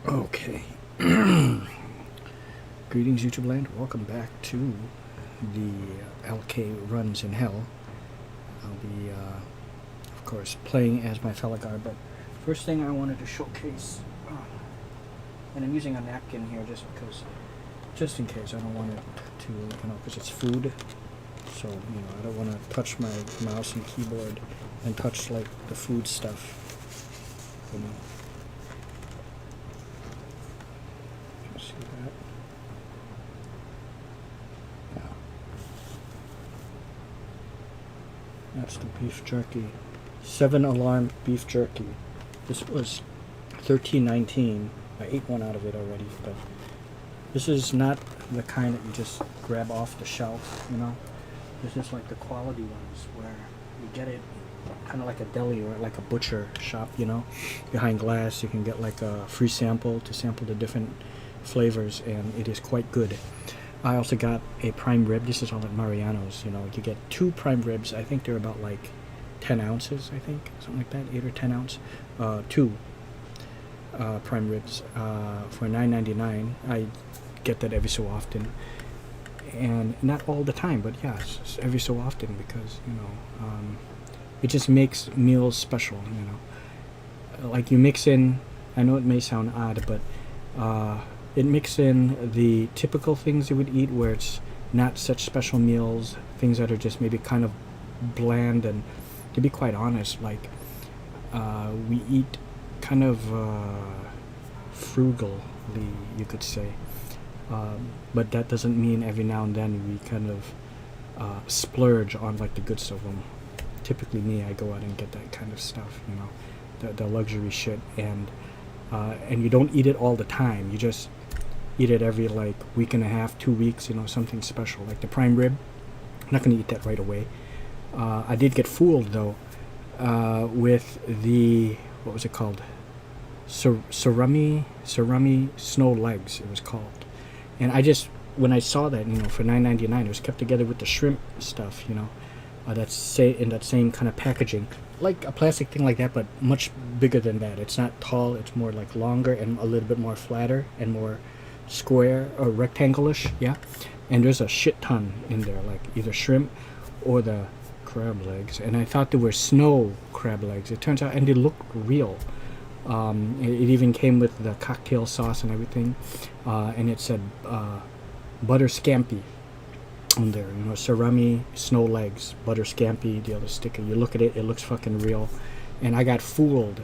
Okay. Greetings, YouTube land. Welcome back to the LK Runs in Hell. I'll be, of course, playing as my fellow guard, but first thing I wanted to showcase, and I'm using a napkin here just in case. I don't want it to, because it's food, so, I don't want to touch my mouse and keyboard and touch, like, the food stuff, See that? Yeah. That's the beef jerky. 7-alarm beef jerky. This was $13.19. I ate one out of it already, but this is not the kind that you just grab off the shelf, This is like the quality ones where you get it kind of like a deli or like a butcher shop, Behind glass, you can get like a free sample to sample the different flavors, and it is quite good. I also got a prime rib. This is all at Mariano's. You get 2 prime ribs. I think they're about like 10 ounces, I think, something like that, 8 or 10 ounce. 2 prime ribs for $9.99. I get that every so often, and not all the time, but yes, every so often, because it just makes meals special. Like you mix in. I know it may sound odd, but it mix in the typical things you would eat where it's not such special meals, things that are just maybe kind of bland, and to be quite honest, like we eat kind of frugally, you could say, but that doesn't mean every now and then we kind of splurge on like the good stuff. Typically me, I go out and get that kind of stuff, the luxury shit, and you don't eat it all the time. You just eat it every like week and a half, 2 weeks, something special. Like the prime rib, I'm not going to eat that right away. I did get fooled though with the, what was it called? Surami snow legs, it was called. And I just, when I saw that, for $9.99, it was kept together with the shrimp stuff, that's in that same kind of packaging, like a plastic thing like that, but much bigger than that. It's not tall, it's more like longer and a little bit more flatter and more square or rectangle-ish, yeah. And there's a shit ton in there, like either shrimp or the crab legs. And I thought they were snow crab legs. It turns out, and they look real. It even came with the cocktail sauce and everything, and it said butter scampi on there, surami snow legs, butter scampi, the other sticker. You look at it, it looks fucking real, and I got fooled.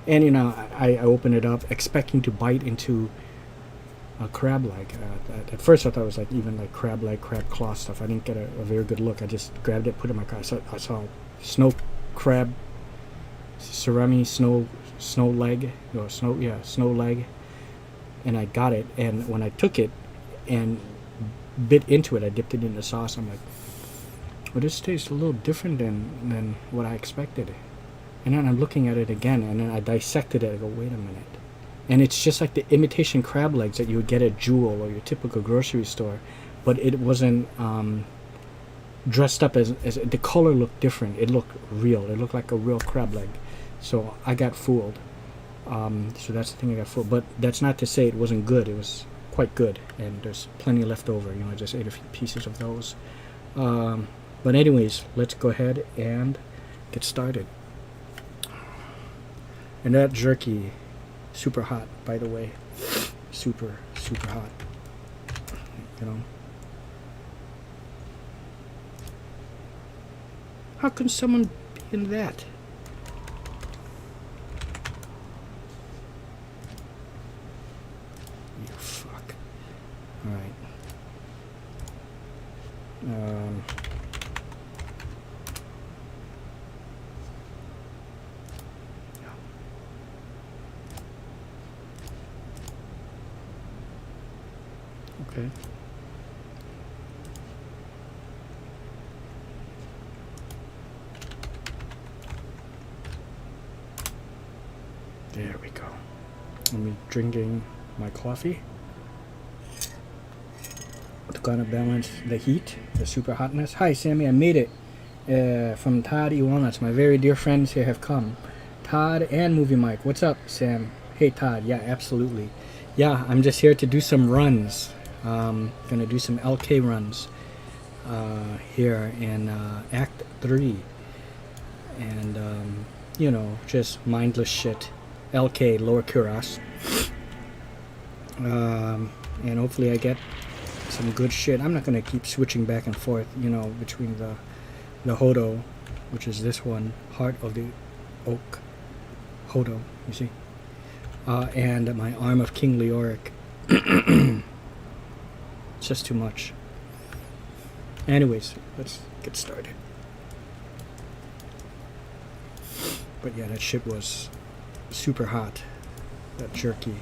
And I opened it up expecting to bite into a crab leg. At first I thought it was like even like crab leg, crab claw stuff. I didn't get a very good look. I just grabbed it, put it in my car. I saw snow crab, surami snow leg, or snow leg, and I got it. And when I took it and bit into it, I dipped it in the sauce. I'm like, well, this tastes a little different than what I expected. And then I'm looking at it again, and then I dissected it. I go, wait a minute. And it's just like the imitation crab legs that you would get at Jewel or your typical grocery store, but it wasn't dressed up as the color looked different. It looked real. It looked like a real crab leg. So I got fooled. So that's the thing, I got fooled. But that's not to say it wasn't good. It was quite good, and there's plenty left over. I just ate a few pieces of those. But anyways, let's go ahead and get started. And that jerky, super hot, by the way. Super hot. How can someone be in that? You fuck. Alright. Okay. There we go. I'm drinking my coffee to kind of balance the heat, the super hotness. Hi, Sammy, I made it from Todd E. Walnuts. My very dear friends here have come. Todd and Movie Mike. What's up, Sam? Hey Todd, yeah, absolutely. Yeah, I'm just here to do some runs. Gonna do some LK runs here in Act 3. And, you know, just mindless shit. LK, Lower Curas. And hopefully I get some good shit. I'm not gonna keep switching back and forth, you know, between the Hodo, which is this one, Heart of the Oak Hodo, you see, and my Arm of King Leoric. It's just too much. Anyways, let's get started. But yeah, that shit was super hot, that jerky.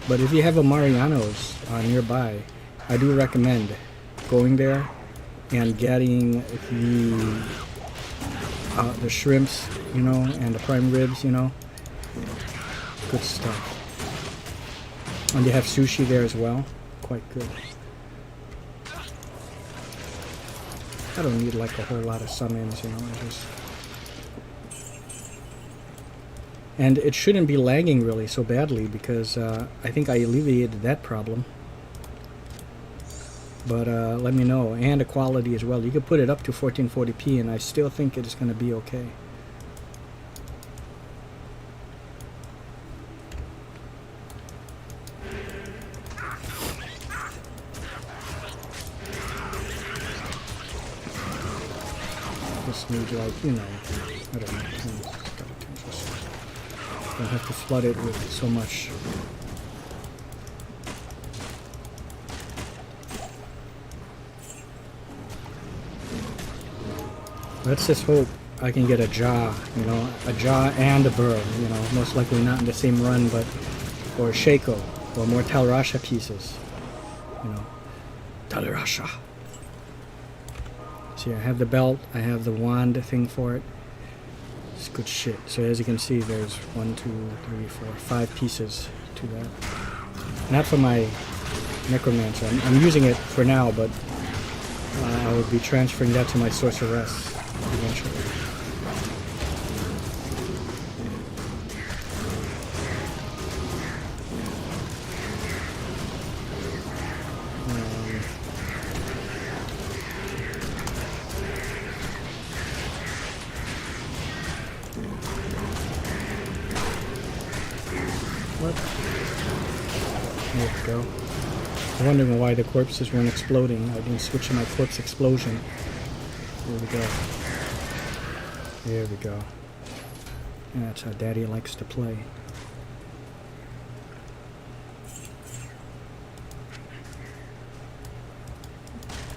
But if you have a Mariano's nearby, I do recommend going there and getting the shrimps, you know, and the prime ribs, you know. Good stuff. And they have sushi there as well. Quite good. I don't need like a whole lot of summons, you know. And it shouldn't be lagging really so badly because I think I alleviated that problem. But let me know. And the quality as well. You can put it up to 1440p and I still think it is going to be okay. Just need like, you know, I don't know. Don't have to flood it with so much. Let's just hope I can get a jaw, you know, a jaw and a burr, you know, most likely not in the same run, but, or Shaco, or more Talrasha pieces, you know, Talrasha. See, I have the belt, I have the wand thing for it. It's good shit. So as you can see, there's 1, 2, 3, 4, 5 pieces to that. Not for my necromancer. I'm using it for now, but I will be transferring that to my sorceress eventually. There we go. I'm wondering why the corpses weren't exploding. I didn't switch to my corpse explosion. There we go. There we go. And that's how Daddy likes to play.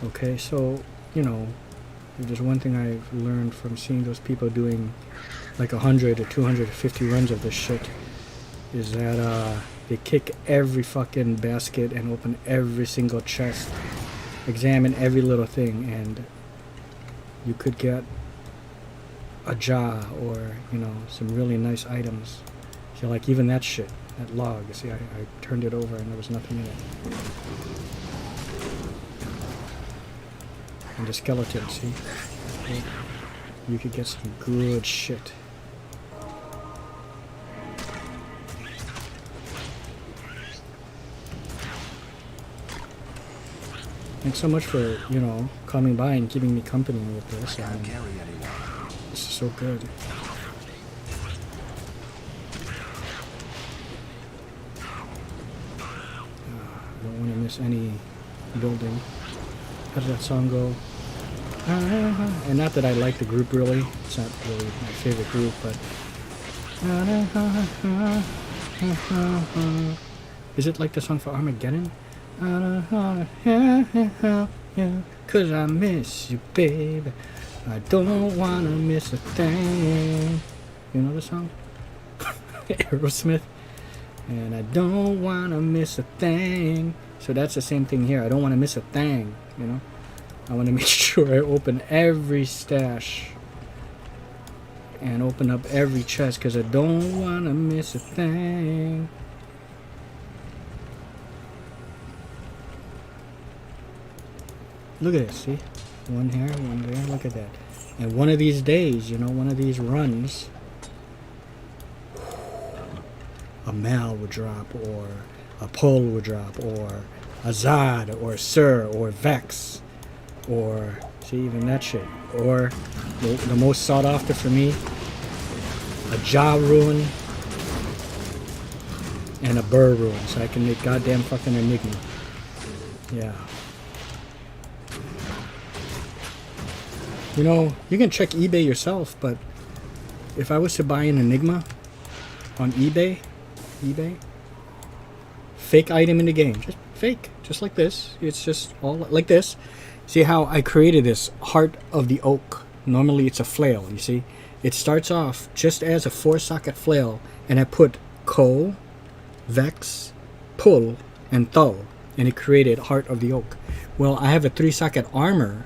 Okay, so, you know, there's one thing I've learned from seeing those people doing like 100 or 250 runs of this shit is that they kick every fucking basket and open every single chest, examine every little thing, and you could get a jaw or, you know, some really nice items. So like even that shit, that log, see, I turned it over and there was nothing in it. And the skeleton, see? You could get some good shit. Thanks so much for, you know, coming by and keeping me company with this. This is so good. I don't want to miss any building. How does that song go? And not that I like the group really. It's not really my favorite group, but... Is it like the song for Armageddon? Cause I miss you, baby. I don't wanna miss a thing. You know the song? Aerosmith. And I don't wanna miss a thing. So that's the same thing here. I don't wanna miss a thing, you know? I wanna make sure I open every stash and open up every chest because I don't wanna miss a thing. Look at this, see? One here, one there, look at that. And one of these days, you know, one of these runs, a Mal would drop, or a Pol would drop, or a Zod, or Sir, or Vex, or see, even that shit, or the most sought after for me, a Ja Ruin and a Burr Ruin, so I can make goddamn fucking Enigma. Yeah. You know, you can check eBay yourself, but if I was to buy an Enigma on eBay, fake item in the game, just fake, just like this. It's just all like this. See how I created this Heart of the Oak? Normally it's a flail, you see? It starts off just as a 4-socket flail, and I put Ko, Vex, Pull, and Thul, and it created Heart of the Oak. Well, I have a 3-socket armor,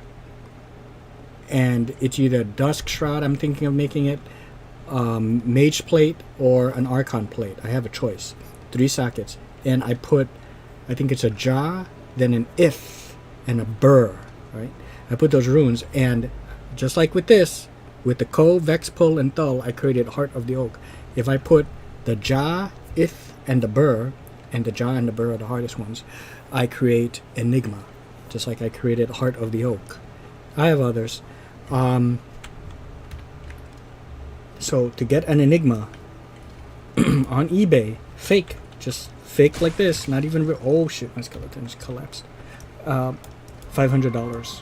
and it's either Dusk Shroud, I'm thinking of making it, Mage Plate, or an Archon Plate. I have a choice. 3 sockets. And I put, I think it's a Ja, then an If, and a Burr, right? I put those runes, and just like with this, with the Ko, Vex, Pull, and Thul, I created Heart of the Oak. If I put the Ja, If, and the Burr, and the Ja and the Burr are the hardest ones, I create Enigma, just like I created Heart of the Oak. I have others. So to get an Enigma on eBay, fake, just fake like this, not even real. Oh shit, my skeleton just collapsed. $500.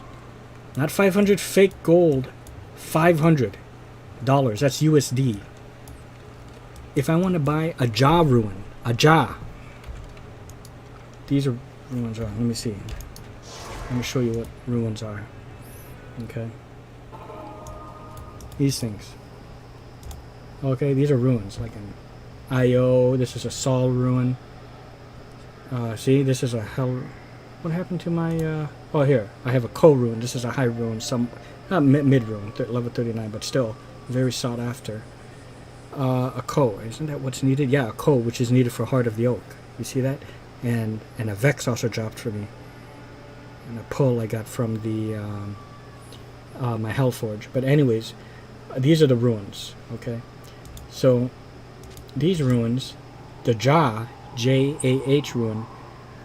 Not 500 fake gold, $500. That's USD. If I want to buy a Ja Ruin, a Ja. These are ruins. Let me see. Let me show you what ruins are. Okay. These things. Okay, these are ruins, like an Io. This is a Sol ruin. See, this is a Hell. What happened to my? Oh, here I have a Ko ruin. This is a high ruin, some mid ruin, level 39, but still very sought after. A Ko, isn't that what's needed? Yeah, a Ko, which is needed for Heart of the Oak. You see that? And a Vex also dropped for me. And a Pull I got from the my Hellforge. But anyways, these are the ruins. Okay. So, these ruins, the Ja, J-A-H ruin,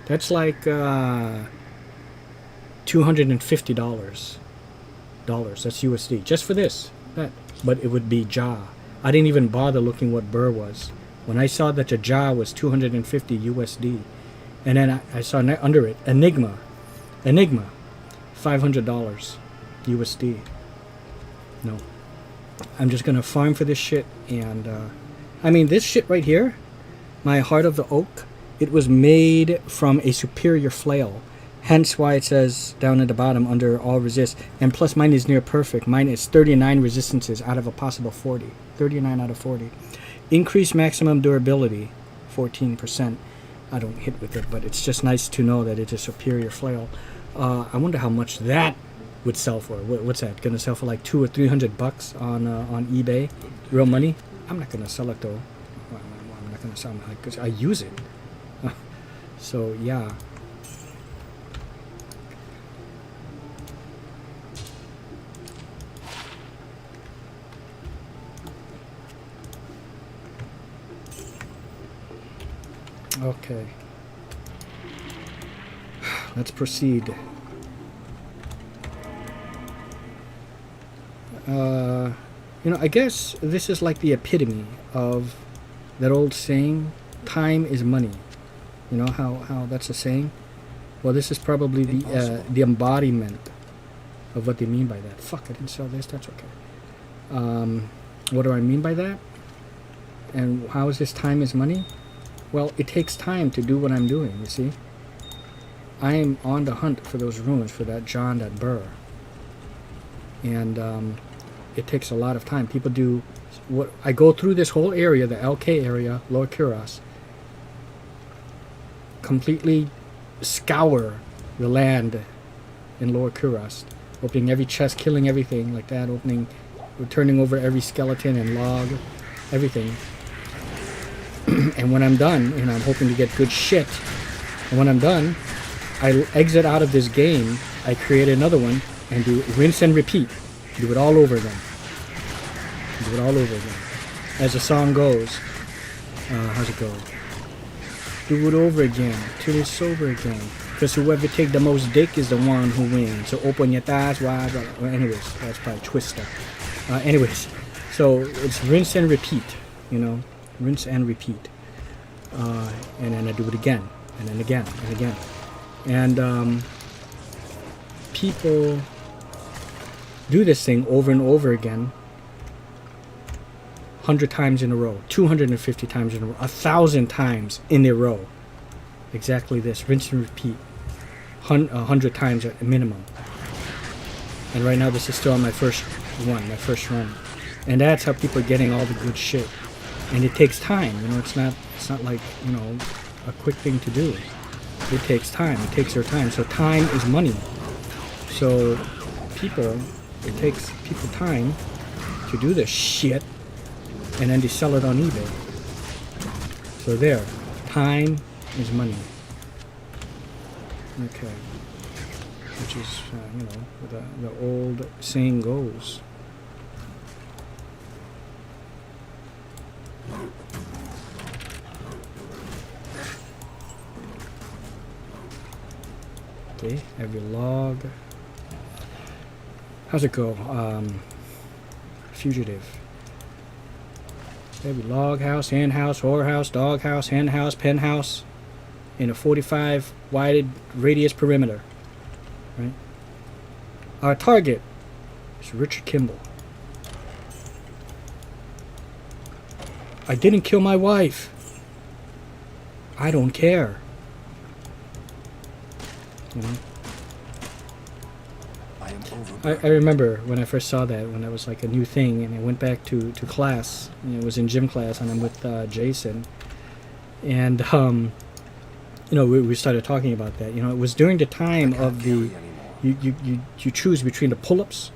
that's like $250. That's USD. Just for this. That. But it would be Ja. I didn't even bother looking what Burr was. When I saw that the Ja was 250 USD. And then I saw under it, Enigma, $500 USD. No. I'm just gonna farm for this shit, and I mean, this shit right here, my Heart of the Oak, it was made from a superior flail, hence why it says down at the bottom under all resist, and plus mine is near perfect. Mine is 39 resistances out of a possible 40. 39 out of 40. Increased maximum durability, 14%. I don't hit with it, but it's just nice to know that it's a superior flail. I wonder how much that would sell for. What's that? Gonna sell for like $200 or $300 on eBay? Real money? I'm not gonna sell it though. I'm not gonna sell it because I use it. So yeah. Okay. Let's proceed. You know, I guess this is like the epitome of that old saying, time is money. You know how that's a saying? Well, this is probably the embodiment of what they mean by that. Fuck, I didn't sell this, that's okay. What do I mean by that? And how is this time is money? Well, it takes time to do what I'm doing, you see? I am on the hunt for those ruins, for that John, that Burr. And it takes a lot of time. People do what I go through this whole area, the LK area, Lower Kuras, completely scour the land in Lower Kuras, opening every chest, killing everything like that, turning over every skeleton and log, everything. And when I'm done, and I'm hoping to get good shit, and when I'm done, I exit out of this game, I create another one, and do rinse and repeat. Do it all over again. Do it all over again. As the song goes, How's it go? Do it over again till it's over again. Because whoever take the most dick is the one who wins. So open your thighs wide. Well, anyways, that's probably Twister. Anyways, so it's rinse and repeat. You know, rinse and repeat. And then I do it again, and then again, and again. And people do this thing over and over again, 100 times in a row, 250 times in a row, 1,000 times in a row. Exactly this, rinse and repeat, 100 times at a minimum. And right now this is still on my first run. And that's how people are getting all the good shit. And it takes time, you know, it's not like, you know, a quick thing to do. It takes time, it takes their time. So time is money. So it takes people time to do this shit, and then they sell it on eBay. So there, time is money. Okay, which is you know, the old saying goes. Okay, every log. How's it go? Fugitive. Every log house, hen house, whorehouse, dog house, hen house, pen house in a 45 wide radius perimeter. Right? Our target is Richard Kimball. I didn't kill my wife. I don't care. You know? I remember when I first saw that, when that was like a new thing, and I went back to class, and it was in gym class, and I'm with Jason, and you know, we started talking about that. You know, it was during the time of the you choose between the pull-ups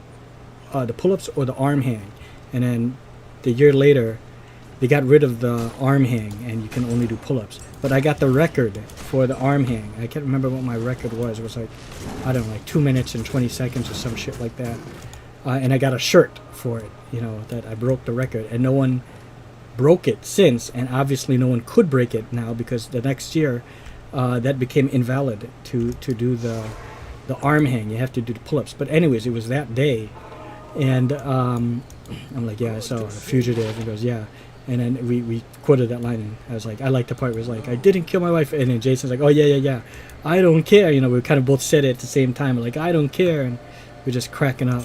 or the arm hang, and then the year later they got rid of the arm hang and you can only do pull-ups. But I got the record for the arm hang. I can't remember what my record was. It was like, I don't know, like 2 minutes and 20 seconds or some shit like that. And I got a shirt for it, you know, that I broke the record. And no one broke it since, and obviously no one could break it now, because the next year that became invalid to do the arm hang. You have to do the pull-ups. But anyways, it was that day. And I'm like, yeah, I saw a fugitive. He goes, yeah. And then we quoted that line, and I was like, I like the part where it was like, I didn't kill my wife. And then Jason's like, oh, yeah. I don't care. You know, we kind of both said it at the same time. We're like, I don't care. And we're just cracking up.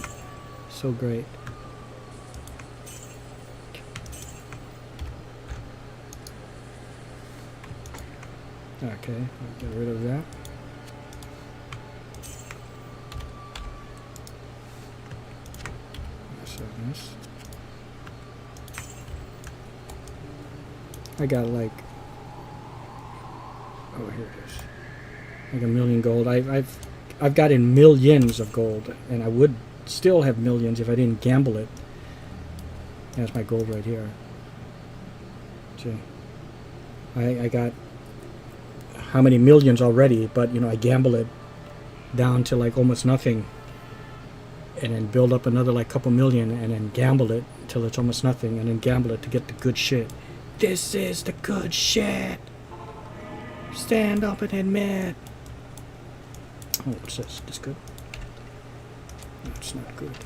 So great. Okay, I'll get rid of that. So this. I got like, oh, here it is, like 1 million gold. I've gotten millions of gold, and I would still have millions if I didn't gamble it. That's my gold right here. See, I got how many millions already, but you know, I gamble it down to like almost nothing, and then build up another like couple million, and then gamble it till it's almost nothing, and then gamble it to get the good shit. This is the good shit. Stand up and admit. Oh, what's this? This good? No, it's not good.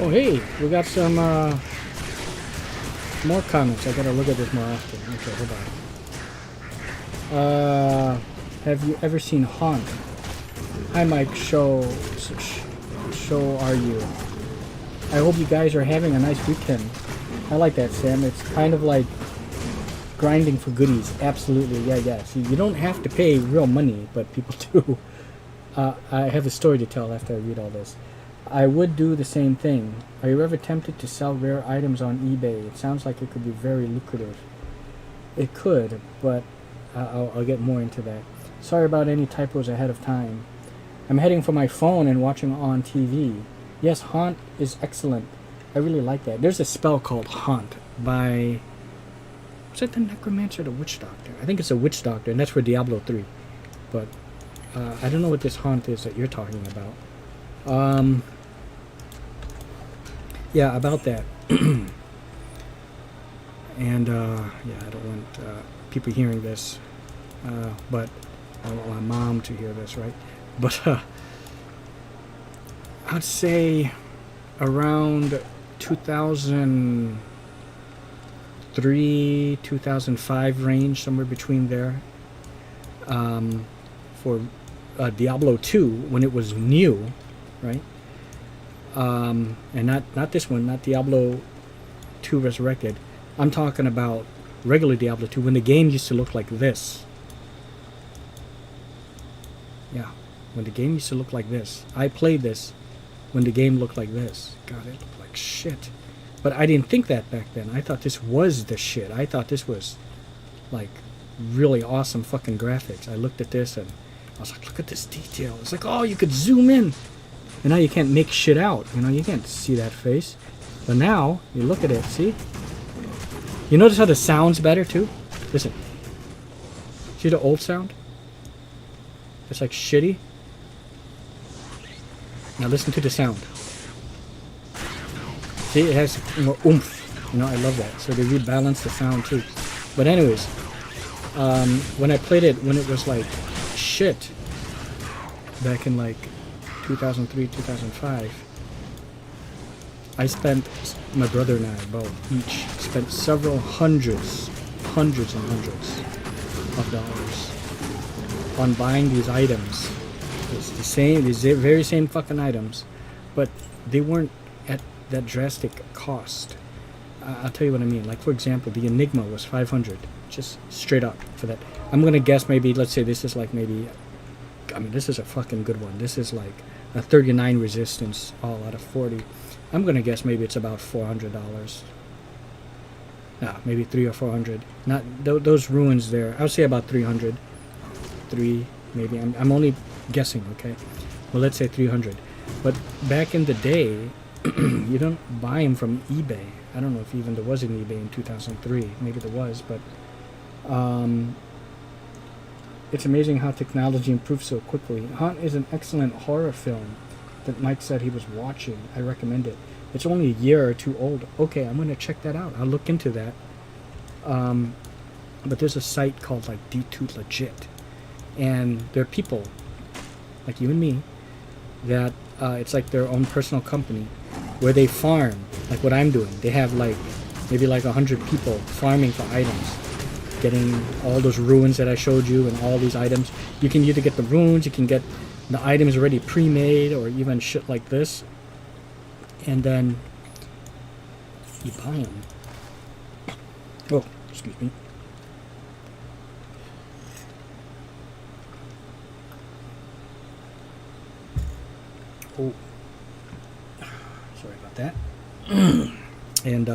Oh, hey, we got some more comments. I gotta look at this more often. Okay, hold on. Have you ever seen Haunt? Hi, Mike. Show are you? I hope you guys are having a nice weekend. I like that, Sam. It's kind of like grinding for goodies. Absolutely, yeah. See, you don't have to pay real money, but people do. I have a story to tell after I read all this. I would do the same thing. Are you ever tempted to sell rare items on eBay? It sounds like it could be very lucrative. It could, but I'll get more into that. Sorry about any typos ahead of time. I'm heading for my phone and watching on TV. Yes, Haunt is excellent. I really like that. There's a spell called Haunt by, was it the Necromancer or the Witch Doctor? I think it's a Witch Doctor, and that's for Diablo 3. But I don't know what this Haunt is that you're talking about. Yeah, about that. And yeah, I don't want people hearing this, but I don't want my mom to hear this, right? But I'd say around 2003, 2005 range, somewhere between there, for Diablo 2 when it was new, right? And not this one, not Diablo 2 Resurrected. I'm talking about regular Diablo 2 when the game used to look like this. Yeah, when the game used to look like this. I played this when the game looked like this. God, it looked like shit. But I didn't think that back then. I thought this was the shit. I thought this was like really awesome fucking graphics. I looked at this and I was like, look at this detail. It's like, oh, you could zoom in. And now you can't make shit out. You know, you can't see that face. But now, you look at it, see? You notice how the sound's better too? Listen. See the old sound? It's like shitty. Now listen to the sound. See, it has more oomph. You know, I love that. So they rebalanced the sound too. But anyways, when I played it, when it was like shit, back in like 2003, 2005, I spent, my brother and I both each spent several hundreds and hundreds of dollars on buying these items. It's the same, these very same fucking items, but they weren't at that drastic cost. I'll tell you what I mean. Like, for example, the Enigma was 500, just straight up for that. I'm gonna guess maybe, let's say this is like maybe, I mean, this is a fucking good one. This is like a 39 resistance all out of 40. I'm gonna guess maybe it's about $400. Maybe 300 or 400. Not those ruins there. I would say about 300. Maybe. I'm only guessing. Okay. Well, let's say 300. But back in the day, you don't buy them from eBay. I don't know if even there was an eBay in 2003. Maybe there was, but it's amazing how technology improves so quickly. Haunt is an excellent horror film that Mike said he was watching. I recommend it. It's only a year or two old. Okay, I'm gonna check that out. I'll look into that. But there's a site called like D2 Legit, and there are people like you and me that it's like their own personal company where they farm, like what I'm doing. They have like maybe like 100 people farming for items, getting all those ruins that I showed you and all these items. You can either get the ruins, you can get the items already pre-made, or even shit like this, and then you buy them. Oh, excuse me. Oh, sorry about that. And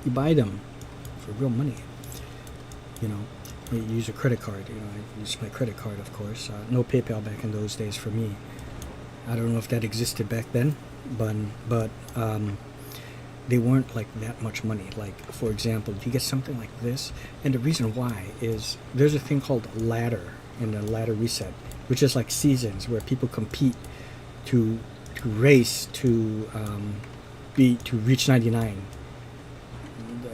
you buy them for real money. You know, you use a credit card. You know, I use my credit card, of course. No PayPal back in those days for me. I don't know if that existed back then, but they weren't like that much money. Like, for example, if you get something like this, and the reason why is there's a thing called ladder in the ladder reset, which is like seasons where people compete to race to reach 99.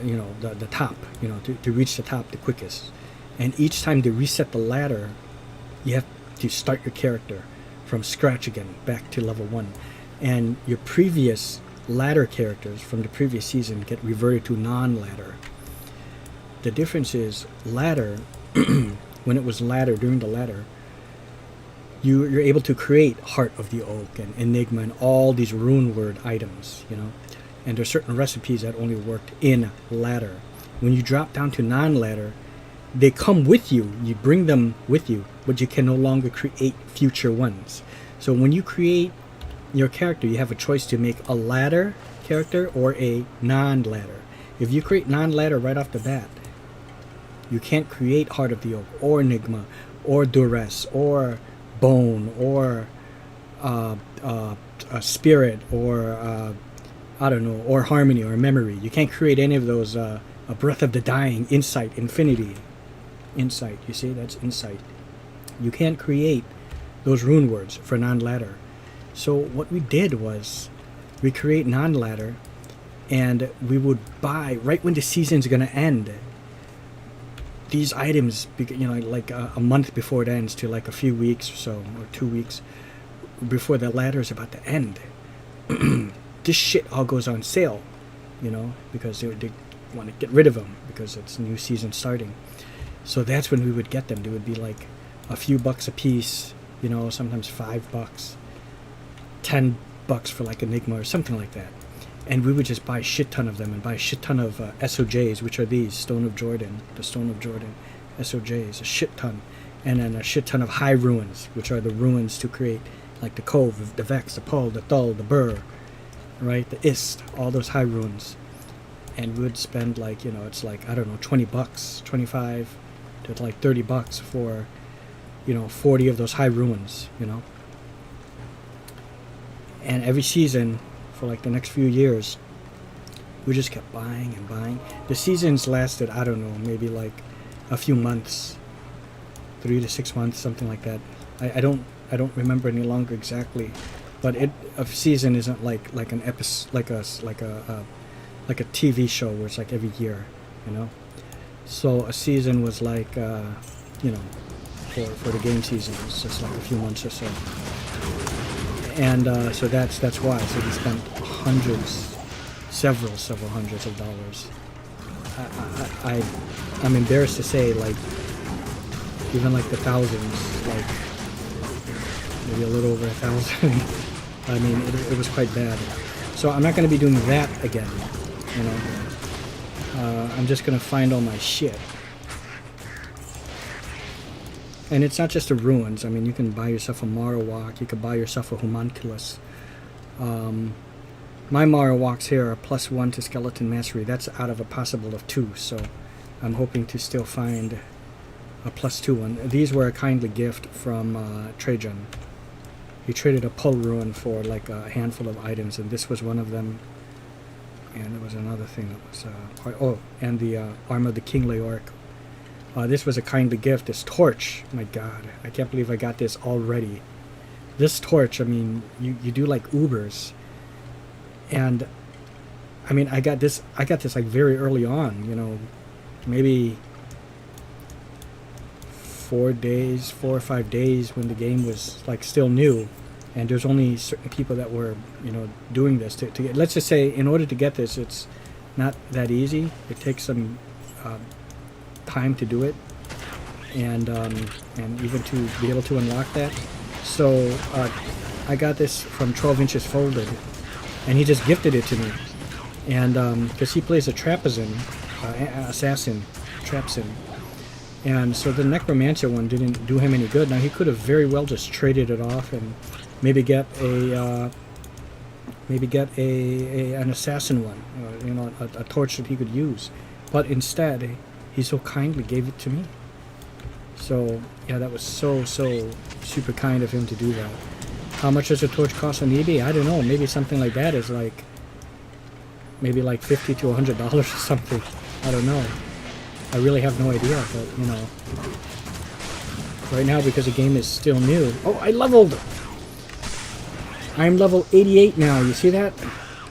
You know, the top. You know, to reach the top the quickest. And each time they reset the ladder, you have to start your character from scratch again, back to level 1. And your previous ladder characters from the previous season get reverted to non-ladder. The difference is ladder, when it was ladder, during the ladder, you're able to create Heart of the Oak and Enigma and all these rune word items, you know. And there's certain recipes that only worked in ladder. When you drop down to non-ladder, they come with you. You bring them with you, but you can no longer create future ones. So when you create your character, you have a choice to make a ladder character or a non-ladder. If you create non-ladder right off the bat, you can't create Heart of the Oak or Enigma or Duress or Bone or a Spirit or I don't know, or harmony or memory. You can't create any of those. A breath of the dying, insight, infinity, insight. You see, that's insight. You can't create those rune words for non-ladder. So what we did was we create non-ladder, and we would buy right when the season's gonna end. These items, you know, like a month before it ends to like a few weeks or so, or 2 weeks before the ladder is about to end. This shit all goes on sale, you know, because they want to get rid of them because it's new season starting. So that's when we would get them. They would be like a few bucks a piece, you know, sometimes $5, $10 for like Enigma or something like that. And we would just buy a shit ton of them and buy a shit ton of SOJs, which are these, Stone of Jordan, the Stone of Jordan, SOJs, a shit ton. And then a shit ton of high ruins, which are the ruins to create like the Cove, the Vex, the Pul, the Thul, the Burr, right, the Ist, all those high ruins. And we would spend like, you know, it's like, I don't know, $20, 25 to like $30 for, you know, 40 of those high ruins, you know. And every season, for like the next few years, we just kept buying and buying. The seasons lasted, I don't know, maybe like a few months, 3 to 6 months, something like that. I don't remember any longer exactly, but a season isn't like an episode, like a TV show where it's like every year, you know. So a season was like, you know, for the game season, it's just like a few months or so. And so that's why. So we spent several hundreds of dollars. I'm embarrassed to say, like, even like the thousands, like maybe a little over 1,000. I mean, it was quite bad. So I'm not going to be doing that again, you know. I'm just going to find all my shit. And it's not just the ruins. I mean, you can buy yourself a Marowak. You could buy yourself a Homunculus. My Marowaks here are +1 to Skeleton Mastery. That's out of a possible of 2. So I'm hoping to still find a +2 one. These were a kindly gift from Trajan. He traded a Pul Ruin for like a handful of items, and this was one of them. And there was another thing that was and the Arm of the King Leoric. This was a kindly gift. This torch, my God, I can't believe I got this already. This torch, I mean, you do like Ubers, and I mean, I got this like very early on, you know, maybe 4 or 5 days when the game was like still new, and there's only certain people that were, you know, doing this to get. Let's just say, in order to get this, it's not that easy. It takes some time to do it, and even to be able to unlock that. So I got this from 12 Inches Folded, and he just gifted it to me, and because he plays a Trapazin, assassin, Trapzin, and so the Necromancer one didn't do him any good. Now he could have very well just traded it off and maybe get an assassin one, you know, a torch that he could use, but instead he so kindly gave it to me. So yeah, that was so super kind of him to do that. How much does a torch cost on eBay? I don't know. Maybe something like that is like maybe like $50 to $100 or something. I don't know. I really have no idea. But you know, right now, because the game is still new. Oh, I leveled. I'm level 88 now. You see that?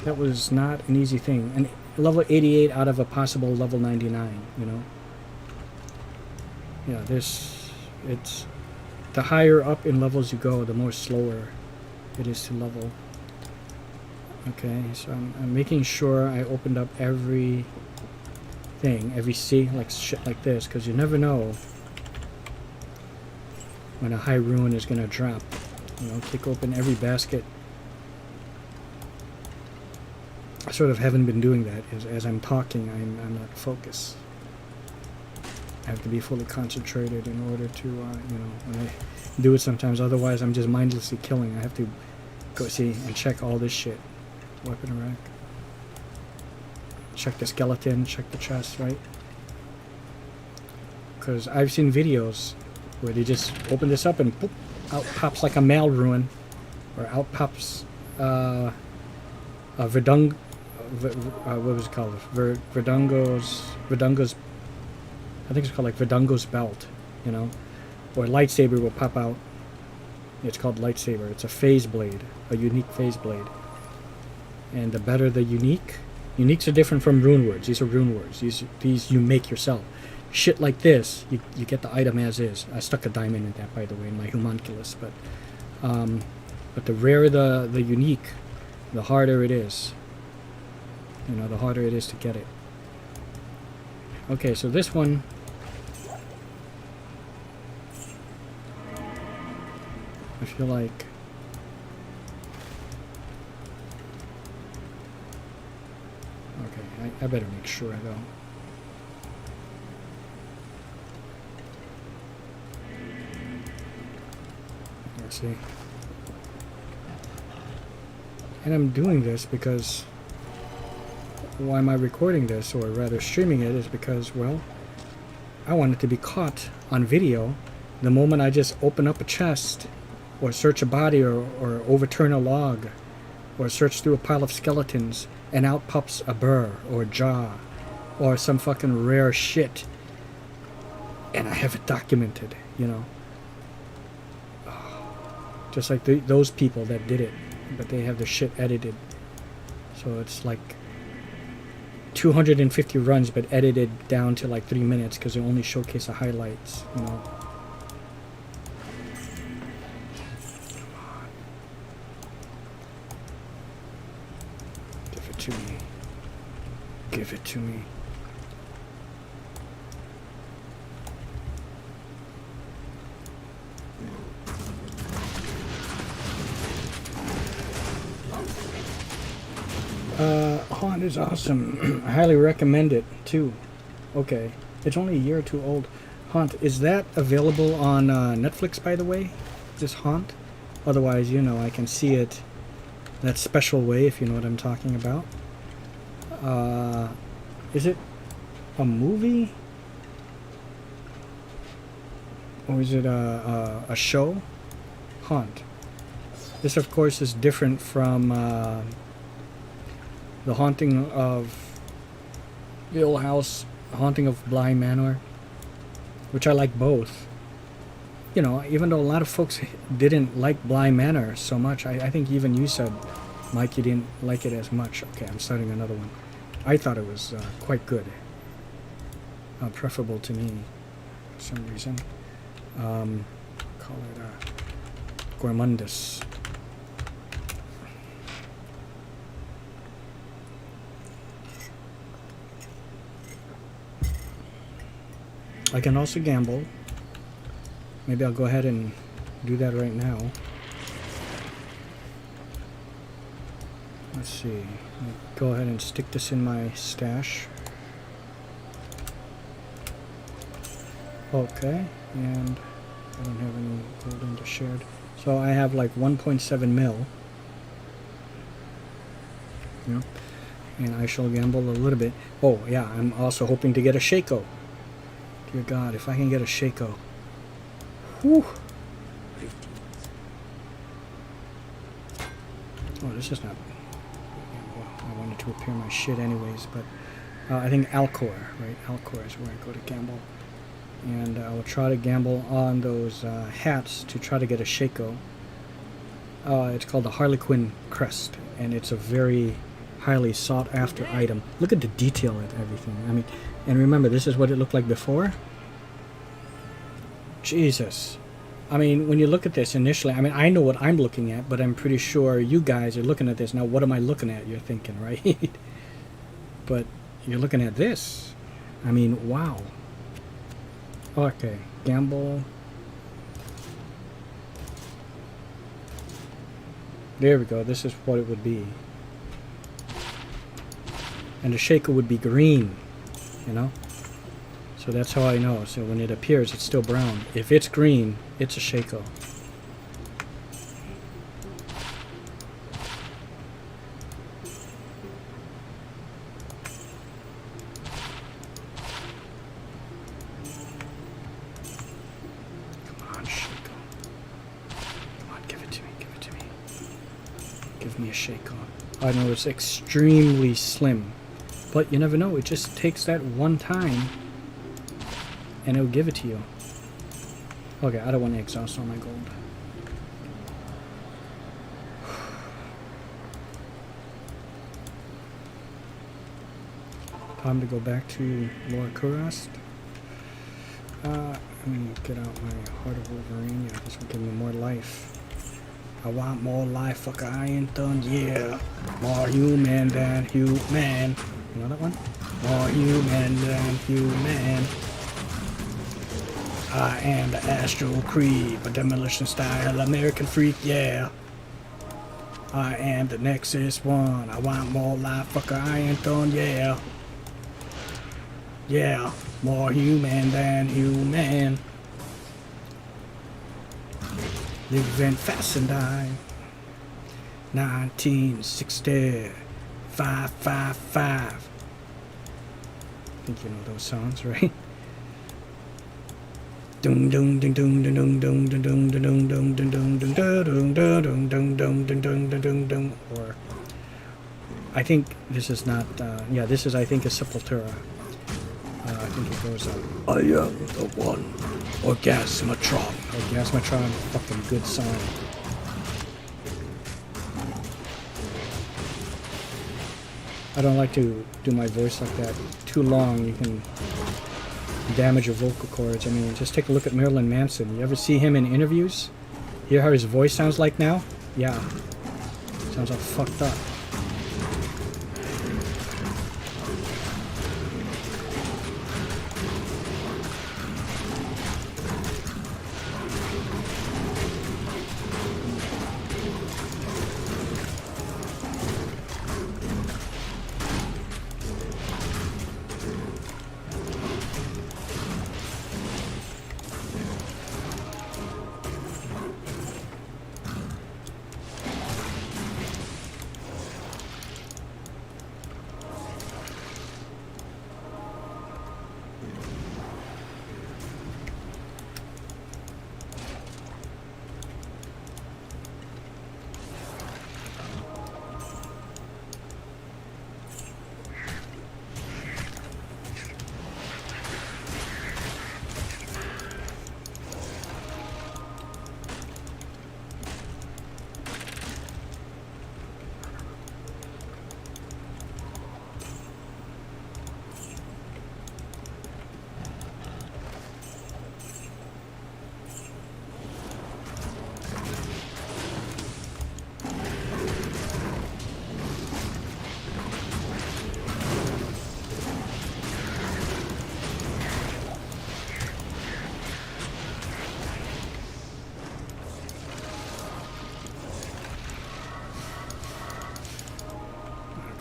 That was not an easy thing. And level 88 out of a possible level 99. You know. Yeah, it's the higher up in levels you go, the more slower it is to level. Okay, so I'm making sure I opened up every thing, every like shit like this, because you never know when a high ruin is gonna drop. You know, kick open every basket. I sort of haven't been doing that. As I'm talking, I'm not focused. I have to be fully concentrated in order to, you know, when I do it sometimes. Otherwise, I'm just mindlessly killing. I have to go see and check all this shit. Weapon rack. Check the skeleton, check the chest, right? Because I've seen videos where they just open this up and boop, out pops like a mail ruin, or out pops a what was it called? Verdungo's. I think it's called like Verdungo's belt, you know, or lightsaber will pop out. It's called lightsaber. It's a phase blade, a unique phase blade. And the better the uniques are different from rune words. These are rune words. These you make yourself. Shit like this, you get the item as is. I stuck a diamond in that, by the way, in my homunculus. But the rarer the unique, the harder it is. You know, the harder it is to get it. Okay, so this one. I feel like. Okay, I better make sure though. Let's see. And I'm doing this because why am I recording this, or rather streaming it, is because, well, I want it to be caught on video the moment I just open up a chest or search a body or overturn a log or search through a pile of skeletons and out pops a burr or a jaw or some fucking rare shit, and I have it documented, you know. Just like those people that did it, but they have their shit edited. So it's like 250 runs, but edited down to like 3 minutes because they only showcase the highlights, you know. Come on. Give it to me. Give it to me. Haunt is awesome. I highly recommend it too. Okay, it's only a year or two old. Haunt, is that available on Netflix, by the way? This Haunt? Otherwise, you know, I can see it that special way, if you know what I'm talking about. Is it a movie? Or is it a show? Haunt. This, of course, is different from The Haunting of the Old House, The Haunting of Bly Manor, which I like both. You know, even though a lot of folks didn't like Bly Manor so much, I think even you said, Mike, you didn't like it as much. Okay, I'm starting another one. I thought it was quite good. Preferable to me, for some reason. Call it Gourmandus. I can also gamble. Maybe I'll go ahead and do that right now. Let's see. I'll go ahead and stick this in my stash. Okay, and I don't have any gold into shared. So I have like 1.7 mil. Yeah. And I shall gamble a little bit. Oh yeah, I'm also hoping to get a Shaco. Dear God, if I can get a Shaco. Whew. Oh, this is not... Well, I wanted to repair my shit anyways, but... I think Alcor, right? Alcor is where I go to gamble. And I will try to gamble on those hats to try to get a Shaco. It's called the Harlequin Crest, and it's a very highly sought after item. Look at the detail and everything. I mean, and remember, this is what it looked like before. Jesus. I mean, when you look at this initially, I mean, I know what I'm looking at, but I'm pretty sure you guys are looking at this. Now, what am I looking at? You're thinking, right? But you're looking at this. I mean, wow. Okay, gamble. There we go. This is what it would be. And the shaker would be green, you know? So that's how I know. So when it appears, it's still brown. If it's green, it's a Shaco. Come on, Shaco. Come on, give it to me, give it to me. Give me a Shaco. I know it's extremely slim, but you never know. It just takes that one time, and it'll give it to you. Okay, I don't want to exhaust all my gold. Time to go back to Lord Kurast. Let me get out my Heart of Wolverine. Yeah, this will give me more life. I want more life, fucker. I ain't done, yeah. More human than human. You know that one? More human than human. I am the Astral Creed, a demolition style American freak, yeah. I am the Nexus One. I want more life, fucker. I ain't done, yeah. Yeah, more human than human. Living fast and die. 1960. 555. I think you know those songs, right? Dum dum dum dum dum dum dum dum dum dum dum dum dum dum dum dum dum dum dum dum. Or I think this is not. Yeah, this is. I think a Sepultura. I think it goes. I am the one. Orgasmatron. Orgasmatron. Fucking good song. I don't like to do my voice like that. Too long, you can damage your vocal cords. I mean, just take a look at Marilyn Manson. You ever see him in interviews? Hear how his voice sounds like now? Yeah. Sounds all fucked up.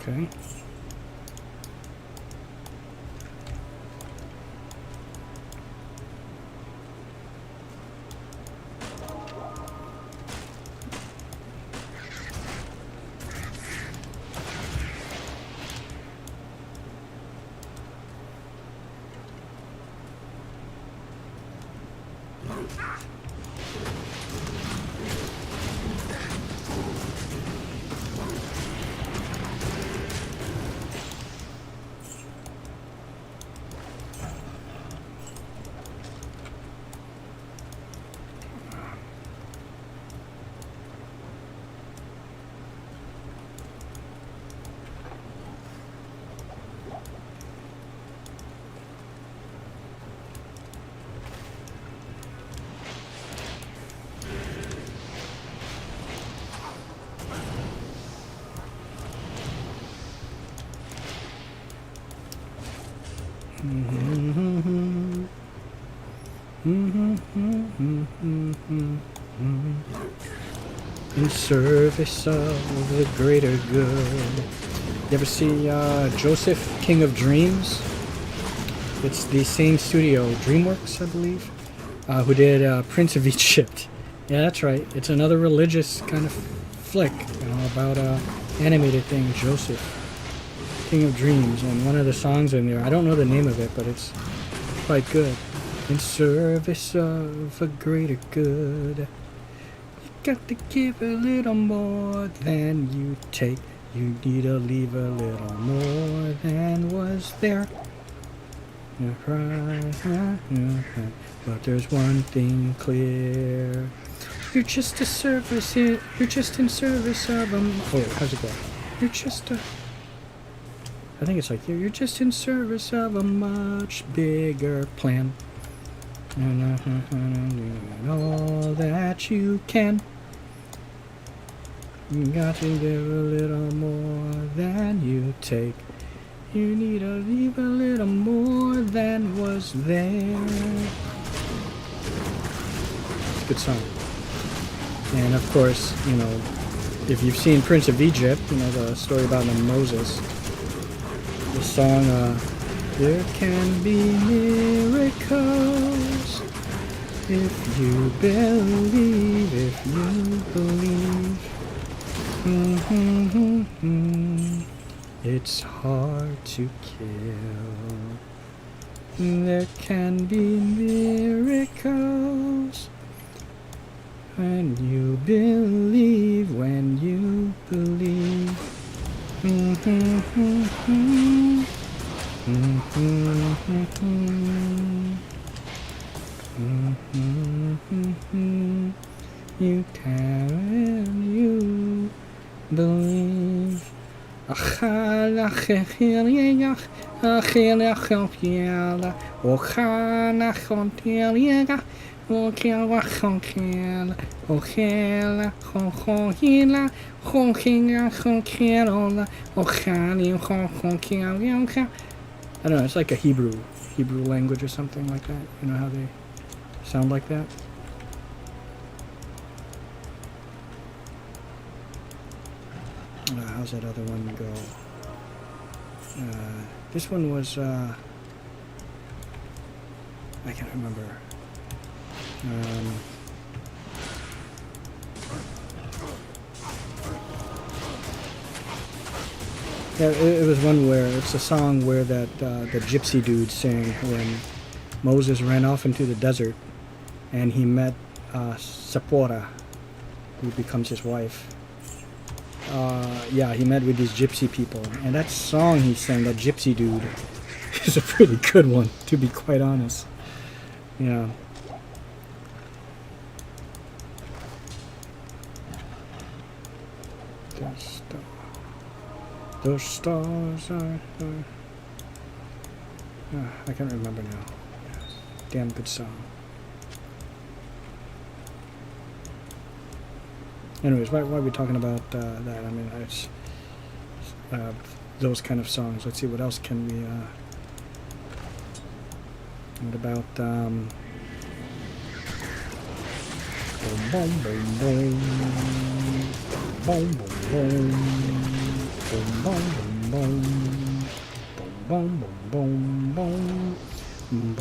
Okay. In service of the greater good. You ever see Joseph, King of Dreams? It's the same studio, DreamWorks, I believe, who did Prince of Egypt. Yeah, that's right. It's another religious kind of flick, you know, about animated thing, Joseph, King of Dreams, and one of the songs in there, I don't know the name of it, but it's quite good. In service of a greater good, you got to give a little more than you take. You need to leave a little more than was there. But there's one thing clear. You're just a service here. You're just in service of Oh, how's it go? You're just a. I think it's like you're just in service of a much bigger plan. And all that you can. You got to give a little more than you take. You need to leave a little more than was there. It's a good song. And of course, you know, if you've seen Prince of Egypt, you know, the story about Moses, the song, there can be miracles if you believe, if you believe. It's hard to kill. There can be miracles when you believe, when you believe. You can, you believe. I don't know, it's like a Hebrew language or something like that. You know how they sound like that? How's that other one go? This one was, I can't remember. Yeah, it was one where, it's a song where that the gypsy dude sang when Moses ran off into the desert and he met Sephora, who becomes his wife. Yeah, he met with these gypsy people, and that song he sang, that gypsy dude, is a pretty good one, to be quite honest. Yeah. Those stars are... I can't remember now. Damn good song. Anyways, why are we talking about that? I mean, it's those kind of songs. Let's see, what else can we... what about... boom, boom, boom, boom. Boom, boom, boom. Boom, boom, boom, boom. Boom, boom, boom, boom. Boom,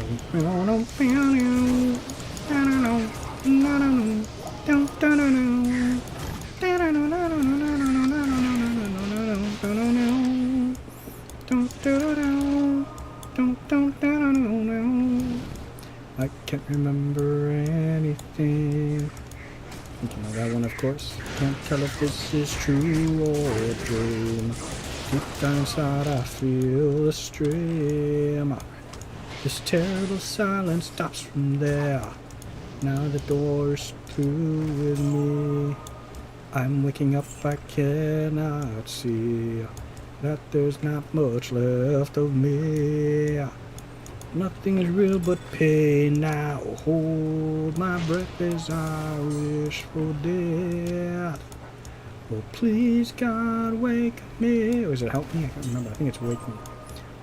I can't remember anything. You know that one, of course. Can't tell if this is true or a dream. Deep down inside I feel the stream. This terrible silence stops from there. Now the door is through with me. I'm waking up, I cannot see that there's not much left of me. Nothing is real but pain now. Hold my breath as I wish for death. Oh, please, God, wake me. Or is it help me? I can't remember. I think it's wake me.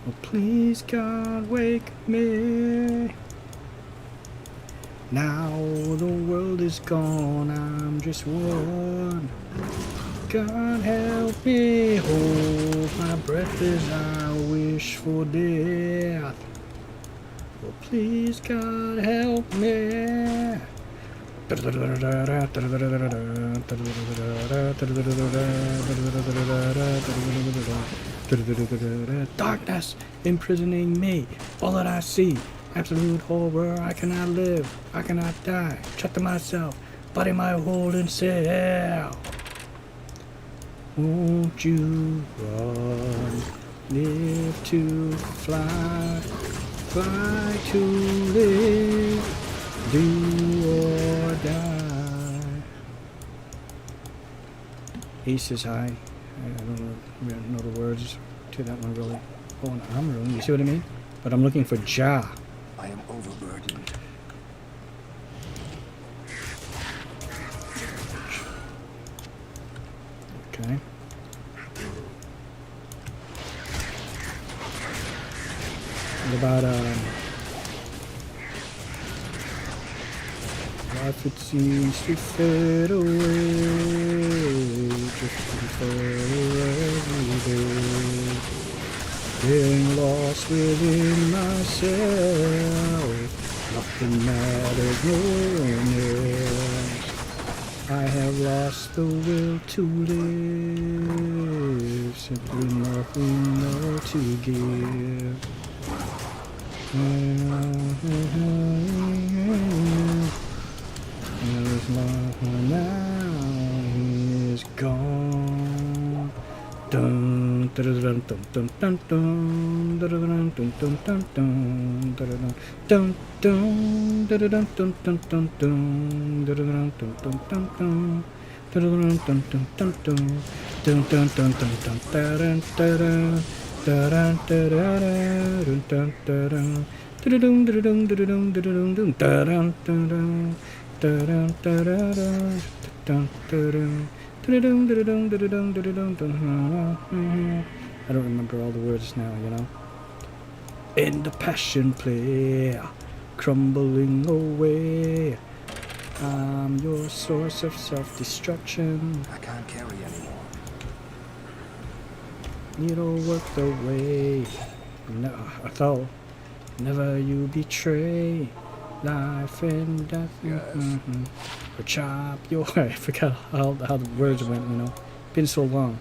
Oh, please, God, wake me. Now the world is gone, I'm just one. God help me, hold my breath as I wish for death. Oh, please, God, help me. Darkness imprisoning me, all that I see. Absolute horror, I cannot live, I cannot die. Shut to myself, body my holding cell. Won't you run? Live to fly, fly to live, do or die. Ace is high. I don't know the words to that one really. Oh, an armor room, you see what I mean? But I'm looking for Ja. I am overburdened. Okay. What about life it seems to fade away, drifting further every day, getting lost within myself, nothing matters no else. I have lost the will to live, simply nothing more to give. His love now is gone. Dun dun dun dun dun dun dun dun dun dun dun dun dun dun dun dun dun dun dun dun I don't remember all the words now, you know. In the passion play, crumbling away, I'm your source of self-destruction. I can't carry anymore. Needle work the way. No, I thought, never you betray life and death. Yes. Or chop your. I forgot how the words went. You know, been so long.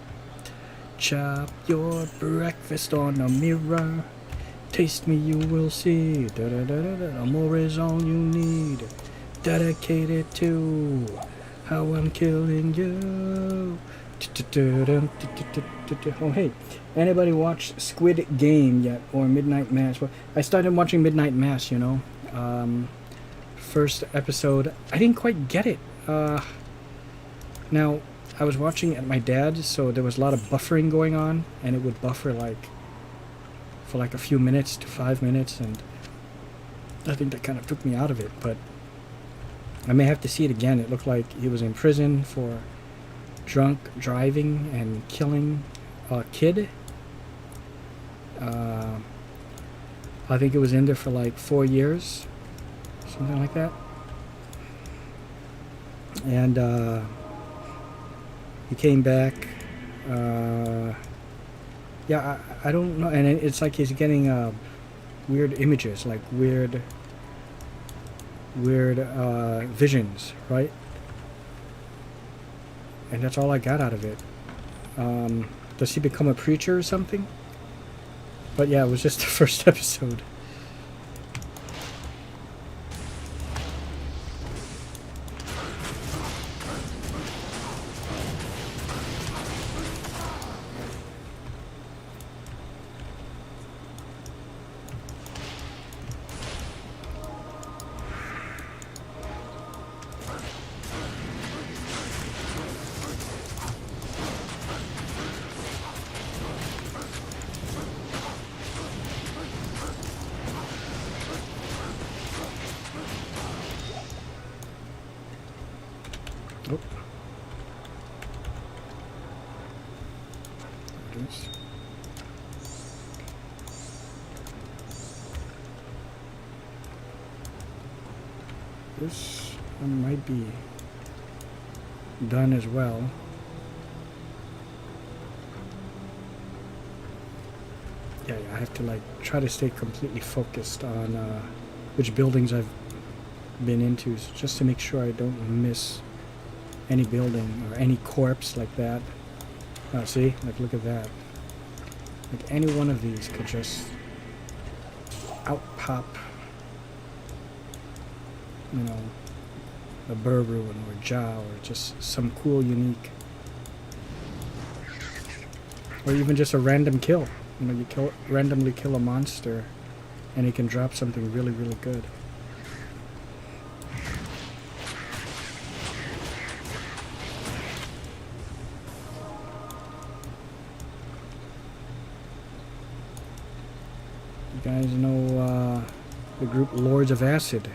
Chop your breakfast on a mirror. Taste me, you will see. Da da da da da. More is all you need. Dedicated to how I'm killing you. Oh hey, anybody watch Squid Game yet or Midnight Mass? Well, I started watching Midnight Mass, you know. First episode, I didn't quite get it. Now, I was watching it at my dad's, so there was a lot of buffering going on, and it would buffer for a few minutes to 5 minutes, and I think that kind of took me out of it, but I may have to see it again. It looked like he was in prison for drunk driving and killing a kid. I think it was in there for 4 years, something like that. And he came back. Yeah, I don't know. And it's like he's getting weird images, like weird visions, right? And that's all I got out of it. Does he become a preacher or something? But yeah, it was just the first episode. Oh. This one might be done as well. Yeah, I have to try to stay completely focused on which buildings I've been into, just to make sure I don't miss any building or any corpse like that. See, look at that. Any one of these could just out pop, you know, a Burr ruin or a Jaw or just some cool, unique Or even just a random kill. You know, you randomly kill a monster and it can drop something really, really good. You guys know the group Lords of Acid?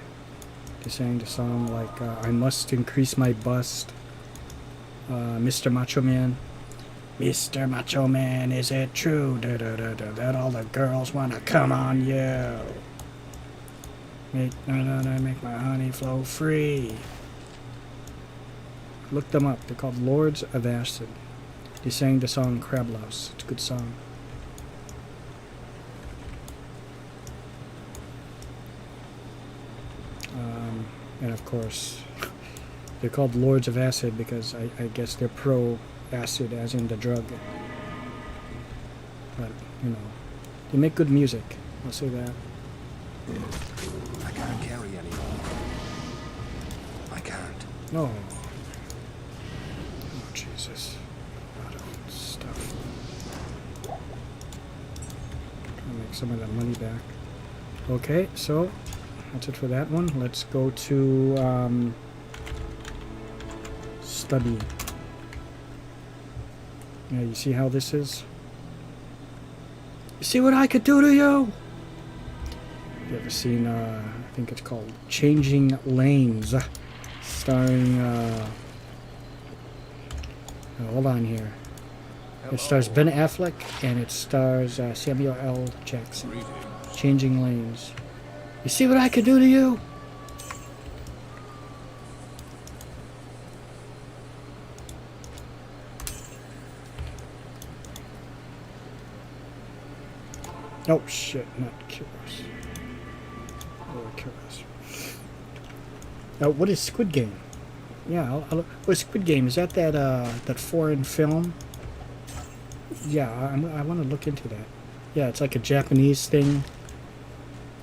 They sang the song like, I must increase my bust. Mr. Macho Man. Mr. Macho Man, is it true that all the girls wanna come on you? Make my honey flow free. Look them up. They're called Lords of Acid. They sang the song Crab Louse. It's a good song. And of course, they're called Lords of Acid because I guess they're pro acid, as in the drug. But, you know, they make good music. I'll say that. I can't carry anymore. I can't. No. Oh, Jesus. A lot of stuff. Trying to make some of that money back. Okay, so that's it for that one. Let's go to study. Yeah, you see how this is? You see what I could do to you? You ever seen, I think it's called Changing Lanes, starring, hold on here. It stars Ben Affleck, and it stars Samuel L. Jackson. Changing Lanes. You see what I could do to you? Oh shit, not Killers. Or Killers. What is Squid Game? Yeah, what is Squid Game? Is that that foreign film? Yeah, I want to look into that. Yeah, it's like a Japanese thing,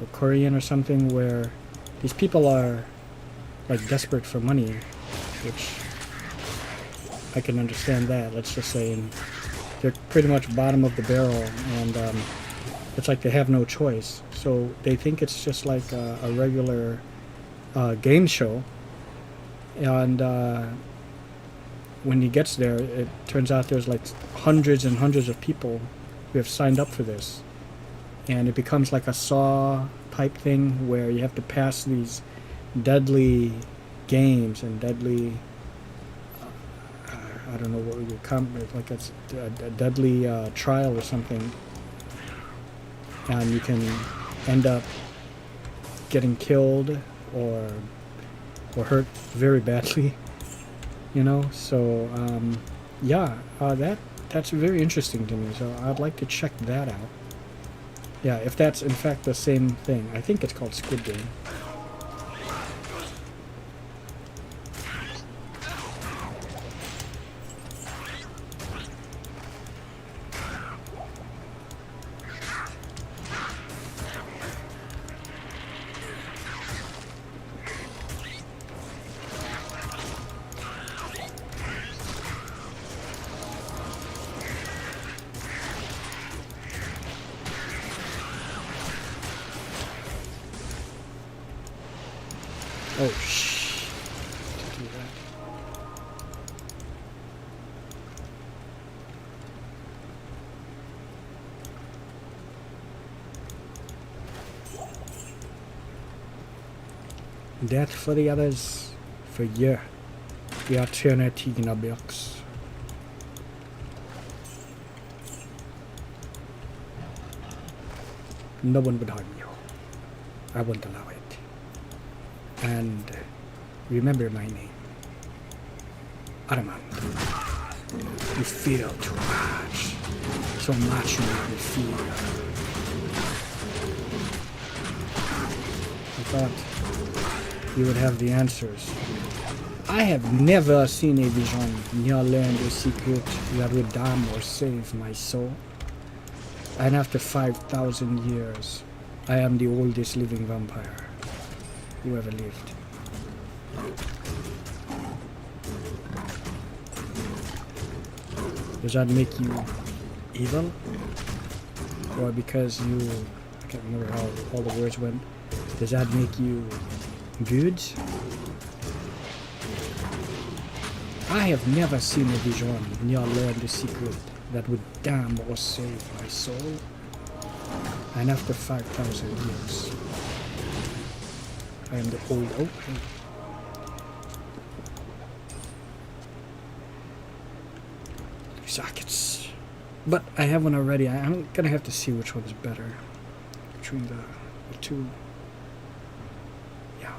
or Korean or something, where these people are like desperate for money, which I can understand that. Let's just say, and they're pretty much bottom of the barrel, and it's like they have no choice. So they think it's just like a regular game show. And when he gets there, it turns out there's like hundreds and hundreds of people who have signed up for this. And it becomes like a Saw type thing where you have to pass these deadly games and deadly... I don't know what you come with, like it's a deadly trial or something. And you can end up getting killed or hurt very badly, you know. So yeah, that's very interesting to me. So I'd like to check that out. Yeah, if that's in fact the same thing. I think it's called Squid Game. Oh, shh. To do that. That for the others, for you, the eternity in a box. No one would harm you. I won't allow it. And remember my name, Armand. You feel too much. So much you make me feel. I thought you would have the answers. I have never seen a vision nor learned a secret that would damn or save my soul. And after 5,000 years, I am the oldest living vampire who ever lived. Does that make you evil? Or because you, I can't remember how all the words went, does that make you good? I have never seen a vision, nor learned the secret that would damn or save my soul. And after 5,000 years, I am the old oak. Sockets. But I have one already. I'm gonna have to see which one is better between the two. Yeah.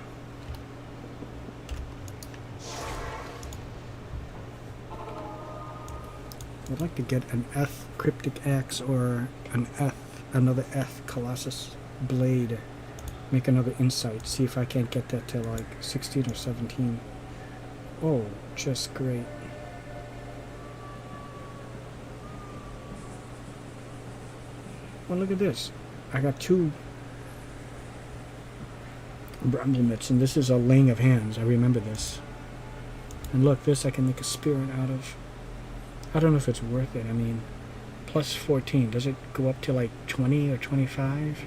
I'd like to get an F Cryptic Axe or another F Colossus Blade. Make another Insight. See if I can't get that to like 16 or 17. Oh, just great. Well, look at this. I got 2 bramble mitts, and this is a laying of hands. I remember this. And look, this I can make a spirit out of. I don't know if it's worth it. I mean, plus 14. Does it go up to like 20 or 25?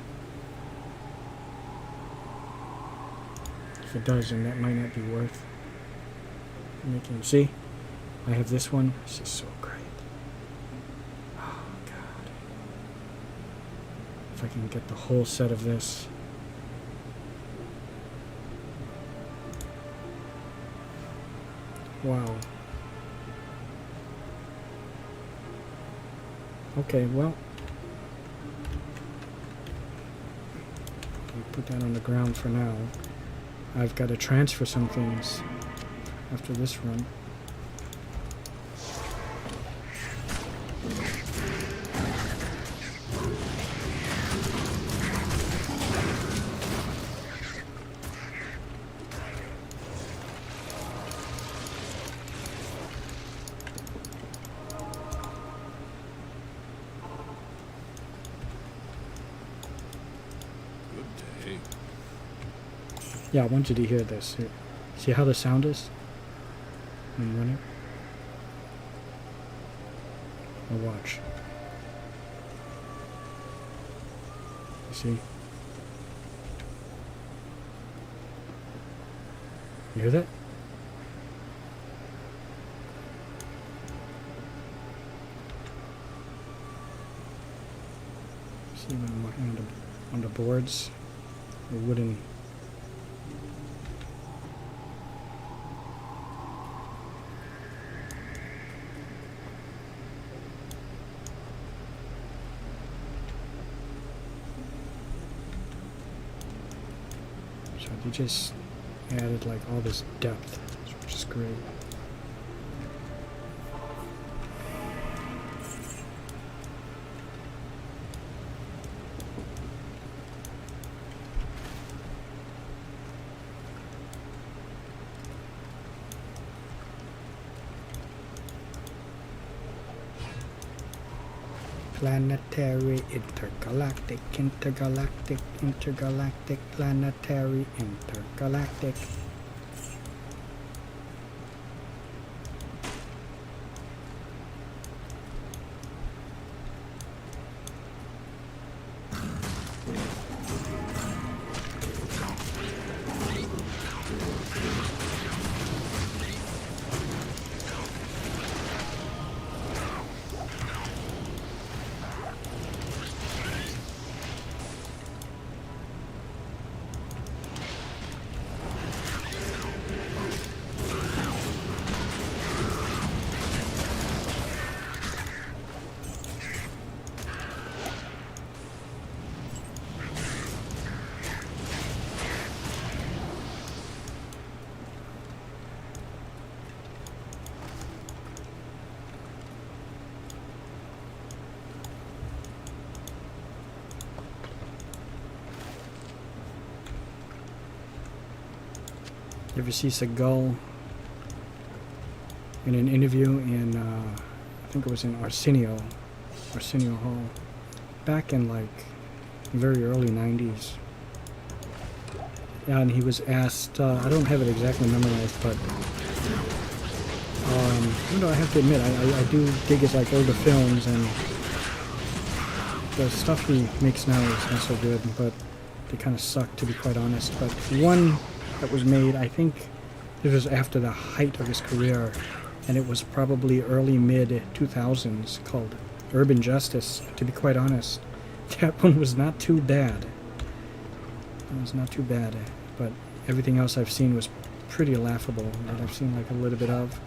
If it does, then that might not be worth making. See? I have this one. This is so great. Oh, God. If I can get the whole set of this. Wow. Okay, well. I'll put that on the ground for now. I've got to transfer some things after this run. Yeah, I want you to hear this. See how the sound is? I'm running. Now watch. You see? You hear that? See when I'm working on the boards, the wooden. They just added like all this depth, which is great. Planetary, intergalactic, intergalactic, intergalactic, planetary, intergalactic. You ever see Seagull in an interview in, I think it was in Arsenio Hall, back in like very early 90s. And he was asked, I don't have it exactly memorized, but you know, I have to admit, I do dig his like older films, and the stuff he makes now is not so good, but they kind of suck, to be quite honest. But one that was made, I think it was after the height of his career, and it was probably early mid 2000s, called Urban Justice. To be quite honest, that one was not too bad. It was not too bad, but everything else I've seen was pretty laughable. That I've seen like a little bit of.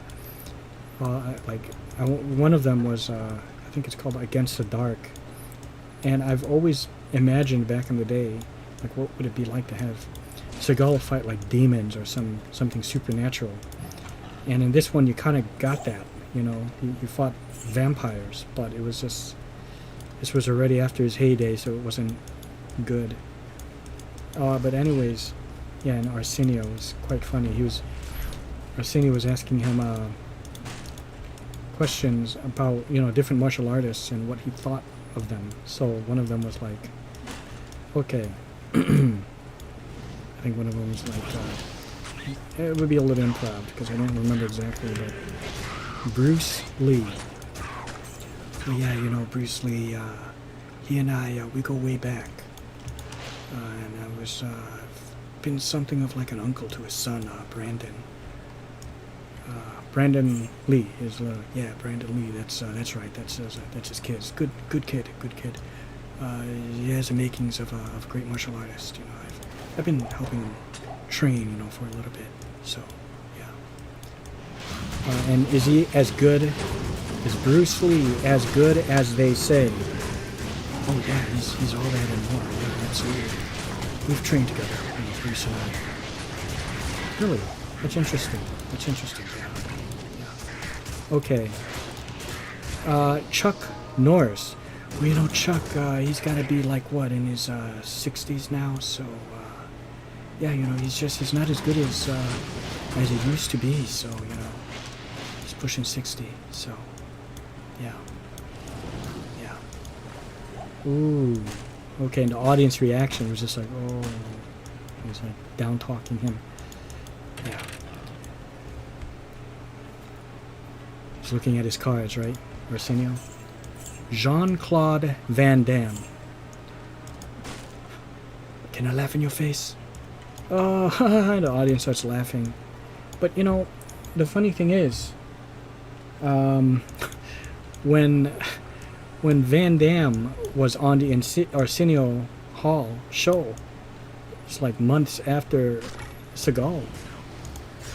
One of them was, I think it's called Against the Dark, and I've always imagined back in the day, like what would it be like to have Seagal fight like demons or something supernatural. And in this one, you kind of got that. You know, he fought vampires, but it was just, this was already after his heyday, so it wasn't good. But anyways, yeah, and Arsenio was quite funny. Arsenio was asking him questions about, you know, different martial artists and what he thought of them. So one of them was like, okay, I think one of them was like, it would be a little improv because I don't remember exactly, but Bruce Lee. So yeah, you know, Bruce Lee, he and I, we go way back. And I was, been something of like an uncle to his son, Brandon. Brandon Lee is, yeah, Brandon Lee, that's right, that's his kid. Good kid. He has the makings of a great martial artist, you know. I've been helping him train, you know, for a little bit, so, yeah. And is he as good, is Bruce Lee as good as they say? Oh yeah, he's all that and more, yeah, absolutely. We've trained together, you know, Bruce and I. Really? That's interesting, yeah. Okay. Chuck Norris. Well, you know, Chuck, he's got to be like, what, in his 60s now, so, yeah, you know, he's not as good as he used to be, so, you know, he's pushing 60, so, yeah. Ooh. Okay, and the audience reaction was just like, oh, it was like down-talking him. Yeah. He's looking at his cards, right, Arsenio? Jean-Claude Van Damme. Can I laugh in your face? Oh, the audience starts laughing. But, you know, the funny thing is, when Van Damme was on the Arsenio Hall show, it's like months after Seagal,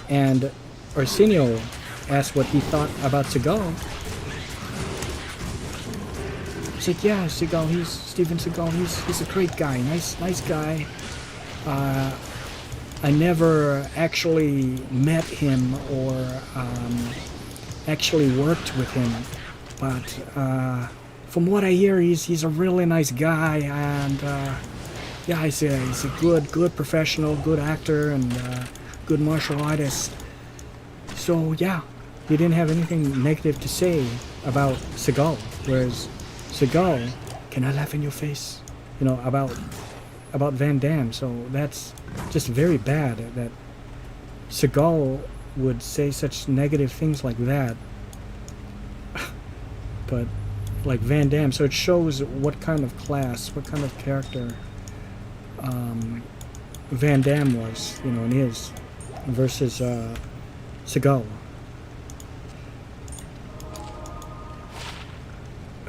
and Arsenio asked what he thought about Seagal. He's like, yeah, Seagal, Steven Seagal, he's a great guy, nice guy. I never actually met him or actually worked with him, but from what I hear, he's a really nice guy, and yeah, he's a good professional, good actor, and good martial artist. So yeah, he didn't have anything negative to say about Seagal, whereas Seagal, can I laugh in your face? You know, about Van Damme. So that's just very bad that Seagal would say such negative things like that. But like Van Damme, so it shows what kind of class, what kind of character Van Damme was, you know, and is, versus Seagal.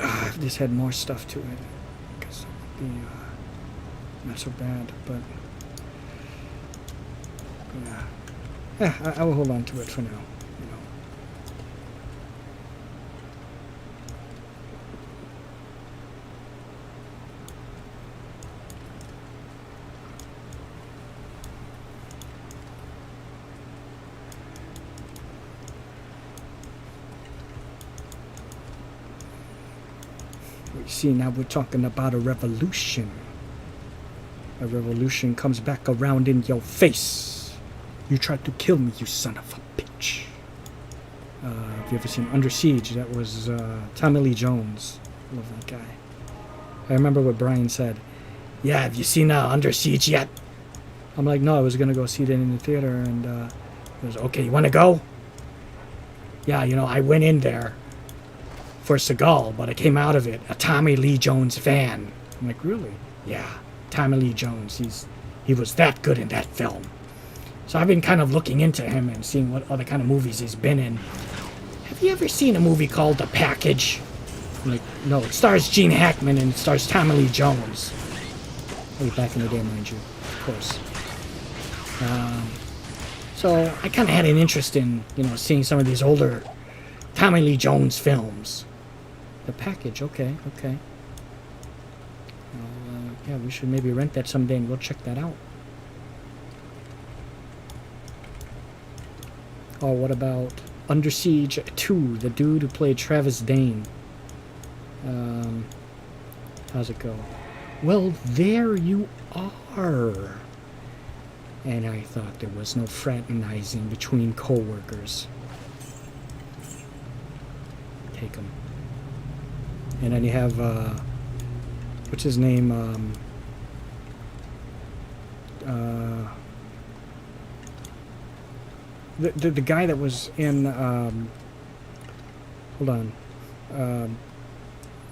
If this had more stuff to it, I guess it would be not so bad, but yeah, I will hold on to it for now. See, now we're talking about a revolution. A revolution comes back around in your face. You tried to kill me, you son of a bitch. Have you ever seen Under Siege? That was Tommy Lee Jones. I love that guy. I remember what Brian said. Yeah, have you seen Under Siege yet? I'm like, no, I was going to go see it in the theater. And he goes, okay, you want to go? Yeah, you know, I went in there. for Seagal, but I came out of it a Tommy Lee Jones fan. I'm like, really? Yeah, Tommy Lee Jones. He was that good in that film. So I've been kind of looking into him and seeing what other kind of movies he's been in. Have you ever seen a movie called The Package? I'm like, no, it stars Gene Hackman and it stars Tommy Lee Jones. Way back in the day, mind you, of course. So I kind of had an interest in, seeing some of these older Tommy Lee Jones films. The Package, okay. Yeah, we should maybe rent that someday and we'll check that out. Oh, what about Under Siege 2, the dude who played Travis Dane? How's it go? Well, there you are. And I thought there was no fraternizing between co-workers. Take him. And then you have, what's his name? The guy that was in, hold on,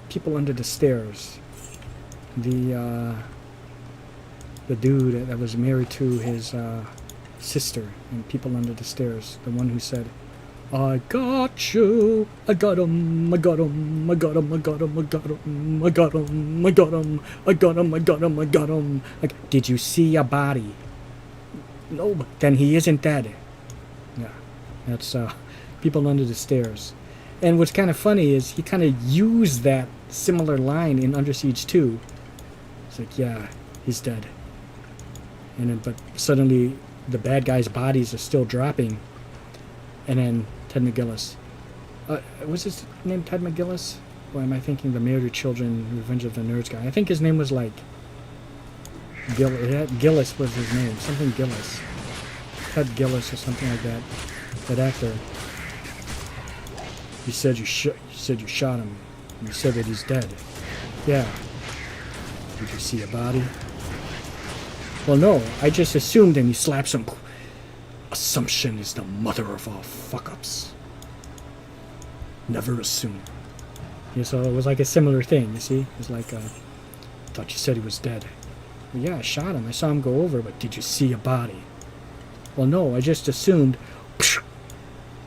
People Under the Stairs. The dude that was married to his sister in People Under the Stairs. The one who said, I got you, I got him, I got him, I got him, I got him, I got him, I got him, I got him, I got him, I got him, I got him. Like, did you see a body? No, then he isn't dead. Yeah, that's People Under the Stairs. And what's kind of funny is he kind of used that similar line in Under Siege 2. It's like, yeah, he's dead. And then, but suddenly the bad guys' bodies are still dropping. And then Ted McGillis. Was his name Ted McGillis? Or am I thinking the Married Children, Revenge of the Nerds guy? I think his name was like Gillis was his name. Something Gillis. Ted Gillis or something like that. That actor. You said you shot him. You said that he's dead. Yeah. Did you see a body? Well, no. I just assumed, and he slaps him. Assumption is the mother of all fuck-ups. Never assume. Yeah, so it was like a similar thing, you see? It was like, thought you said he was dead. Well, yeah, I shot him. I saw him go over, but did you see a body? Well, no, I just assumed.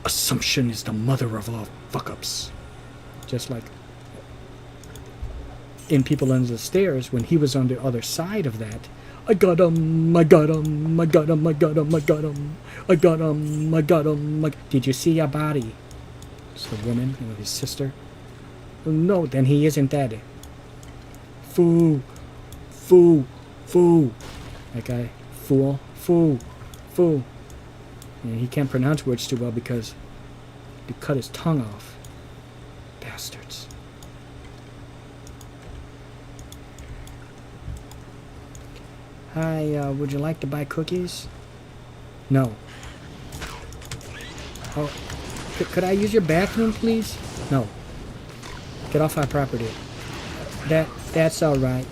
Assumption is the mother of all fuck-ups. Just like in People Under the Stairs, when he was on the other side of that, I got him, I got him, I got him, I got him, I got him, I got him, I got him. Did you see a body? It's the woman, his sister. Well, no, then he isn't dead. Fool. That guy, fool. And he can't pronounce words too well because they cut his tongue off. Bastards. Hi, would you like to buy cookies? No. Oh, could I use your bathroom, please? No. Get off our property. That's all right.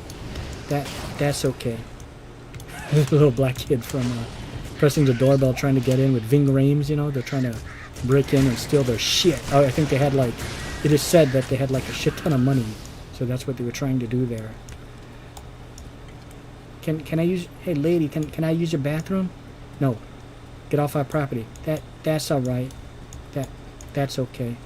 That's okay. There's a little black kid from pressing the doorbell trying to get in with Ving Rhames, they're trying to break in and steal their shit. Oh, I think they had it is said that they had a shit ton of money, so that's what they were trying to do there. Can I use, hey lady, can I use your bathroom? No. Get off our property. That's all right. That's okay.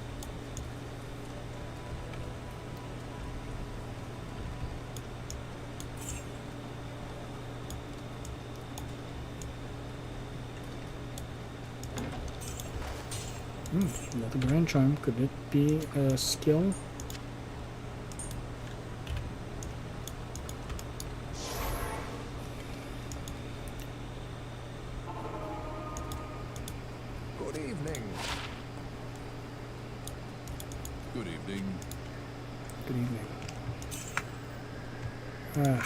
Another grand charm. Could it be a skill? Good evening. Good evening. Good evening. No.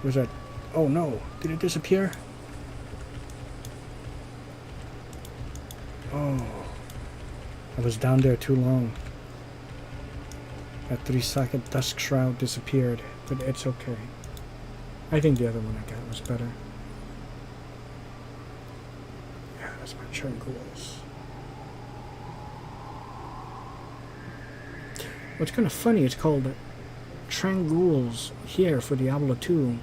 Where's that? Oh no! Did it disappear? Oh, I was down there too long. That 3-second dusk shroud disappeared, but it's okay. I think the other one I got was better. Yeah, that's my charm goals. What's kind of funny, it's called Trangules here for Diablo 2.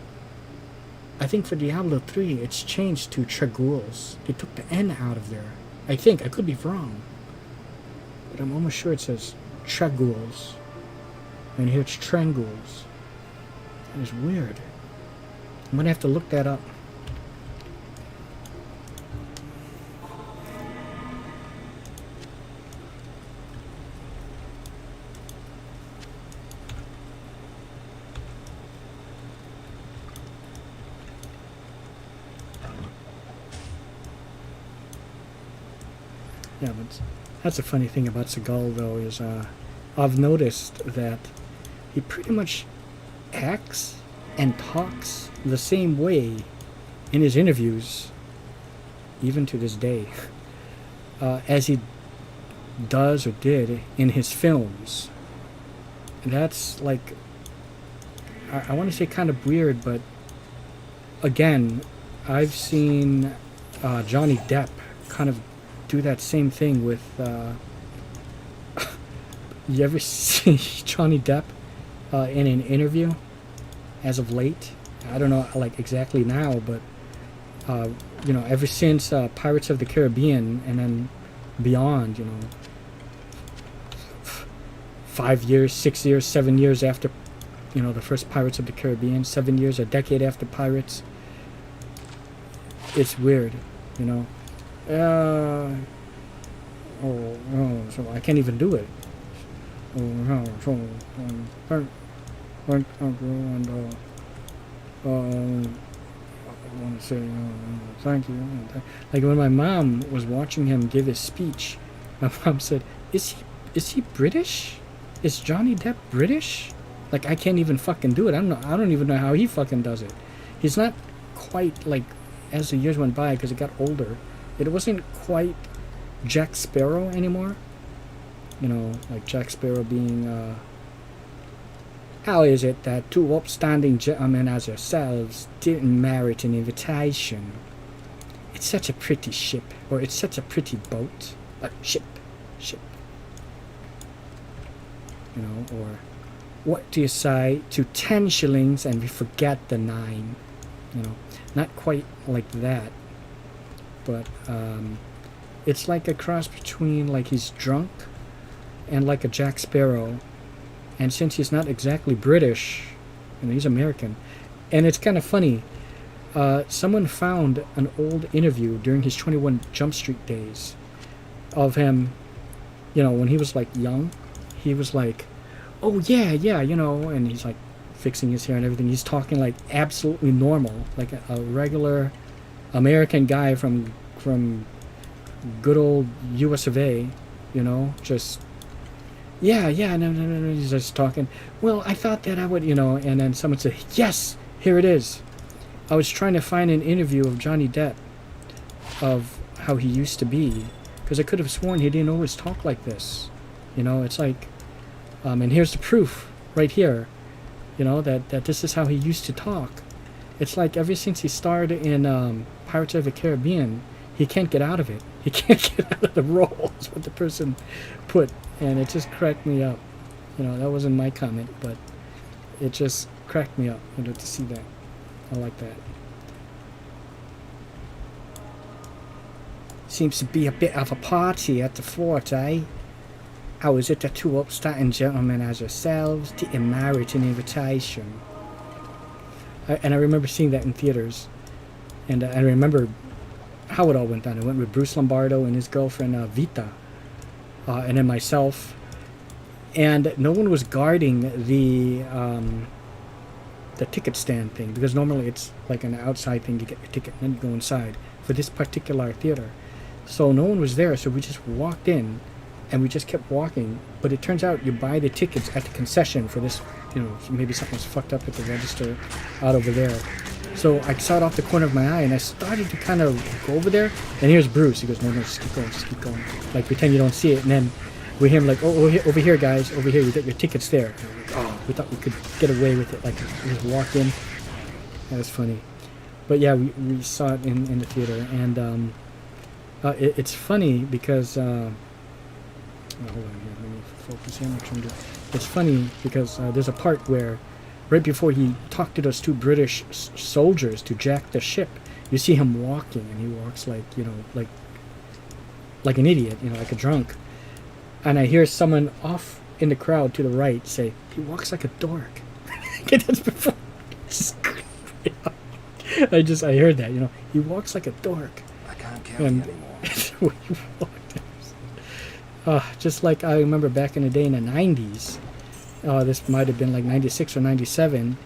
I think for Diablo 3, it's changed to Tragules. They took the N out of there. I think. I could be wrong. But I'm almost sure it says Tragules. And here it's Trangules. That is weird. I'm going to have to look that up. Yeah, but that's a funny thing about Seagal, though, is I've noticed that he pretty much acts and talks the same way in his interviews, even to this day, as he does or did in his films. And that's like, I want to say kind of weird, but again, I've seen Johnny Depp kind of do that same thing with you ever see Johnny Depp in an interview as of late? I don't know like exactly now, but you know, ever since Pirates of the Caribbean and then beyond, you know, 5 years, 6 years, 7 years after, you know, the first Pirates of the Caribbean, 7 years, a decade after Pirates, it's weird, you know. So I can't even do it. I want to say thank you. Like when my mom was watching him give his speech, my mom said, "Is he British? Is Johnny Depp British?" Like I can't even fucking do it. I don't even know how he fucking does it. He's not quite like as the years went by because it got older. It wasn't quite Jack Sparrow anymore. You know, like Jack Sparrow being, how is it that two upstanding gentlemen as yourselves didn't merit an invitation? It's such a pretty ship, or it's such a pretty boat. Ship. You know, or what do you say to 10 shillings and we forget the 9? You know, not quite like that. But it's like a cross between like he's drunk and like a Jack Sparrow, and since he's not exactly British, you know, he's American. And it's kind of funny, someone found an old interview during his 21 Jump Street days of him, you know, when he was like young. He was like, oh yeah, you know, and he's like fixing his hair and everything. He's talking like absolutely normal, like a regular American guy from good old US of A, you know, just no, he's just talking. Well, I thought that I would, you know, and then someone said, yes, here it is. I was trying to find an interview of Johnny Depp of how he used to be, because I could have sworn he didn't always talk like this. You know, it's like, and here's the proof right here, you know, that this is how he used to talk. It's like ever since he starred in Pirates of the Caribbean, he can't get out of it. He can't get out of the role, is what the person put. And it just cracked me up. You know, that wasn't my comment, but it just cracked me up, you know, to see that. I like that. Seems to be a bit of a party at the fort, eh? How is it that two upstanding gentlemen as yourselves didn't merit an invitation? And I remember seeing that in theaters. And I remember how it all went down. I went with Bruce Lombardo and his girlfriend Vita, and then myself. And no one was guarding the ticket stand thing, because normally it's like an outside thing. You get your ticket and then you go inside. For this particular theater, so no one was there. So we just walked in, and we just kept walking. But it turns out you buy the tickets at the concession for this. You know, maybe something was fucked up at the register out over there. So I saw it off the corner of my eye, and I started to kind of go over there. And here's Bruce. He goes, no, just keep going. Like, pretend you don't see it. And then we hear him like, oh, over here, guys. Over here, we got your tickets there. And we're like, oh, we thought we could get away with it. Like, we just walked in. That was funny. But yeah, we saw it in the theater. And it's funny because... hold on here. Let me focus here. I'm trying to it's funny because there's a part where, right before he talked to those two British soldiers to jack the ship, you see him walking, and he walks like, you know, like an idiot, you know, like a drunk. And I hear someone off in the crowd to the right say, he walks like a dork. That's before. I heard that, you know, he walks like a dork. I can't count anymore. Just like I remember back in the day in the 90s, this might have been like 96 or 97,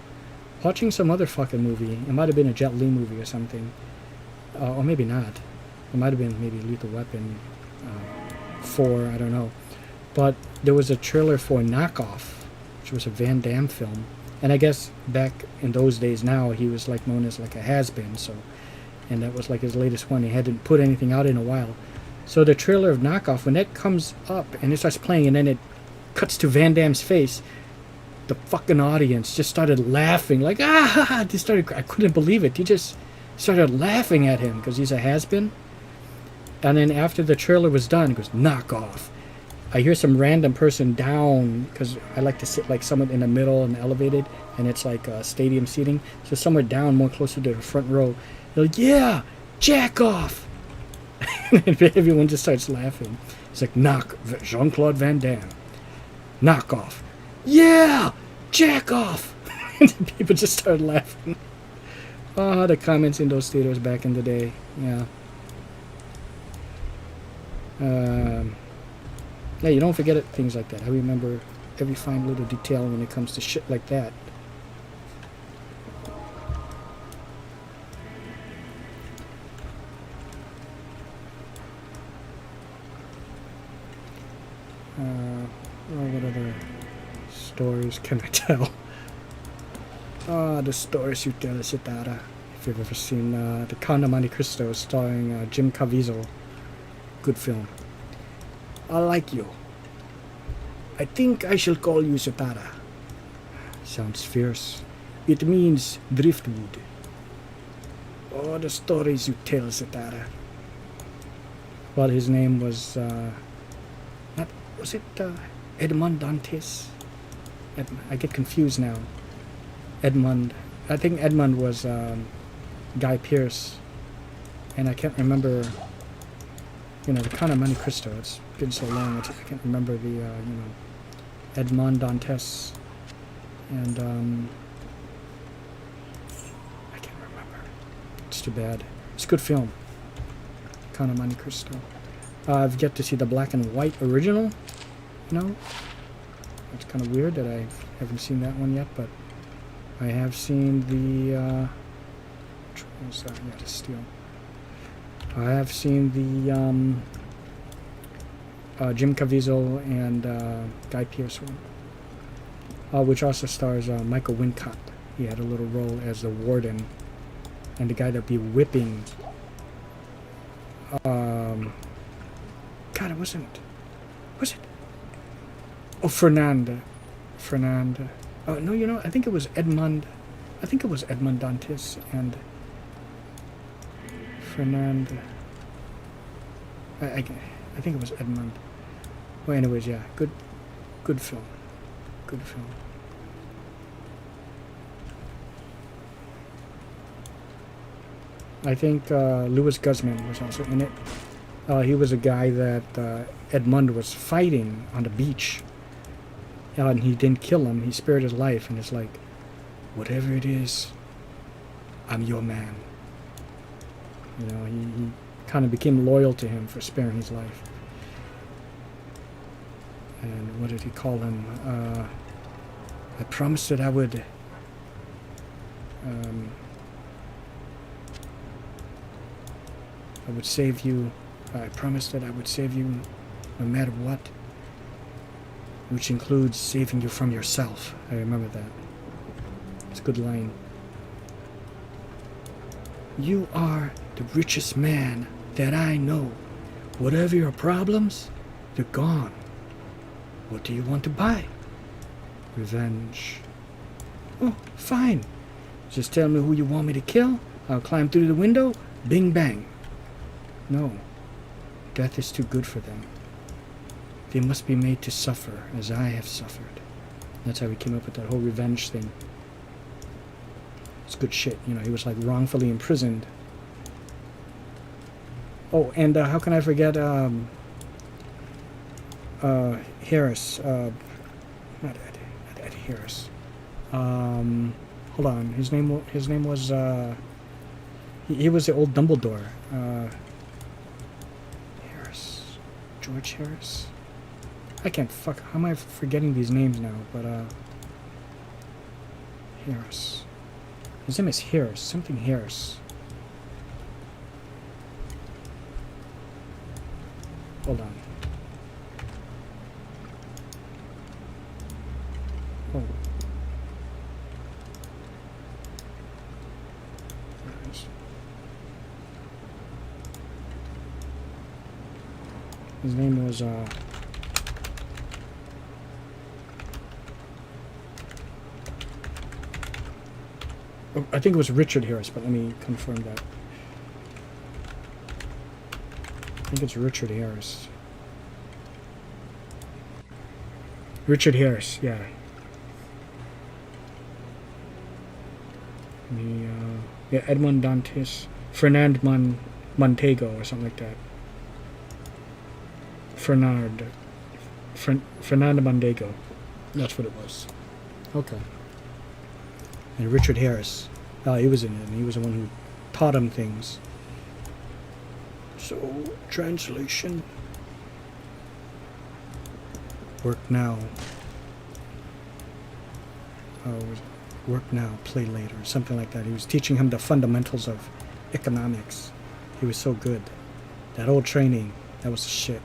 watching some other fucking movie. It might have been a Jet Li movie or something. Or maybe not. It might have been maybe Lethal Weapon 4, I don't know. But there was a trailer for Knockoff, which was a Van Damme film. And I guess back in those days now, he was like known as like a has-been, so, and that was like his latest one. He hadn't put anything out in a while. So the trailer of Knockoff, when that comes up and it starts playing and then it cuts to Van Damme's face, the fucking audience just started laughing, like, ah, they started, I couldn't believe it. He just started laughing at him because he's a has-been. And then after the trailer was done, it goes, Knockoff. I hear some random person down, because I like to sit like somewhat in the middle and elevated, and it's like stadium seating. So somewhere down, more closer to the front row, they're like, yeah, jack off. And everyone just starts laughing. It's like, Jean-Claude Van Damme. Knock off. Yeah, jack off. And people just start laughing. Oh, the comments in those theaters back in the day. Yeah. Yeah, you don't forget it, things like that. I remember every fine little detail when it comes to shit like that. What other stories can I tell? The stories you tell, etc. If you've ever seen The Count of Monte Cristo starring Jim Caviezel. Good film. I like you. I think I shall call you Satara. Sounds fierce. It means driftwood. Oh, the stories you tell, Satara. Well, his name was, was it Edmond Dantes? I get confused now. Edmond. I think Edmond was Guy Pearce. And I can't remember, you know, The Count of Monte Cristo. It's been so long, I can't remember the, you know, Edmond Dantes. And, I can't remember. It's too bad. It's a good film. Count of Monte Cristo. I've yet to see the black and white original. No. It's kind of weird that I haven't seen that one yet, but I have seen the, which one was that? Yeah, to steal. I have seen the Jim Caviezel and Guy Pearce one, which also stars Michael Wincott. He had a little role as the warden and the guy that'd be whipping. God, it wasn't. Was it? Oh, Fernanda. Oh no, you know, I think it was Edmond. I think it was Edmond Dantes and Fernanda. I think it was Edmond. Well, anyways, yeah, good film. Good film. I think Louis Guzman was also in it. He was a guy that Edmund was fighting on the beach. And he didn't kill him. He spared his life. And it's like, whatever it is, I'm your man. You know, he kind of became loyal to him for sparing his life. And what did he call him? I promised that I would save you. I promised that I would save you no matter what, which includes saving you from yourself. I remember that. It's a good line. You are the richest man that I know. Whatever your problems, they're gone. What do you want to buy? Revenge. Oh, fine. Just tell me who you want me to kill. I'll climb through the window. Bing bang. No. Death is too good for them. They must be made to suffer as I have suffered. That's how he came up with that whole revenge thing. It's good shit. You know, he was like wrongfully imprisoned. Oh, and how can I forget Harris? Not Ed Harris. Hold on. His name was he was the old Dumbledore. Harris. George Harris. I can't fuck. How am I forgetting these names now? But Harris. His name is Harris. Something Harris. Hold on. Oh. There it is. His name was oh, I think it was Richard Harris, but let me confirm that. I think it's Richard Harris. Richard Harris, yeah. Yeah, Edmond Dantes, Fernand Montego, or something like that. Fernand Mondego. That's what it was. Okay. And Richard Harris. He was in it, and he was the one who taught him things. So, translation. Work now. Work now, play later. Something like that. He was teaching him the fundamentals of economics. He was so good. That old training, that was the shit.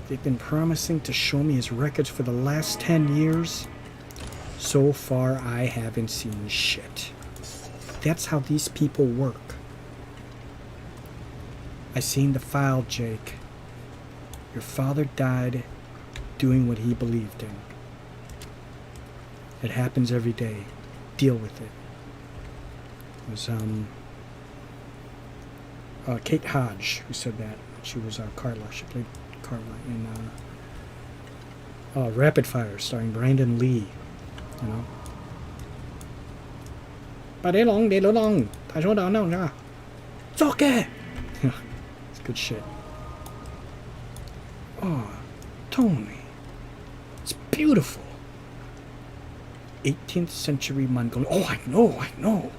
They've been promising to show me his records for the last 10 years. So far, I haven't seen shit. That's how these people work. I seen the file, Jake. Your father died doing what he believed in. It happens every day. Deal with it. It was Kate Hodge who said that. She was Carla. She played Carla in Rapid Fire, starring Brandon Lee. You know. 把你弄你都弄，太粗大弄呀，作嘅。It's good shit. Oh, Tony, it's beautiful. 18th century Mongolian. Oh, I know.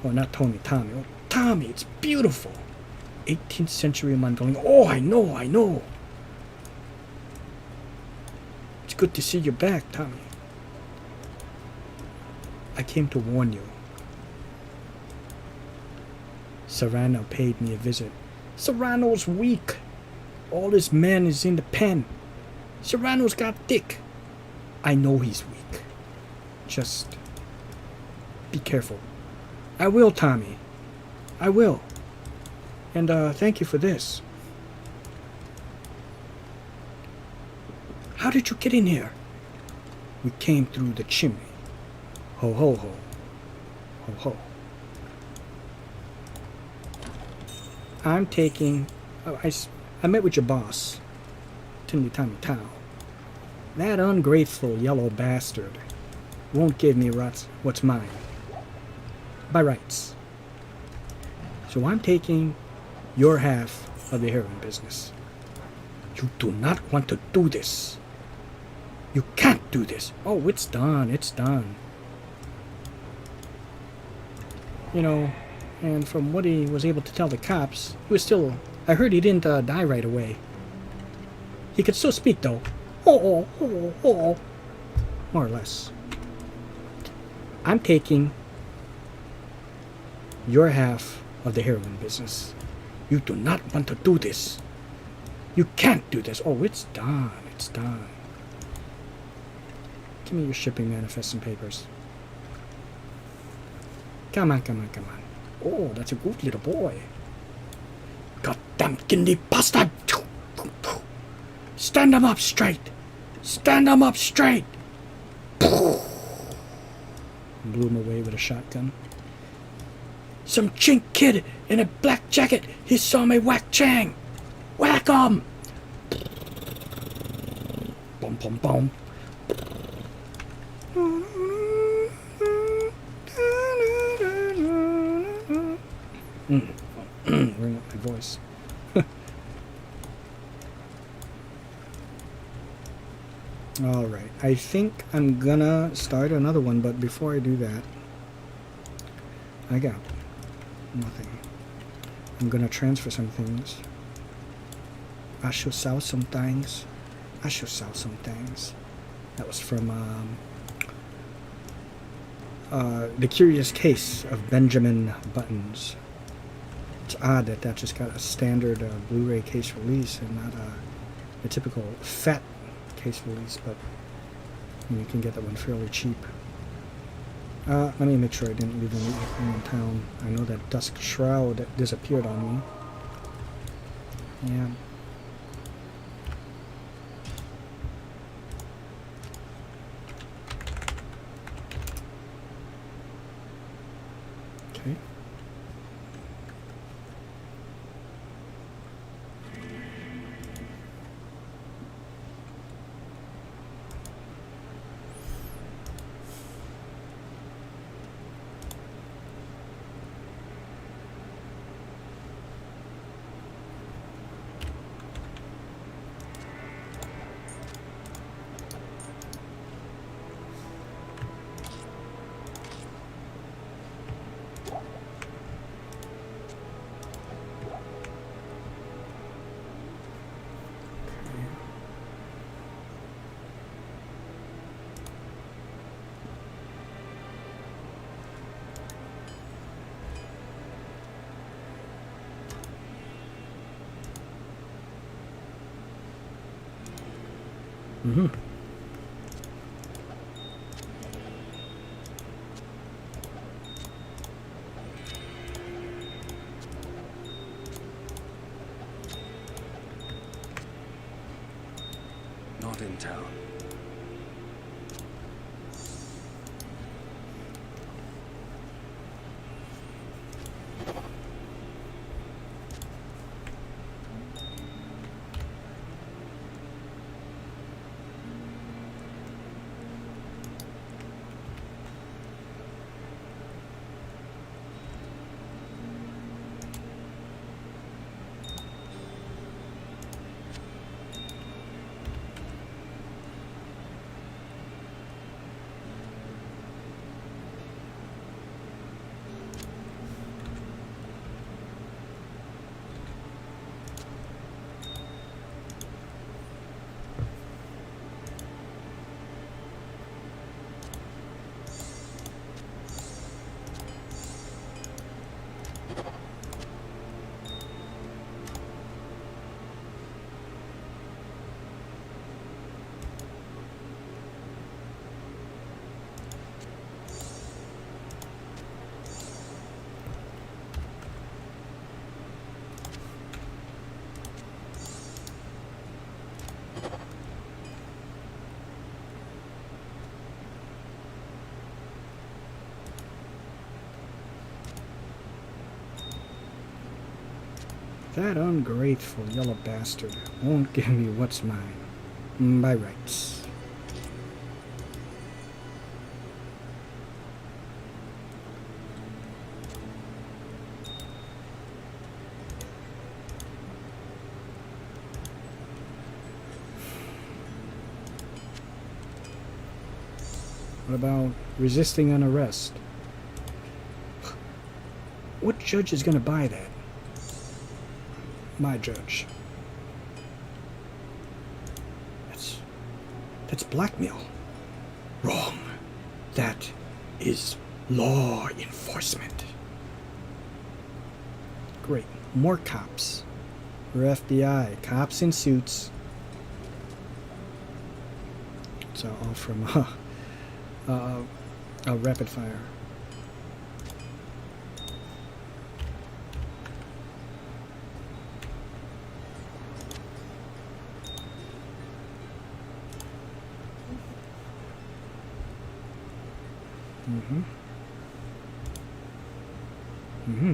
Oh, not Tony, Tommy. Oh, Tommy, it's beautiful. 18th century Mongolian. Oh, I know. It's good to see you back, Tommy. I came to warn you. Serrano paid me a visit. Serrano's weak. All his men is in the pen. Serrano's got thick. I know he's weak. Just be careful. I will, Tommy. I will. And thank you for this. How did you get in here? We came through the chimney. Ho ho ho. Ho ho. I'm taking... Oh, I met with your boss. Timmy Tommy Tao. That ungrateful yellow bastard won't give me what's mine. By rights. So I'm taking your half of the heroin business. You do not want to do this. You can't do this. Oh, it's done. It's done. You know, and from what he was able to tell the cops, he was still... I heard he didn't die right away. He could still speak, though. Oh. More or less. I'm taking your half of the heroin business. You do not want to do this. You can't do this. Oh, it's done. It's done. Give me your shipping manifest and papers. Come on. Oh, that's a good little boy. Goddamn kidney bastard! Stand them up straight! Stand them up straight! Blew him away with a shotgun. Some chink kid in a black jacket, he saw me whack Chang! Whack him! Bum bum bum. Bring up my voice. Alright, I think I'm gonna start another one, but before I do that, I got nothing. I'm gonna transfer some things. I should sell some things. I should sell some things. That was from The Curious Case of Benjamin Buttons. It's odd that that just got a standard Blu-ray case release and not a typical fat case release, but you can get that one fairly cheap. Let me make sure I didn't leave anything in town. I know that Dusk Shroud disappeared on me. Yeah. Okay. Mm-hmm. Not in town. That ungrateful yellow bastard won't give me what's mine by rights. What about resisting an arrest? What judge is gonna buy that? My judge. That's blackmail. Wrong. That is law enforcement. Great. More cops. We're FBI. Cops in suits. So all from rapid fire. Mm-hmm. Mm-hmm.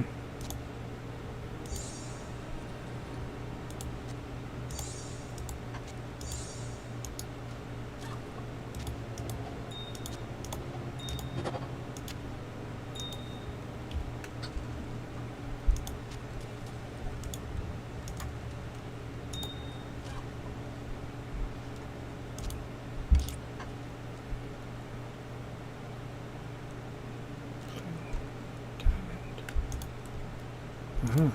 Uh-huh.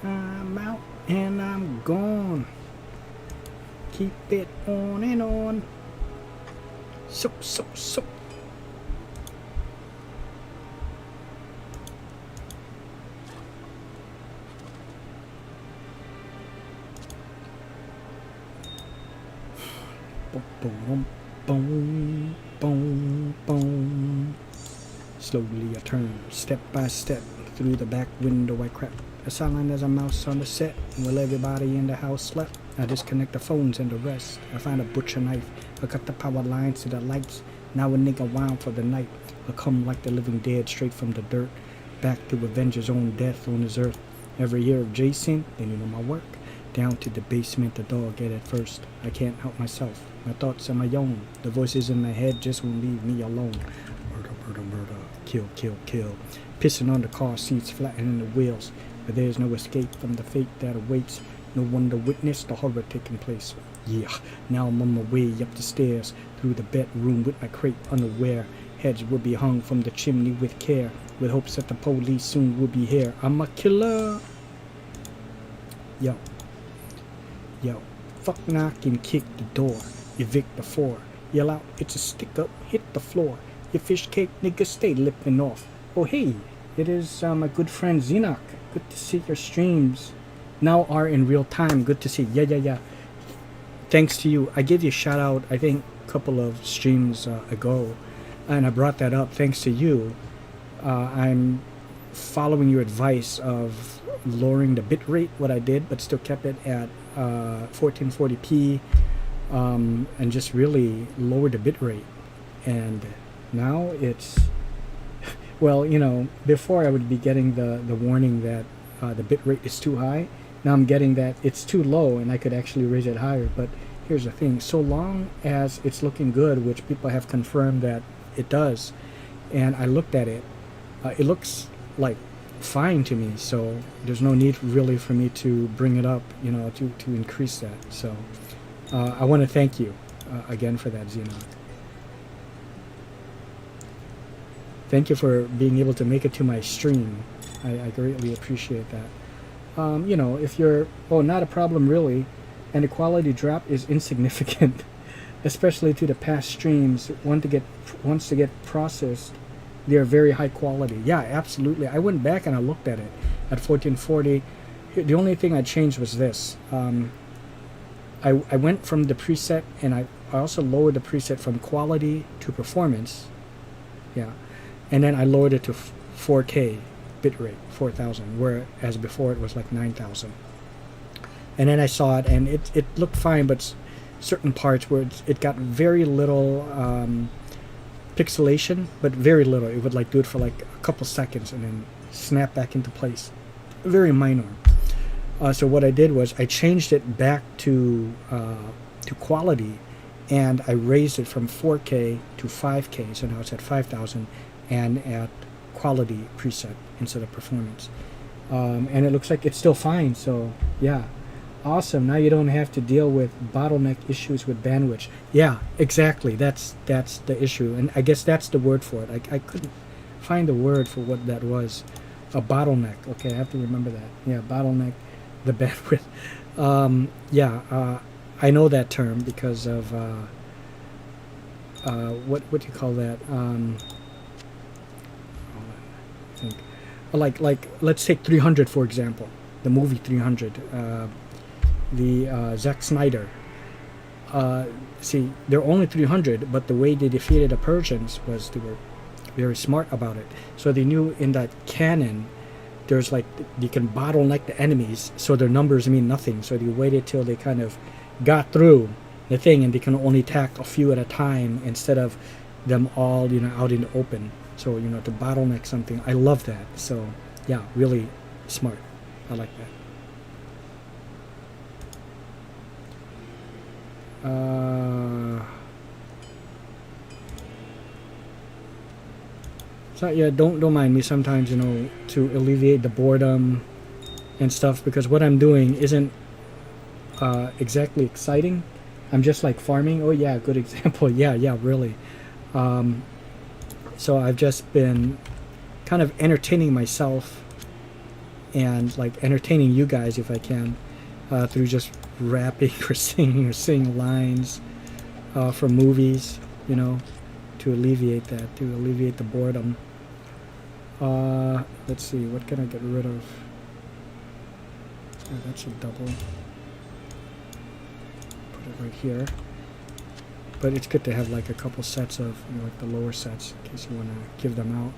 I'm out and I'm gone. Keep it on and on. So. Boom, boom, boom, boom. Slowly I turn, step by step, through the back window I crept. As silent as a mouse on the set, while everybody in the house slept. I disconnect the phones and the rest. I find a butcher knife, I cut the power lines to the lights. Now a nigga wound for the night. I come like the living dead straight from the dirt, back to avenge his own death on his earth. Every year of Jason, then you know my work. Down to the basement, the dog ate it first. I can't help myself. My thoughts are my own. The voices in my head just won't leave me alone. Murder, murder, murder. Kill, kill, kill. Pissing on the car seats, flattening the wheels. But there's no escape from the fate that awaits. No one to witness the horror taking place. Yeah, now I'm on my way up the stairs, through the bedroom with my crate unaware. Heads will be hung from the chimney with care, with hopes that the police soon will be here. I'm a killer. Yo, fuck knock and kick the door. Evict the four. Yell out, it's a stick up, hit the floor. Your fish cake niggas stay lipping off. Oh hey, it is my good friend Xenoc. Good to see your streams now are in real time. Good to see. Yeah. Thanks to you. I gave you a shout out, I think, a couple of streams ago, and I brought that up thanks to you. I'm following your advice of lowering the bit rate, what I did, but still kept it at 1440p, and just really lowered the bit rate. And now it's, well, you know, before I would be getting the warning that the bit rate is too high. Now I'm getting that it's too low and I could actually raise it higher. But here's the thing, so long as it's looking good, which people have confirmed that it does, and I looked at it, it looks like fine to me, so there's no need really for me to bring it up, you know, to increase that. So I want to thank you again for that, Xenon. Thank you for being able to make it to my stream. I greatly appreciate that. You know, if you're, oh, not a problem really, and the quality drop is insignificant, especially to the past streams. Once to get processed, they're very high quality. Yeah, absolutely. I went back and I looked at it at 1440. The only thing I changed was this. I went from the preset, and I also lowered the preset from quality to performance. Yeah, and then I lowered it to 4K bitrate, 4000, whereas before it was like 9000. And then I saw it, and it looked fine, but certain parts where it got very little pixelation, but very little. It would like do it for like a couple seconds and then snap back into place. Very minor. So what I did was I changed it back to quality, and I raised it from 4K to 5K. So now it's at 5000 and at quality preset instead of performance. And it looks like it's still fine. So yeah, awesome. Now you don't have to deal with bottleneck issues with bandwidth. Yeah, exactly. That's the issue, and I guess that's the word for it. I couldn't find the word for what that was. A bottleneck. Okay, I have to remember that. Yeah, bottleneck, the bandwidth. I know that term because of what do you call that? I think like let's take 300 for example, the movie 300. The Zack Snyder. see, they're only 300, but the way they defeated the Persians was they were very smart about it. So they knew in that cannon, there's like, you can bottleneck the enemies, so their numbers mean nothing. So they waited till they kind of got through the thing, and they can only attack a few at a time instead of them all, out in the open. So, to bottleneck something, I love that. So, yeah, really smart. I like that. So yeah, don't mind me sometimes, to alleviate the boredom and stuff, because what I'm doing isn't exactly exciting. I'm just like farming. Oh yeah, good example. Yeah, really. So I've just been kind of entertaining myself and like entertaining you guys if I can, through just rapping or singing lines from movies, to alleviate that, to alleviate the boredom. Let's see, what can I get rid of? Oh, that's a double. Put it right here. But it's good to have like a couple sets of, like the lower sets, in case you want to give them out.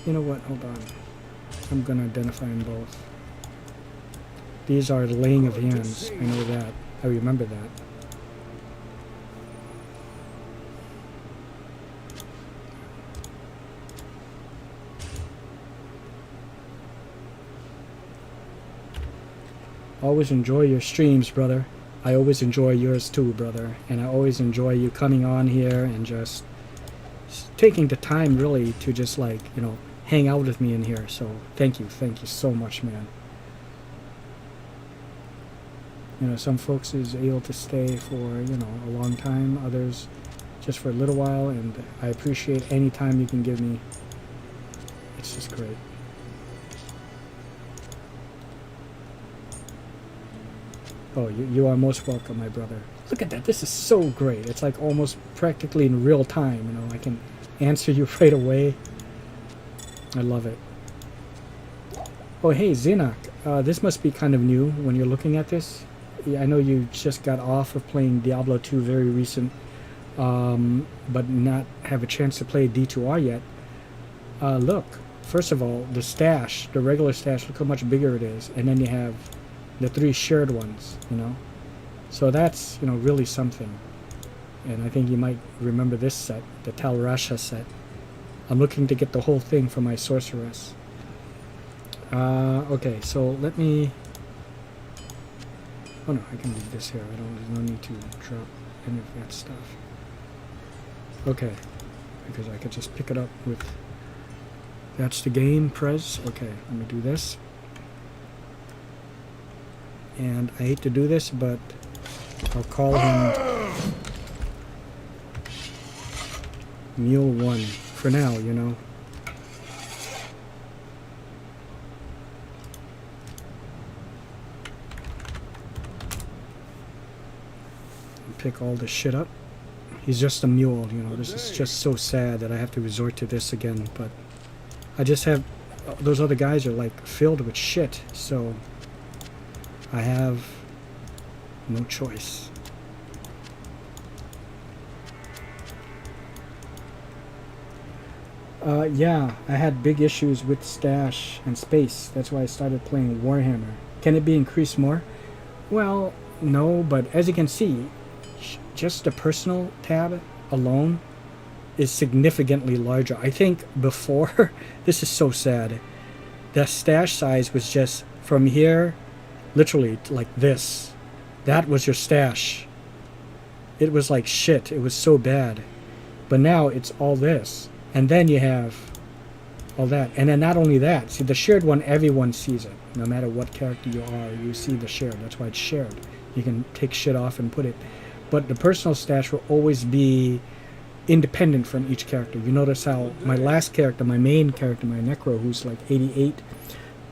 You know what? Hold on. I'm going to identify them both. These are laying of hands. I know that. I remember that. Always enjoy your streams, brother. I always enjoy yours too, brother. And I always enjoy you coming on here and just taking the time really to just like, hang out with me in here. So thank you so much, man. Some folks is able to stay for a long time, others just for a little while, and I appreciate any time you can give me. It's just great. Oh, you are most welcome, my brother. Look at that, this is so great. It's like almost practically in real time, I can answer you right away. I love it. Oh, hey, Zinok. This must be kind of new when you're looking at this. I know you just got off of playing Diablo 2 very recent, but not have a chance to play D2R yet. Look, first of all, the stash, the regular stash, look how much bigger it is. And then you have the 3 shared ones, So that's, really something. And I think you might remember this set, the Tal Rasha set. I'm looking to get the whole thing for my sorceress. Okay, so let me... Oh no, I can leave this here. There's no need to drop any of that stuff. Okay, because I could just pick it up with... That's the game, Prez. Okay, let me do this. And I hate to do this, but I'll call him Mule 1 for now, Pick all this shit up. He's just a mule, This is just so sad that I have to resort to this again, but I just have... Those other guys are like filled with shit, so I have no choice. Yeah, I had big issues with stash and space. That's why I started playing Warhammer. Can it be increased more? Well, no, but as you can see, just the personal tab alone is significantly larger. I think before, this is so sad, the stash size was just from here, literally like this. That was your stash. It was like shit. It was so bad. But now it's all this. And then you have all that. And then not only that, see the shared one, everyone sees it. No matter what character you are, you see the shared. That's why it's shared. You can take shit off and put it. But the personal stash will always be independent from each character. You notice how my last character, my main character, my Necro, who's like 88,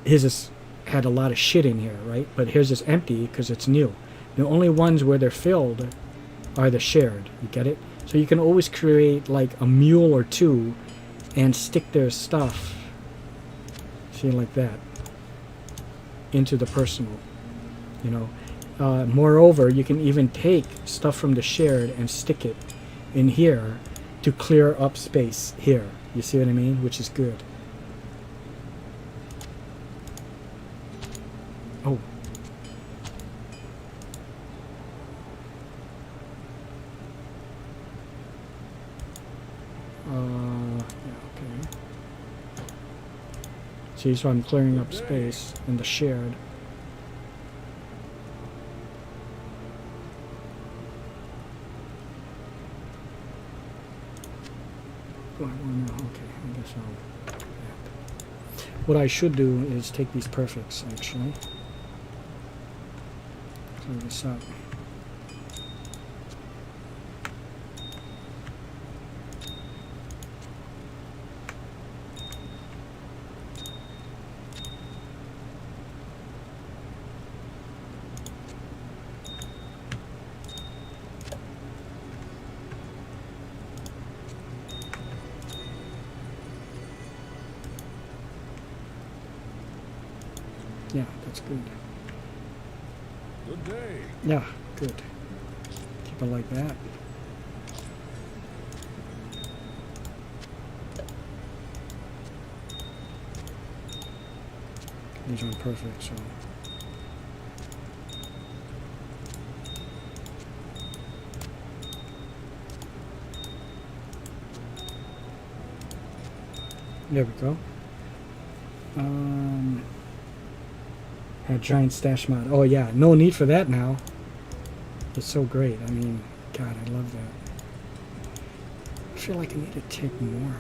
his had a lot of shit in here, right? But his is empty because it's new. The only ones where they're filled are the shared. You get it? So you can always create like a mule or two and stick their stuff, see, like that, into the personal, you know. Moreover, you can even take stuff from the shared and stick it in here to clear up space here. You see what I mean? Which is good. Oh. Yeah, okay. See, so I'm clearing up space in the shared. Oh, no, okay, I guess I'll... Yeah. What I should do is take these perfects, actually. Clear this up. Yeah, that's good. Good day. Yeah, good. Keep it like that. These aren't perfect, so... There we go. A giant stash mod. Oh yeah, no need for that now. It's so great. I mean, God, I love that. I feel like I need to take more.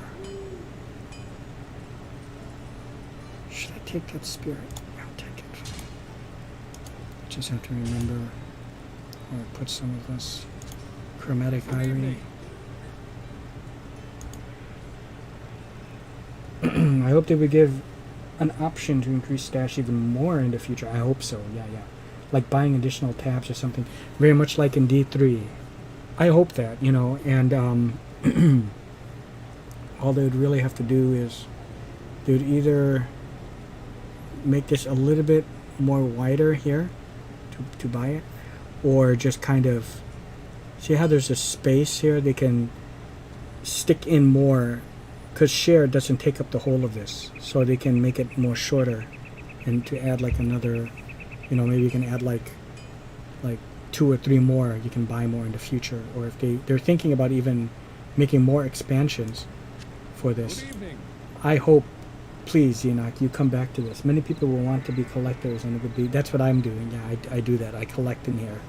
Should I take that spirit? I'll take it. Just have to remember where I put some of this chromatic irony. I hope they would give an option to increase stash even more in the future. I hope so. Yeah. Like buying additional tabs or something. Very much like in D3. I hope that, you know, and all they would really have to do is they would either make this a little bit more wider here to buy it, or just kind of see how there's a space here they can stick in more, because share doesn't take up the whole of this, so they can make it more shorter, and to add like another, you know, maybe you can add like 2 or 3 more you can buy more in the future, or if they're thinking about even making more expansions for this. Good evening. I hope, please, Enoch, you come back to this. Many people will want to be collectors, and it would be, that's what I'm doing. Yeah, I do that. I collect in here.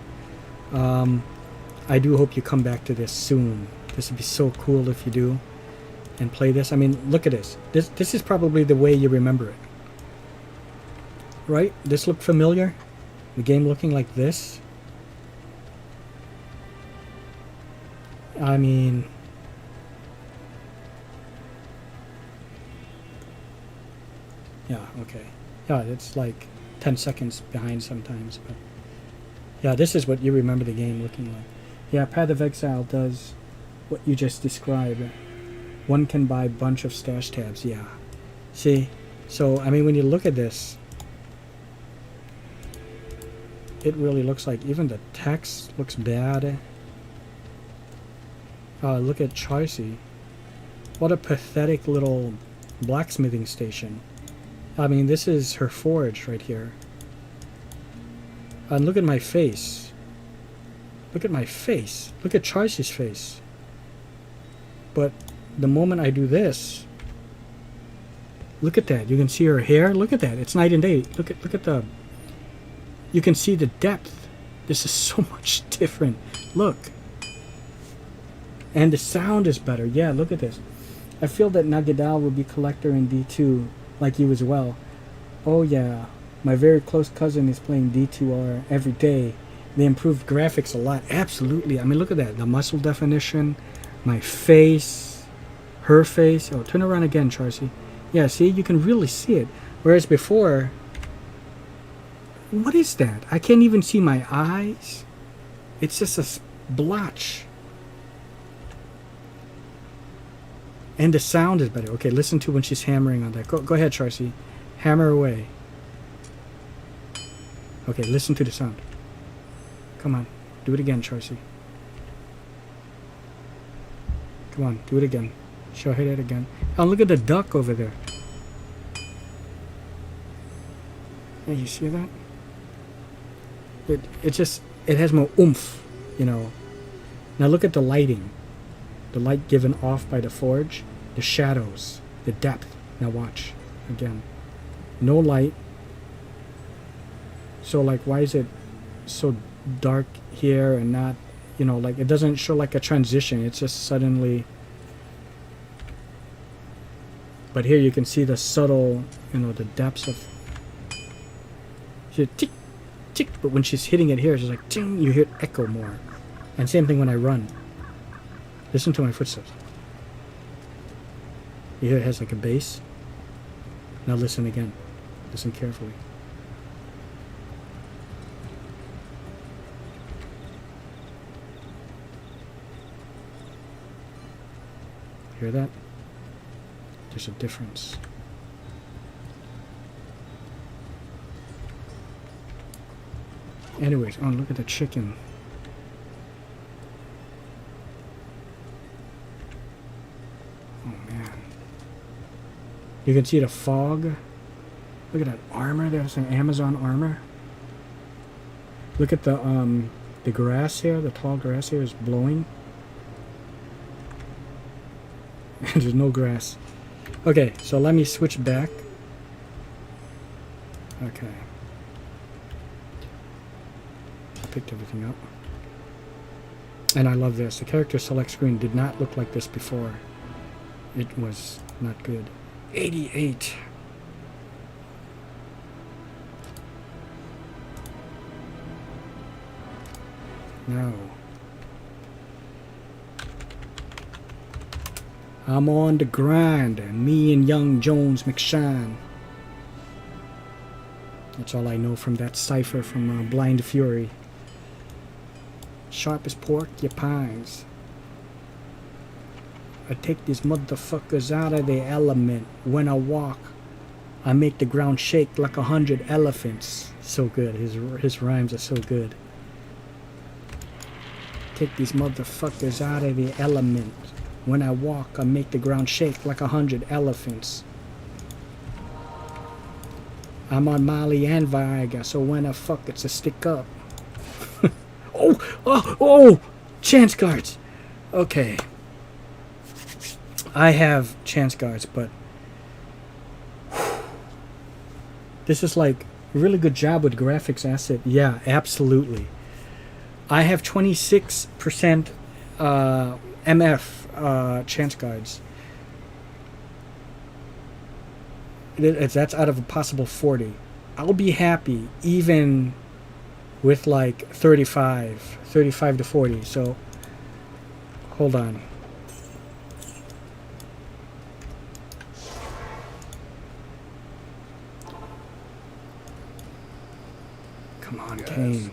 I do hope you come back to this soon. This would be so cool if you do. And play this. I mean, look at this. This is probably the way you remember it. Right? This looked familiar? The game looking like this? I mean... Yeah, okay. Yeah, it's like 10 seconds behind sometimes, but... Yeah, this is what you remember the game looking like. Yeah, Path of Exile does what you just described. One can buy a bunch of stash tabs, yeah. See? So, I mean, when you look at this, it really looks like even the text looks bad. Look at Charcy. What a pathetic little blacksmithing station. I mean, this is her forge right here. And look at my face. Look at my face. Look at Charcy's face. But the moment I do this, look at that. You can see her hair. Look at that. It's night and day. Look at the... You can see the depth. This is so much different. Look. And the sound is better. Yeah, look at this. I feel that Nagadal will be collector in D2 like you as well. Oh yeah. My very close cousin is playing D2R every day. They improved graphics a lot. Absolutely. I mean, look at that. The muscle definition. My face. Her face. Oh, turn around again, Charcy. Yeah, see? You can really see it. Whereas before... What is that? I can't even see my eyes. It's just a blotch. And the sound is better. Okay, listen to when she's hammering on that. Go ahead, Charcy. Hammer away. Okay, listen to the sound. Come on. Do it again, Charcy. Come on, do it again. Show her that again. Oh, look at the duck over there. Yeah, you see that? It has more oomph, you know. Now look at the lighting. The light given off by the forge. The shadows. The depth. Now watch. Again. No light. So like, why is it so dark here and not, you know, like it doesn't show like a transition. It's just suddenly. But here you can see the subtle, you know, the depths of. Tick, tick. But when she's hitting it here, it's just like ting. You hear it echo more. And same thing when I run. Listen to my footsteps. You hear it has like a bass. Now listen again. Listen carefully. Hear that? There's a difference. Anyways, oh, look at the chicken. Oh man. You can see the fog. Look at that armor. There's an Amazon armor. Look at the grass here. The tall grass here is blowing. There's no grass. Okay, so let me switch back. Okay. Picked everything up. And I love this. The character select screen did not look like this before. It was not good. 88. No. I'm on the grind. Me and young Jones McShine. That's all I know from that cipher from Blind Fury. Sharp as porcupines. I take these motherfuckers out of their element. When I walk, I make the ground shake like 100 elephants. So good. His rhymes are so good. Take these motherfuckers out of their element. When I walk, I make the ground shake like 100 elephants. I'm on Molly and Viagra, so when I fuck, it's a stick up. Oh! Chance cards! Okay. I have chance cards, but this is like a really good job with graphics asset. Yeah, absolutely. I have 26% MF chance cards. That's out of a possible 40. I'll be happy even with like 35 to 40. So hold on. Come on, yes. Kane.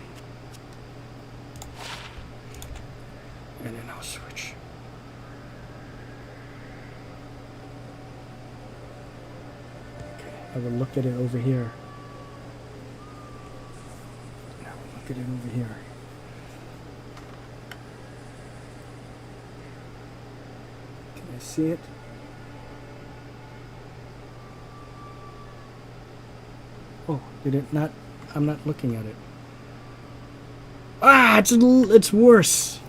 And then I'll switch. Okay, I will look at it over here. Now look at it over here. Can I see it? Oh, did it not? I'm not looking at it. Ah, it's worse.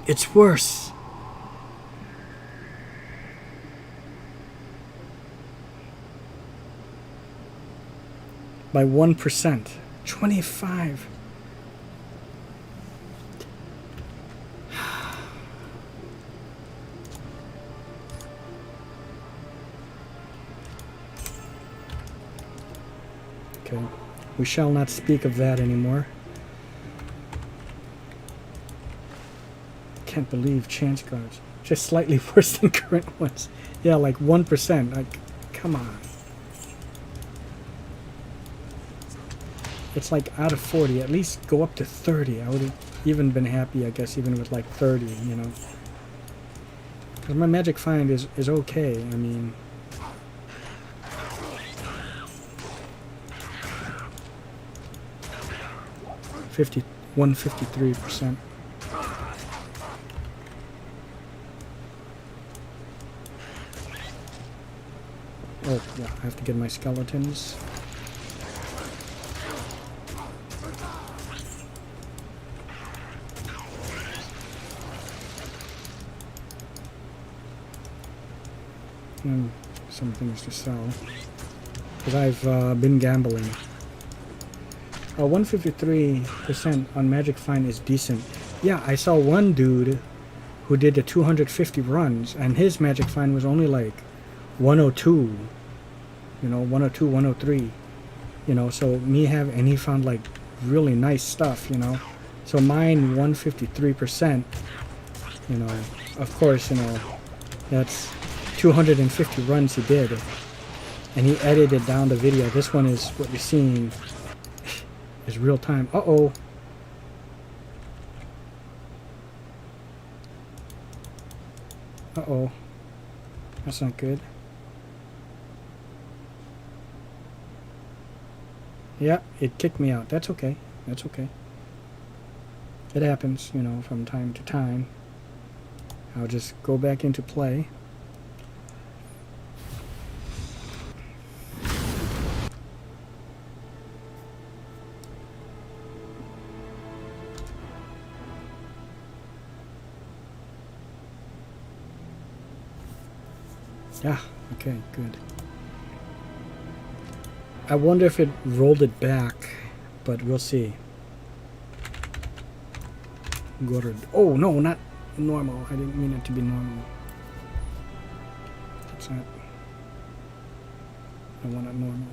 It's worse. By 1%. 25. Okay. We shall not speak of that anymore. Can't believe chance cards. Just slightly worse than current ones. Yeah, like 1%. Like, come on. It's like out of 40. At least go up to 30. I would have even been happy, I guess, even with like 30, you know. Because my magic find is okay. I mean, $51.53%. Oh, yeah, I have to get my skeletons. Some things to sell. Because I've been gambling. 153% on Magic Find is decent. Yeah, I saw one dude who did the 250 runs, and his Magic Find was only like 102. You know, 102, 103. You know, so and he found like really nice stuff, you know. So mine 153%, you know, of course, you know, that's 250 runs he did. And he edited down the video. This one is what you're seeing is real time. Uh-oh. Uh-oh. That's not good. Yeah, it kicked me out. That's okay. That's okay. It happens, you know, from time to time. I'll just go back into play. Yeah, okay, good. I wonder if it rolled it back, but we'll see. Good. Oh, no, not normal. I didn't mean it to be normal. That's not. I want it normal.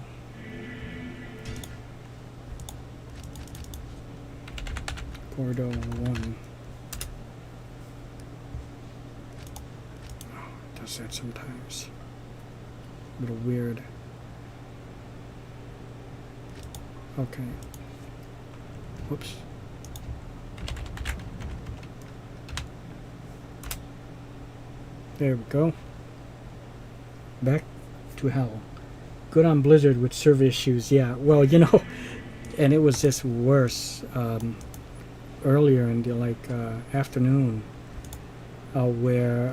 Corridor 1. Oh, it does that sometimes. A little weird. Okay. Whoops. There we go. Back to hell. Good on Blizzard with server issues. Yeah, well, you know, and it was just worse earlier in the afternoon, where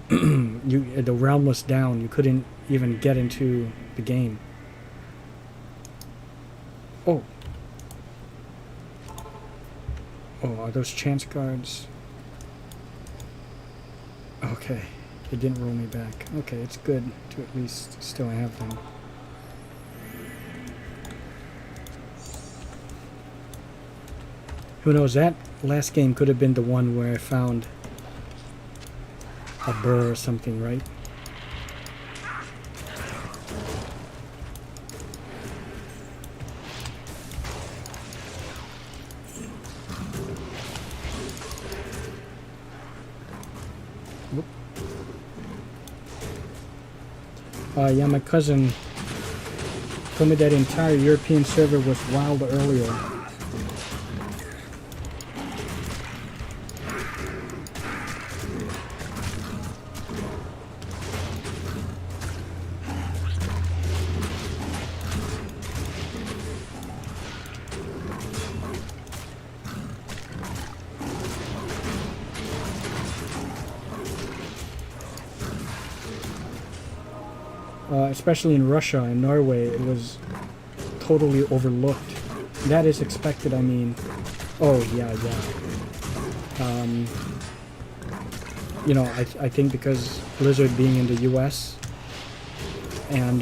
the realm was down. You couldn't even get into the game. Oh. Oh, are those chance cards? Okay. It didn't roll me back. Okay, it's good to at least still have them. Who knows, that last game could have been the one where I found a burr or something, right? Yeah, my cousin told me that entire European server was wild earlier. Especially in Russia and Norway, it was totally overlooked. That is expected, I mean. Oh, yeah. You know, I think because Blizzard being in the US, and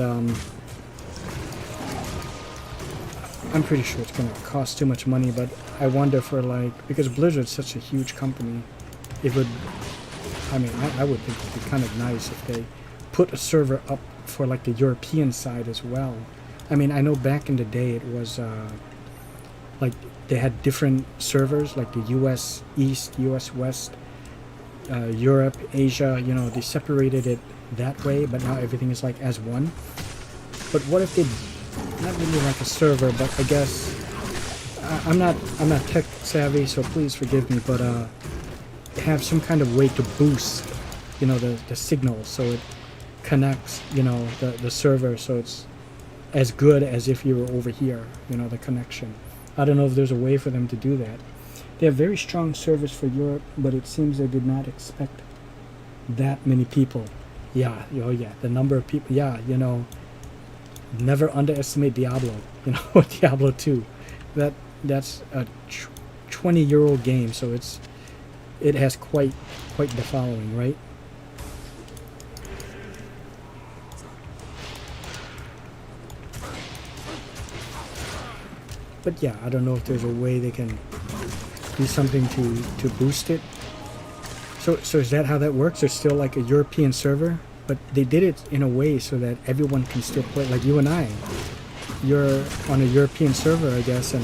I'm pretty sure it's going to cost too much money, but I wonder for because Blizzard's such a huge company, it would, I mean, I would think it would be kind of nice if they put a server up for the European side as well. I mean, I know back in the day it was they had different servers, like the US East, US West, Europe, Asia, you know, they separated it that way, but now everything is as one. But what if they, not really like a server, but I guess I'm not tech savvy, so please forgive me, but have some kind of way to boost you know, the signal, so it connects, you know, the server, so it's as good as if you were over here, you know, the connection. I don't know if there's a way for them to do that. They have very strong servers for Europe, but it seems they did not expect that many people. Yeah, oh yeah, the number of people, yeah, you know, never underestimate Diablo, you know, Diablo 2. That's a 20-year-old game, so it has quite the following, right? But yeah, I don't know if there's a way they can do something to boost it. So is that how that works? There's still like a European server, but they did it in a way so that everyone can still play. Like you and I, you're on a European server, I guess, and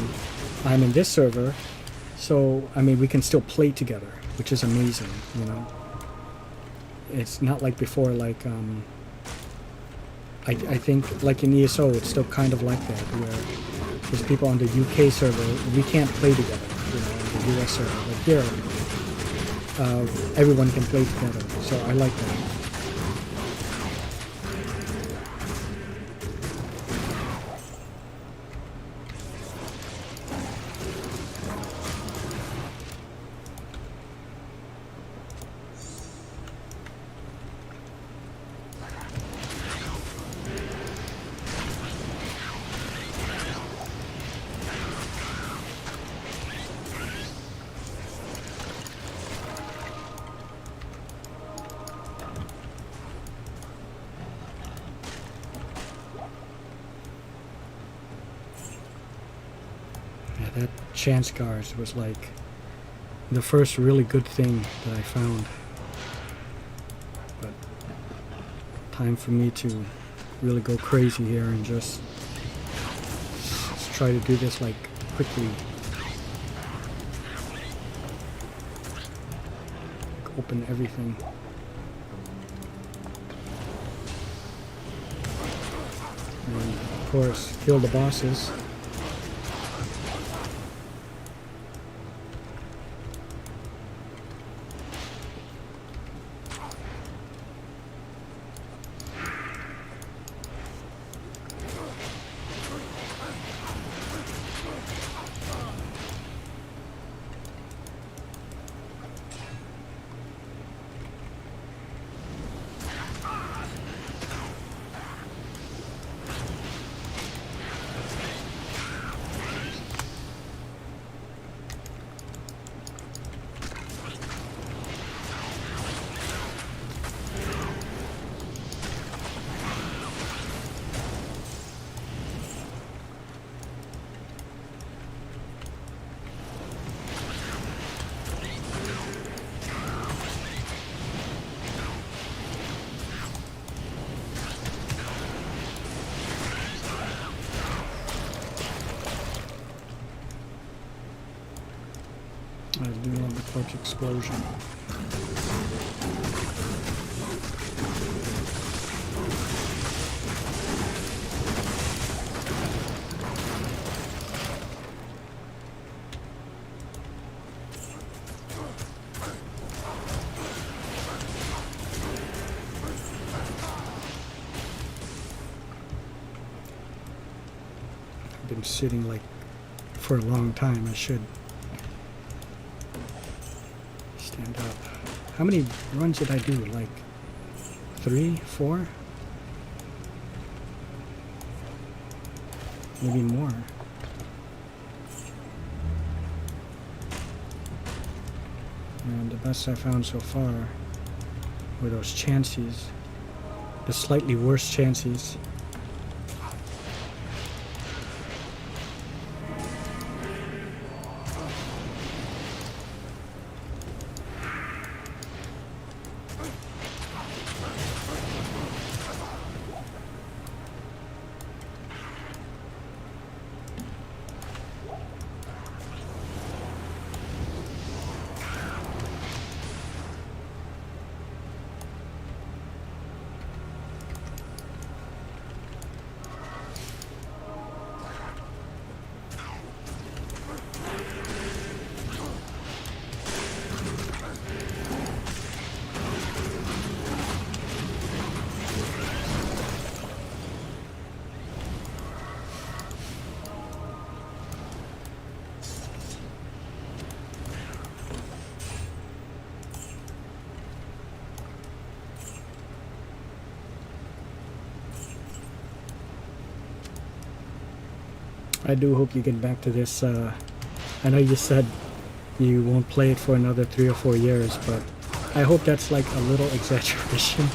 I'm in this server. So I mean, we can still play together, which is amazing. You know, it's not like before. Like I think like in ESO, it's still kind of like that, where there's people on the UK server, we can't play together. You know, on the US server, but here. Everyone can play together, so I like that. That chance guards was like the first really good thing that I found. But time for me to really go crazy here and just try to do this like quickly. Open everything. And of course, kill the bosses. I do love the clutch explosion. I've been sitting like for a long time. I should stand up. How many runs did I do? Like 3, 4? Maybe more. And the best I found so far were those chances. The slightly worse chances. I do hope you get back to this. I know you said you won't play it for another 3 or 4 years, but I hope that's like a little exaggeration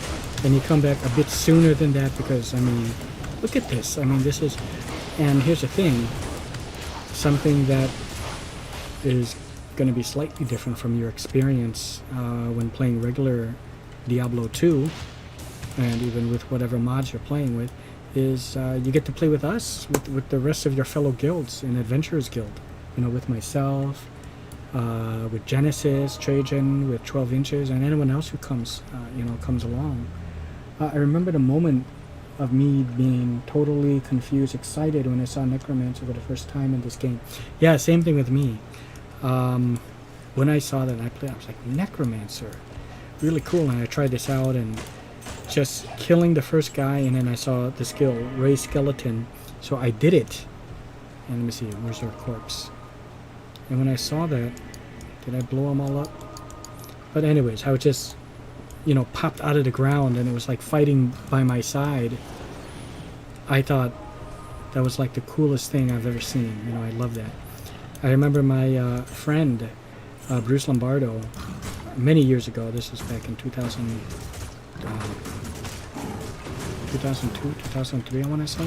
and you come back a bit sooner than that, because I mean, look at this. I mean, this is, and here's the thing, something that is going to be slightly different from your experience when playing regular Diablo 2, and even with whatever mods you're playing with, is you get to play with us, with the rest of your fellow guilds in Adventurers Guild. You know, with myself, with Genesis, Trajan, with 12 Inches, and anyone else who comes, comes along. I remember the moment of me being totally confused, excited when I saw Necromancer for the first time in this game. Yeah, same thing with me. When I saw that I played, I was like, Necromancer, really cool. And I tried this out and just killing the first guy, and then I saw the skill raise skeleton, so I did it. And let me see, where's our corpse? And when I saw that, did I blow them all up? But anyways, I was just, popped out of the ground, and it was like fighting by my side. I thought that was like the coolest thing I've ever seen. I love that. I remember my friend Bruce Lombardo many years ago. This was back in 2000, 2002, 2003, I want to say.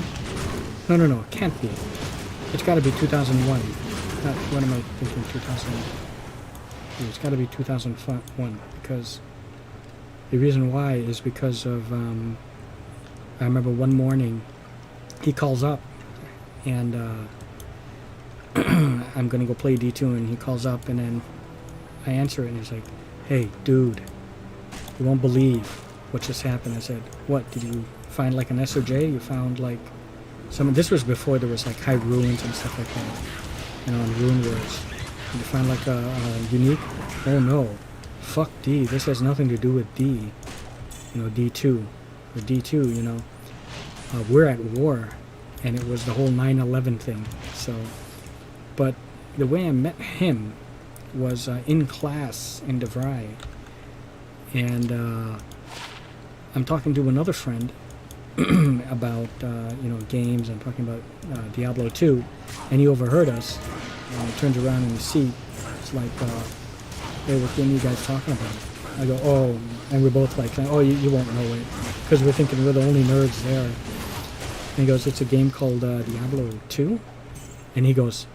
No, it can't be. It's got to be 2001. What am I thinking? 2000. It's got to be 2001, because the reason why is because of I remember one morning he calls up, and I'm gonna go play D2, and he calls up, and then I answer it, and he's like, "Hey, dude, you won't believe what just happened." I said, "What? Did you find like an SOJ? You found like some?" This was before there was like high ruins and stuff like that, on Rune Wars. Did you find like a unique? Oh no, fuck D. This has nothing to do with D. D2 or D2. We're at war, and it was the whole 9/11 thing. So, but the way I met him was in class in DeVry, and I'm talking to another friend about games, and talking about Diablo 2, and he overheard us. And he turns around in his seat. It's like, "Hey, what game are you guys talking about?" I go, "Oh," and we're both like, "Oh, you won't know it," because we're thinking we're the only nerds there. And he goes, "It's a game called Diablo 2," and he goes,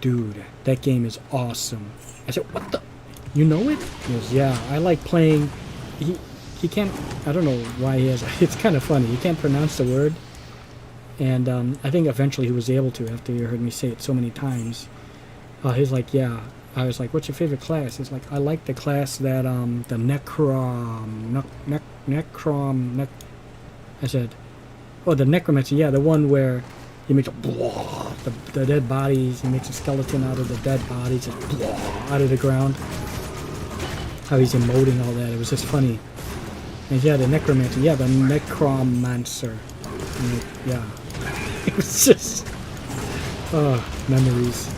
"Dude, that game is awesome." I said, "What the? You know it?" He goes, "Yeah, I like playing." He can't. I don't know why he has. It's kind of funny. He can't pronounce the word, and I think eventually he was able to after he heard me say it so many times. He's like, "Yeah." I was like, "What's your favorite class?" He's like, "I like the class that the Necrom. I said, "Oh, the Necromancer. Yeah, the one where he makes the dead bodies. He makes a skeleton out of the dead bodies, just out of the ground." How he's emoting all that. It was just funny. And yeah, the Necromancer. Yeah, the Necromancer. And yeah, it was just memories.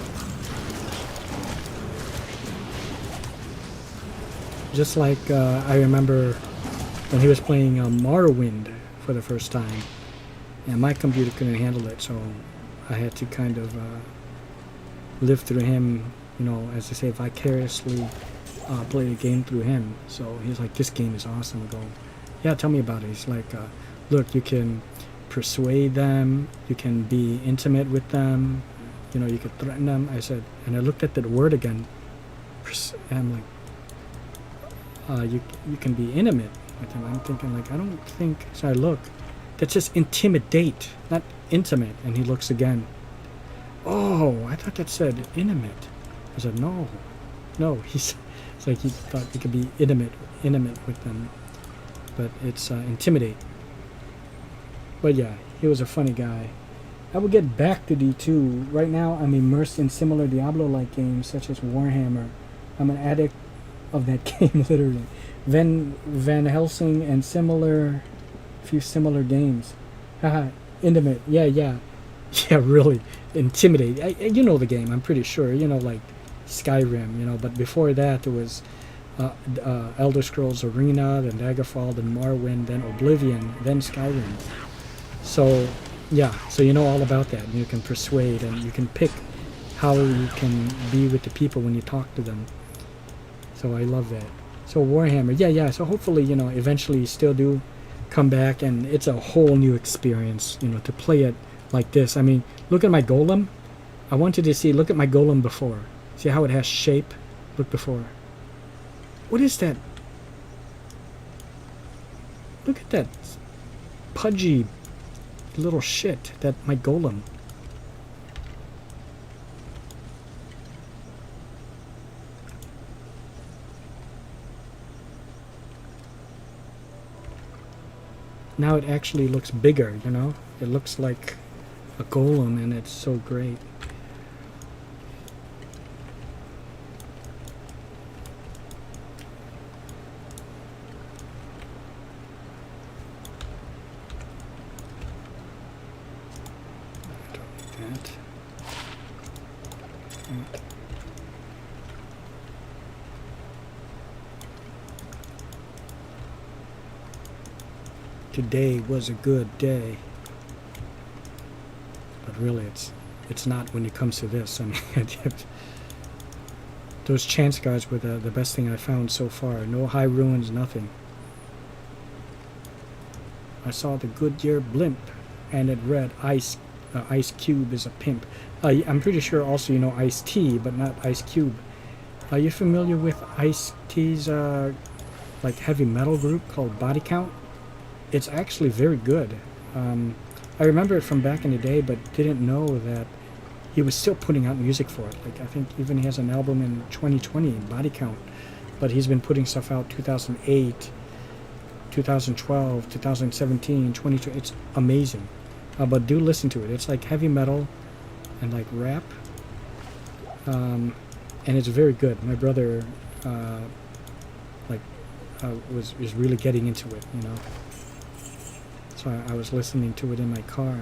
Just like I remember when he was playing Morrowind for the first time, and my computer couldn't handle it, so I had to kind of live through him, as I say, vicariously play the game through him. So he's like, "This game is awesome." I go, "Yeah, tell me about it." He's like, "Look, you can persuade them, you can be intimate with them, you could threaten them." I said, and I looked at the word again, and I'm like, you can be intimate with them. I'm thinking like, I don't think, so I look, that's just intimidate, not intimate. And he looks again. "Oh, I thought that said intimate." I said, no, it's like he thought you could be intimate with them, but it's intimidate. But yeah, he was a funny guy. I will get back to D2. Right now I'm immersed in similar Diablo-like games such as Warhammer. I'm an addict of that game, literally. Van Helsing and few similar games. Haha, intimate. Yeah, really. Intimidate. You know the game, I'm pretty sure. Like Skyrim, but before that there was Elder Scrolls Arena, then Daggerfall, then Morrowind, then Oblivion, then Skyrim. So Yeah, so you know all about that. You can persuade and you can pick how you can be with the people when you talk to them. So I love that. So Warhammer, yeah. So hopefully, you know, eventually you still do come back, and it's a whole new experience, you know, to play it like this. I mean, look at my golem. I wanted to see, look at my golem before. See how it has shape? Look before. What is that? Look at that pudgy little shit, that my golem. Now it actually looks bigger, you know? It looks like a golem, and it's so great. Today was a good day, but really it's not when it comes to this. I mean, those chance guards were the best thing I found so far. No high ruins, nothing. I saw the Goodyear blimp, and it read Ice Cube is a pimp. I'm pretty sure also you know Ice T, but not Ice Cube. Are you familiar with Ice T's like heavy metal group called Body Count? It's actually very good. I remember it from back in the day, but didn't know that he was still putting out music for it. Like I think even he has an album in 2020, Body Count, but he's been putting stuff out 2008, 2012, 2017, 2020. It's amazing. But do listen to it. It's like heavy metal and like rap, and it's very good. My brother is really getting into it, you know. So I was listening to it in my car.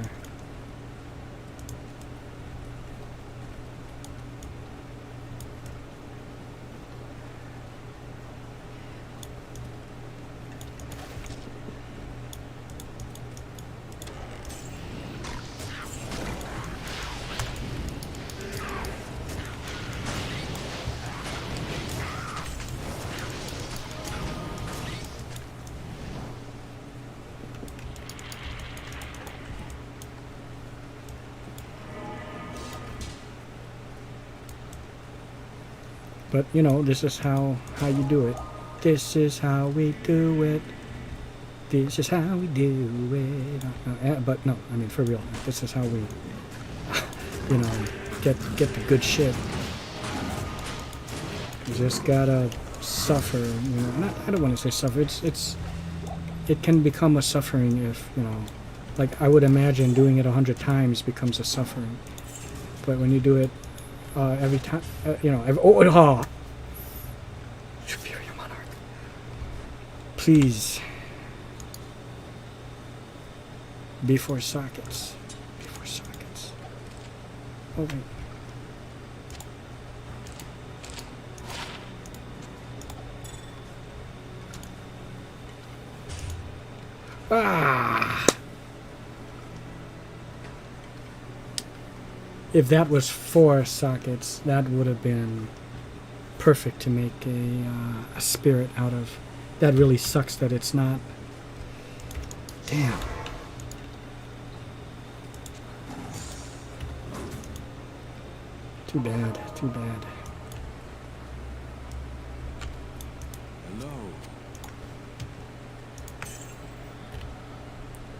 But you know, this is how you do it. This is how we do it. This is how we do it. But no, I mean for real. This is how we, you know, get the good shit. You just gotta suffer. You know, I don't want to say suffer. It can become a suffering if you know, like I would imagine doing it 100 times becomes a suffering. But when you do it every time, you know, Superior Monarch. Please. Before sockets. Before sockets. Oh, wait. Ah! If that was 4 sockets, that would have been perfect to make a spirit out of. That really sucks that it's not. Damn. Too bad, too bad.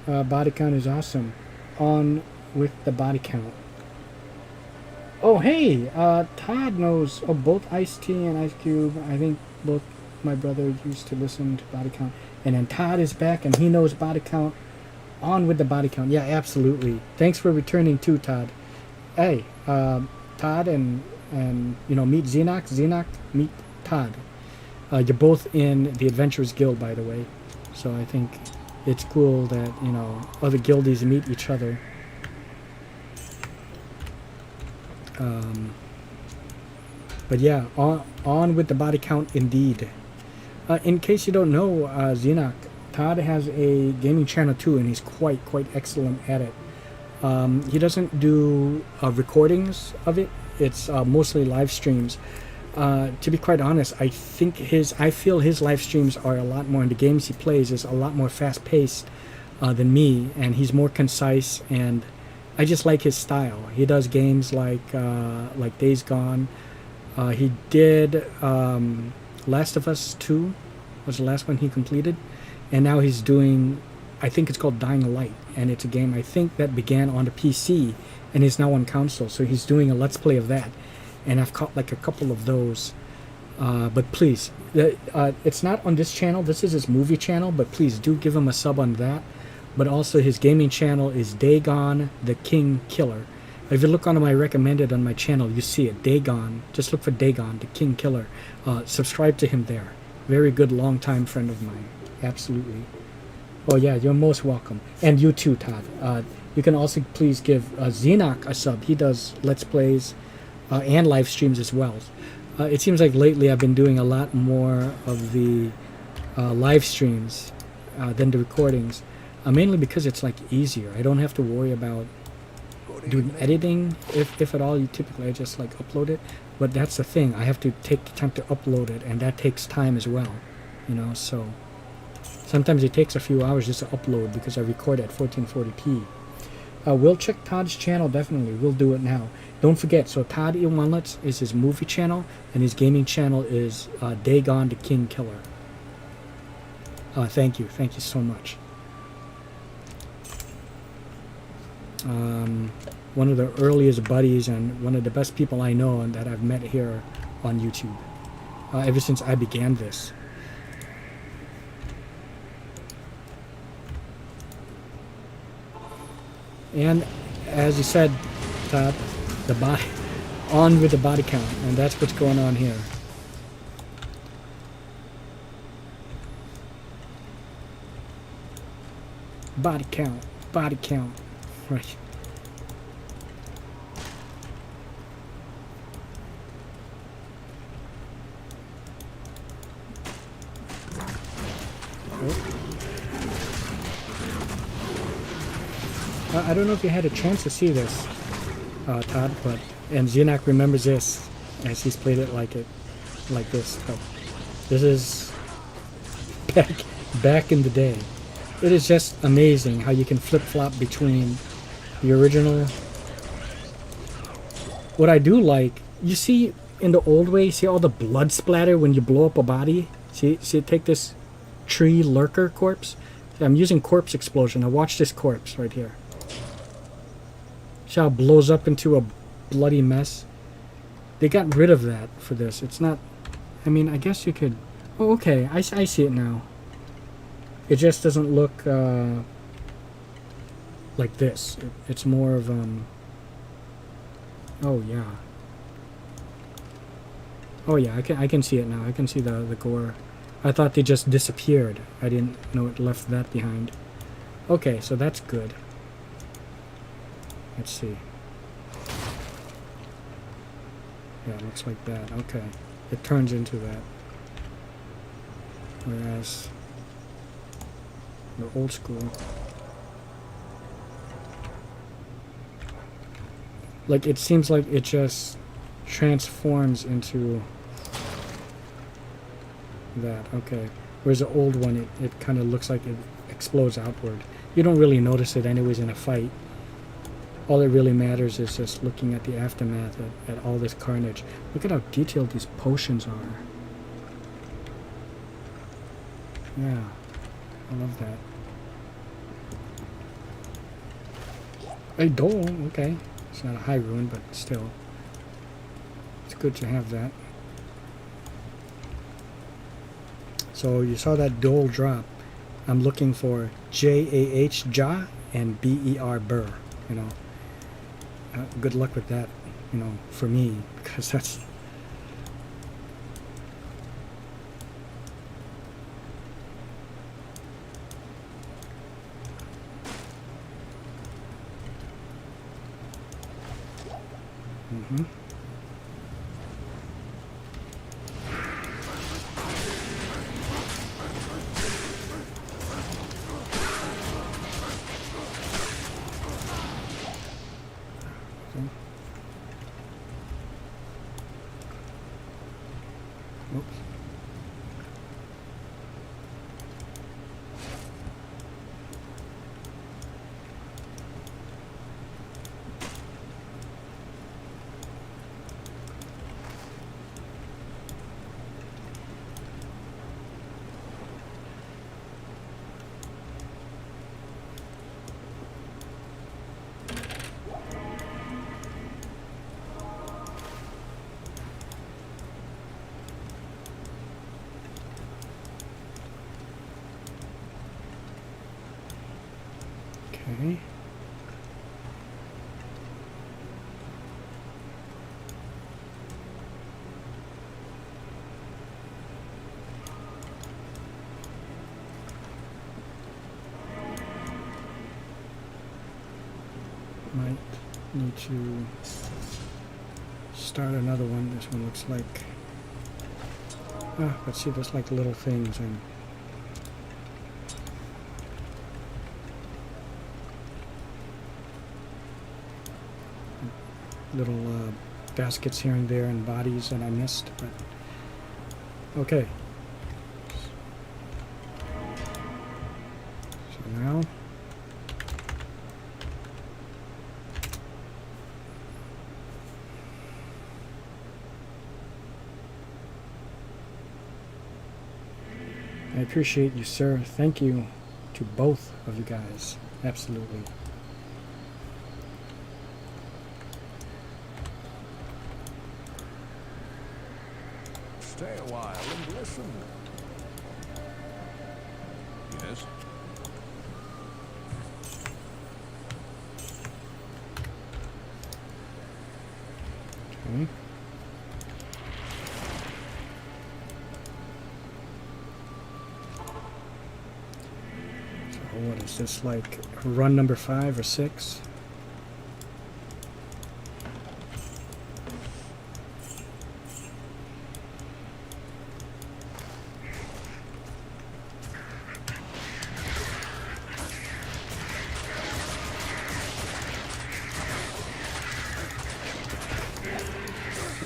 Hello. Body count is awesome. On with the body count. Oh, hey! Todd knows both Ice-T and Ice Cube. I think both my brother used to listen to Body Count. And then Todd is back and he knows Body Count. On with the Body Count. Yeah, absolutely. Thanks for returning too, Todd. Hey, Todd and you know, meet Xenoc. Xenoc, meet Todd. You're both in the Adventurers Guild, by the way. So I think it's cool that, you know, other guildies meet each other. But yeah, on with the body count indeed. In case you don't know, Xenoc, Todd has a gaming channel too, and he's quite excellent at it. He doesn't do recordings of it. It's mostly live streams. To be quite honest, I feel his live streams are a lot more, and the games he plays is a lot more fast paced than me, and he's more concise, and I just like his style. He does games like Days Gone. He did Last of Us 2 was the last one he completed, and now he's doing, I think it's called Dying Light, and it's a game I think that began on the PC and is now on console. So he's doing a Let's Play of that, and I've caught like a couple of those. But please, it's not on this channel. This is his movie channel, but please do give him a sub on that. But also his gaming channel is Dagon the King Killer. If you look on my recommended on my channel, you see it, Dagon. Just look for Dagon the King Killer. Subscribe to him there. Very good long-time friend of mine. Absolutely. Oh yeah, you're most welcome. And you too, Todd. You can also please give Xenoc a sub. He does Let's Plays and live streams as well. It seems like lately I've been doing a lot more of the live streams than the recordings. Mainly because it's like easier. I don't have to worry about doing editing, if at all. Typically I just like upload it, but that's the thing, I have to take the time to upload it, and that takes time as well, you know. So sometimes it takes a few hours just to upload because I record at 1440p. We'll check Todd's channel, definitely. We'll do it now. Don't forget, so Todd Iwanlets is his movie channel, and his gaming channel is Dagon the King Killer. Thank you so much. One of the earliest buddies and one of the best people I know and that I've met here on YouTube ever since I began this. And as you said, Todd, the body, on with the body count, and that's what's going on here. Body count, right. I don't know if you had a chance to see this, Todd, but and Xenoc remembers this as he's played it like this. But this is back in the day. It is just amazing how you can flip-flop between the original. What I do like, you see in the old way, see all the blood splatter when you blow up a body? See take this tree lurker corpse. See, I'm using corpse explosion. Now watch this corpse right here. See how it blows up into a bloody mess? They got rid of that for this. It's not, I mean, I guess you could, oh okay, I see it now. It just doesn't look like this. It's more of oh yeah. Oh yeah, I can see it now. I can see the gore. I thought they just disappeared. I didn't know it left that behind. Okay, so that's good. Let's see. Yeah, it looks like that. Okay. It turns into that. Whereas the old school, like, it seems like it just transforms into that. Okay. Whereas the old one, it kind of looks like it explodes outward. You don't really notice it anyways in a fight. All that really matters is just looking at the aftermath at all this carnage. Look at how detailed these potions are. Yeah, I love that. A dole, okay. It's not a high rune, but still. It's good to have that. So you saw that dole drop. I'm looking for J-A-H, Ja, and B-E-R, Burr, you know. Good luck with that, you know, for me, because that's... Mm-hmm. Might need to start another one. This one looks like, let's see, there's like little things and little baskets here and there and bodies that I missed, but okay. So now I appreciate you, sir. Thank you to both of you guys. Absolutely. Stay a while and listen. Yes? Okay. So what is this, like run number 5 or 6?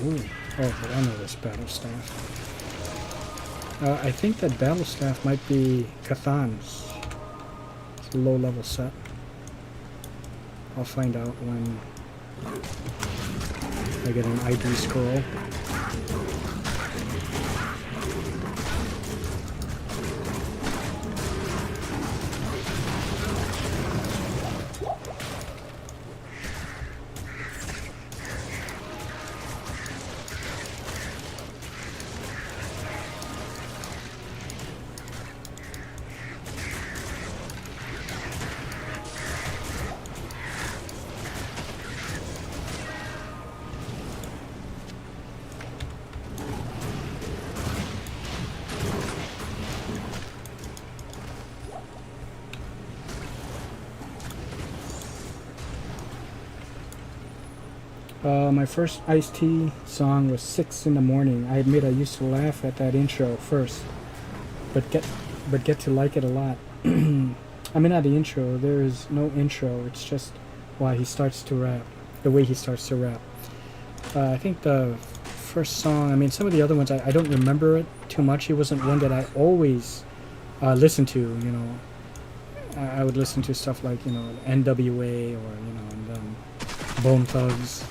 Ooh. Oh, I know this battle staff. I think that battle staff might be Cathan's. It's a low-level set. I'll find out when I get an ID scroll. My first Ice-T song was 6 in the morning. I admit I used to laugh at that intro first, but get to like it a lot. I mean, not the intro. There is no intro. It's just why he starts to rap, the way he starts to rap. I think the first song, I mean, some of the other ones, I don't remember it too much. It wasn't one that I always listened to, you know. I would listen to stuff like, you know, NWA or, you know, and Bone Thugs.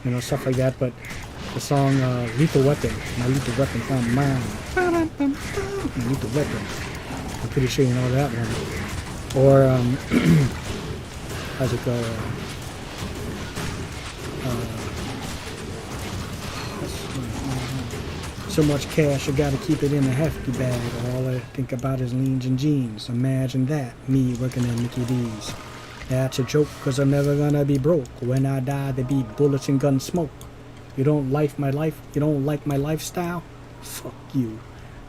You know, stuff like that, but the song Lethal Weapon, My Lethal Weapon, mine. My Lethal Weapon. I'm pretty sure you know that one. Or, how's it go? So much cash, I gotta keep it in a hefty bag. All I think about is leans and jeans. Imagine that, me working at Mickey D's. That's a joke, cause I'm never gonna be broke. When I die, there be bullets and gun smoke. You don't like my life? You don't like my lifestyle? Fuck you.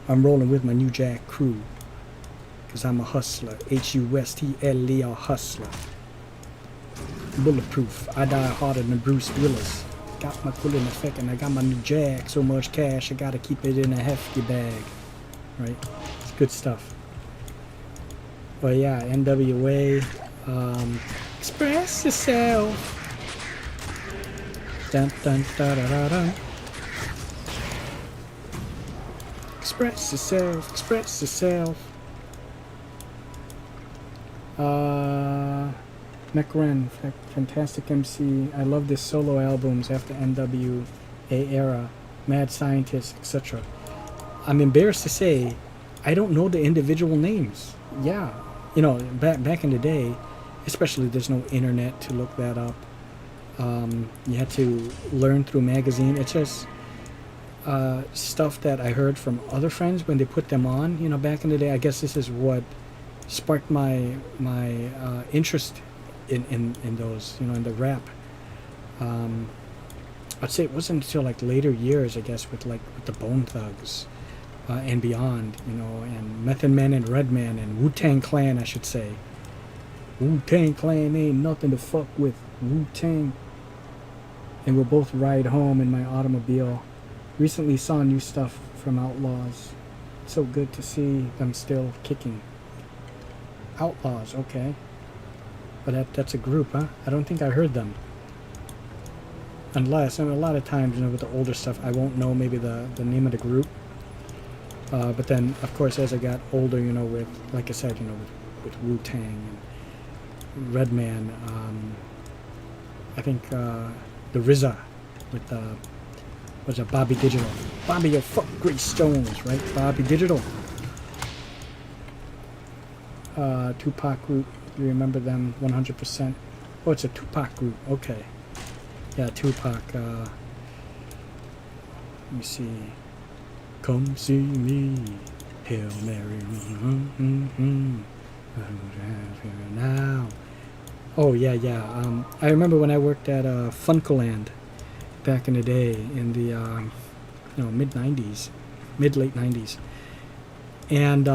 I'm rolling with my New Jack crew. Cause I'm a hustler. H-U-S-T-L-E, a hustler. Bulletproof. I die harder than Bruce Willis. Got my cool in effect and I got my New Jack. So much cash, I gotta keep it in a hefty bag. Right? It's good stuff. But yeah, NWA. Express yourself. Dun, dun, da, da, da, dun. Express yourself. Express yourself. McRen, fantastic MC. I love this solo albums after NWA era. Mad Scientist, etc. I'm embarrassed to say, I don't know the individual names. Yeah, you know, back in the day. Especially there's no internet to look that up. You had to learn through magazine. It's just stuff that I heard from other friends when they put them on. You know, back in the day, I guess this is what sparked my interest in those. You know, in the rap. I'd say it wasn't until like later years, I guess, with the Bone Thugs and beyond. You know, and Method Man and Redman and Wu-Tang Clan, I should say. Wu-Tang Clan ain't nothing to fuck with. Wu-Tang. And we'll both ride home in my automobile. Recently saw new stuff from Outlaws. So good to see them still kicking. Outlaws, okay. But that's a group, huh? I don't think I heard them. Unless, and a lot of times, you know, with the older stuff, I won't know maybe the name of the group. But then, of course, as I got older, you know, with, like I said, you know, with Wu-Tang and Redman, I think the RZA with was it Bobby Digital? Bobby, you fuck Grace Jones, right? Bobby Digital. Tupac group, you remember them 100%. Oh, it's a Tupac group, okay. Yeah, Tupac, let me see. Come see me, Hail Mary, now. Oh, yeah. I remember when I worked at Funcoland back in the day in the, mid-90s, mid-late 90s. And,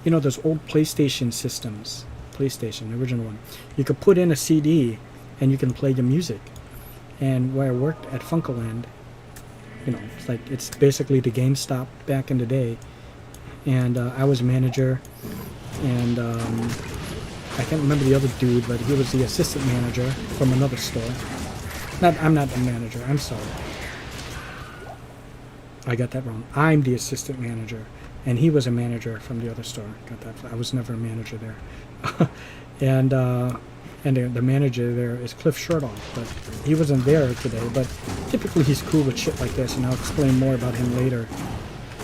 you know, those old PlayStation systems, PlayStation, the original one, you could put in a CD and you can play your music. And where I worked at Funcoland, you know, it's basically the GameStop back in the day. And I was a manager, and I can't remember the other dude, but he was the assistant manager from another store. I'm not the manager, I'm sorry. I got that wrong. I'm the assistant manager, and he was a manager from the other store. Got that? I was never a manager there. And the manager there is Cliff Sherdoff, but he wasn't there today. But typically he's cool with shit like this, and I'll explain more about him later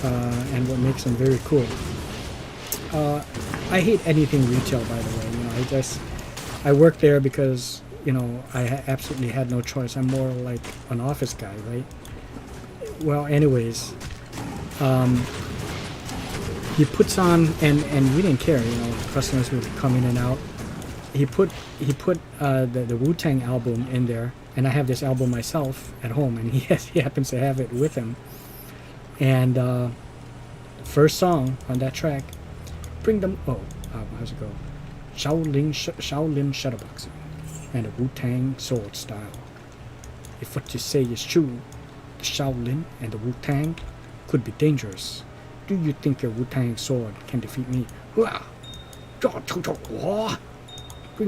and what makes him very cool. I hate anything retail, by the way. You know, I work there because, you know, I absolutely had no choice. I'm more like an office guy, right? Well, anyways, he puts on, and we didn't care, you know, customers would come in and out. He put the Wu-Tang album in there, and I have this album myself at home, and he happens to have it with him. And first song on that track, how's it go? Shaolin Shadowboxing and a Wu-Tang sword style. If what you say is true, the Shaolin and the Wu-Tang could be dangerous. Do you think your Wu-Tang sword can defeat me? Bring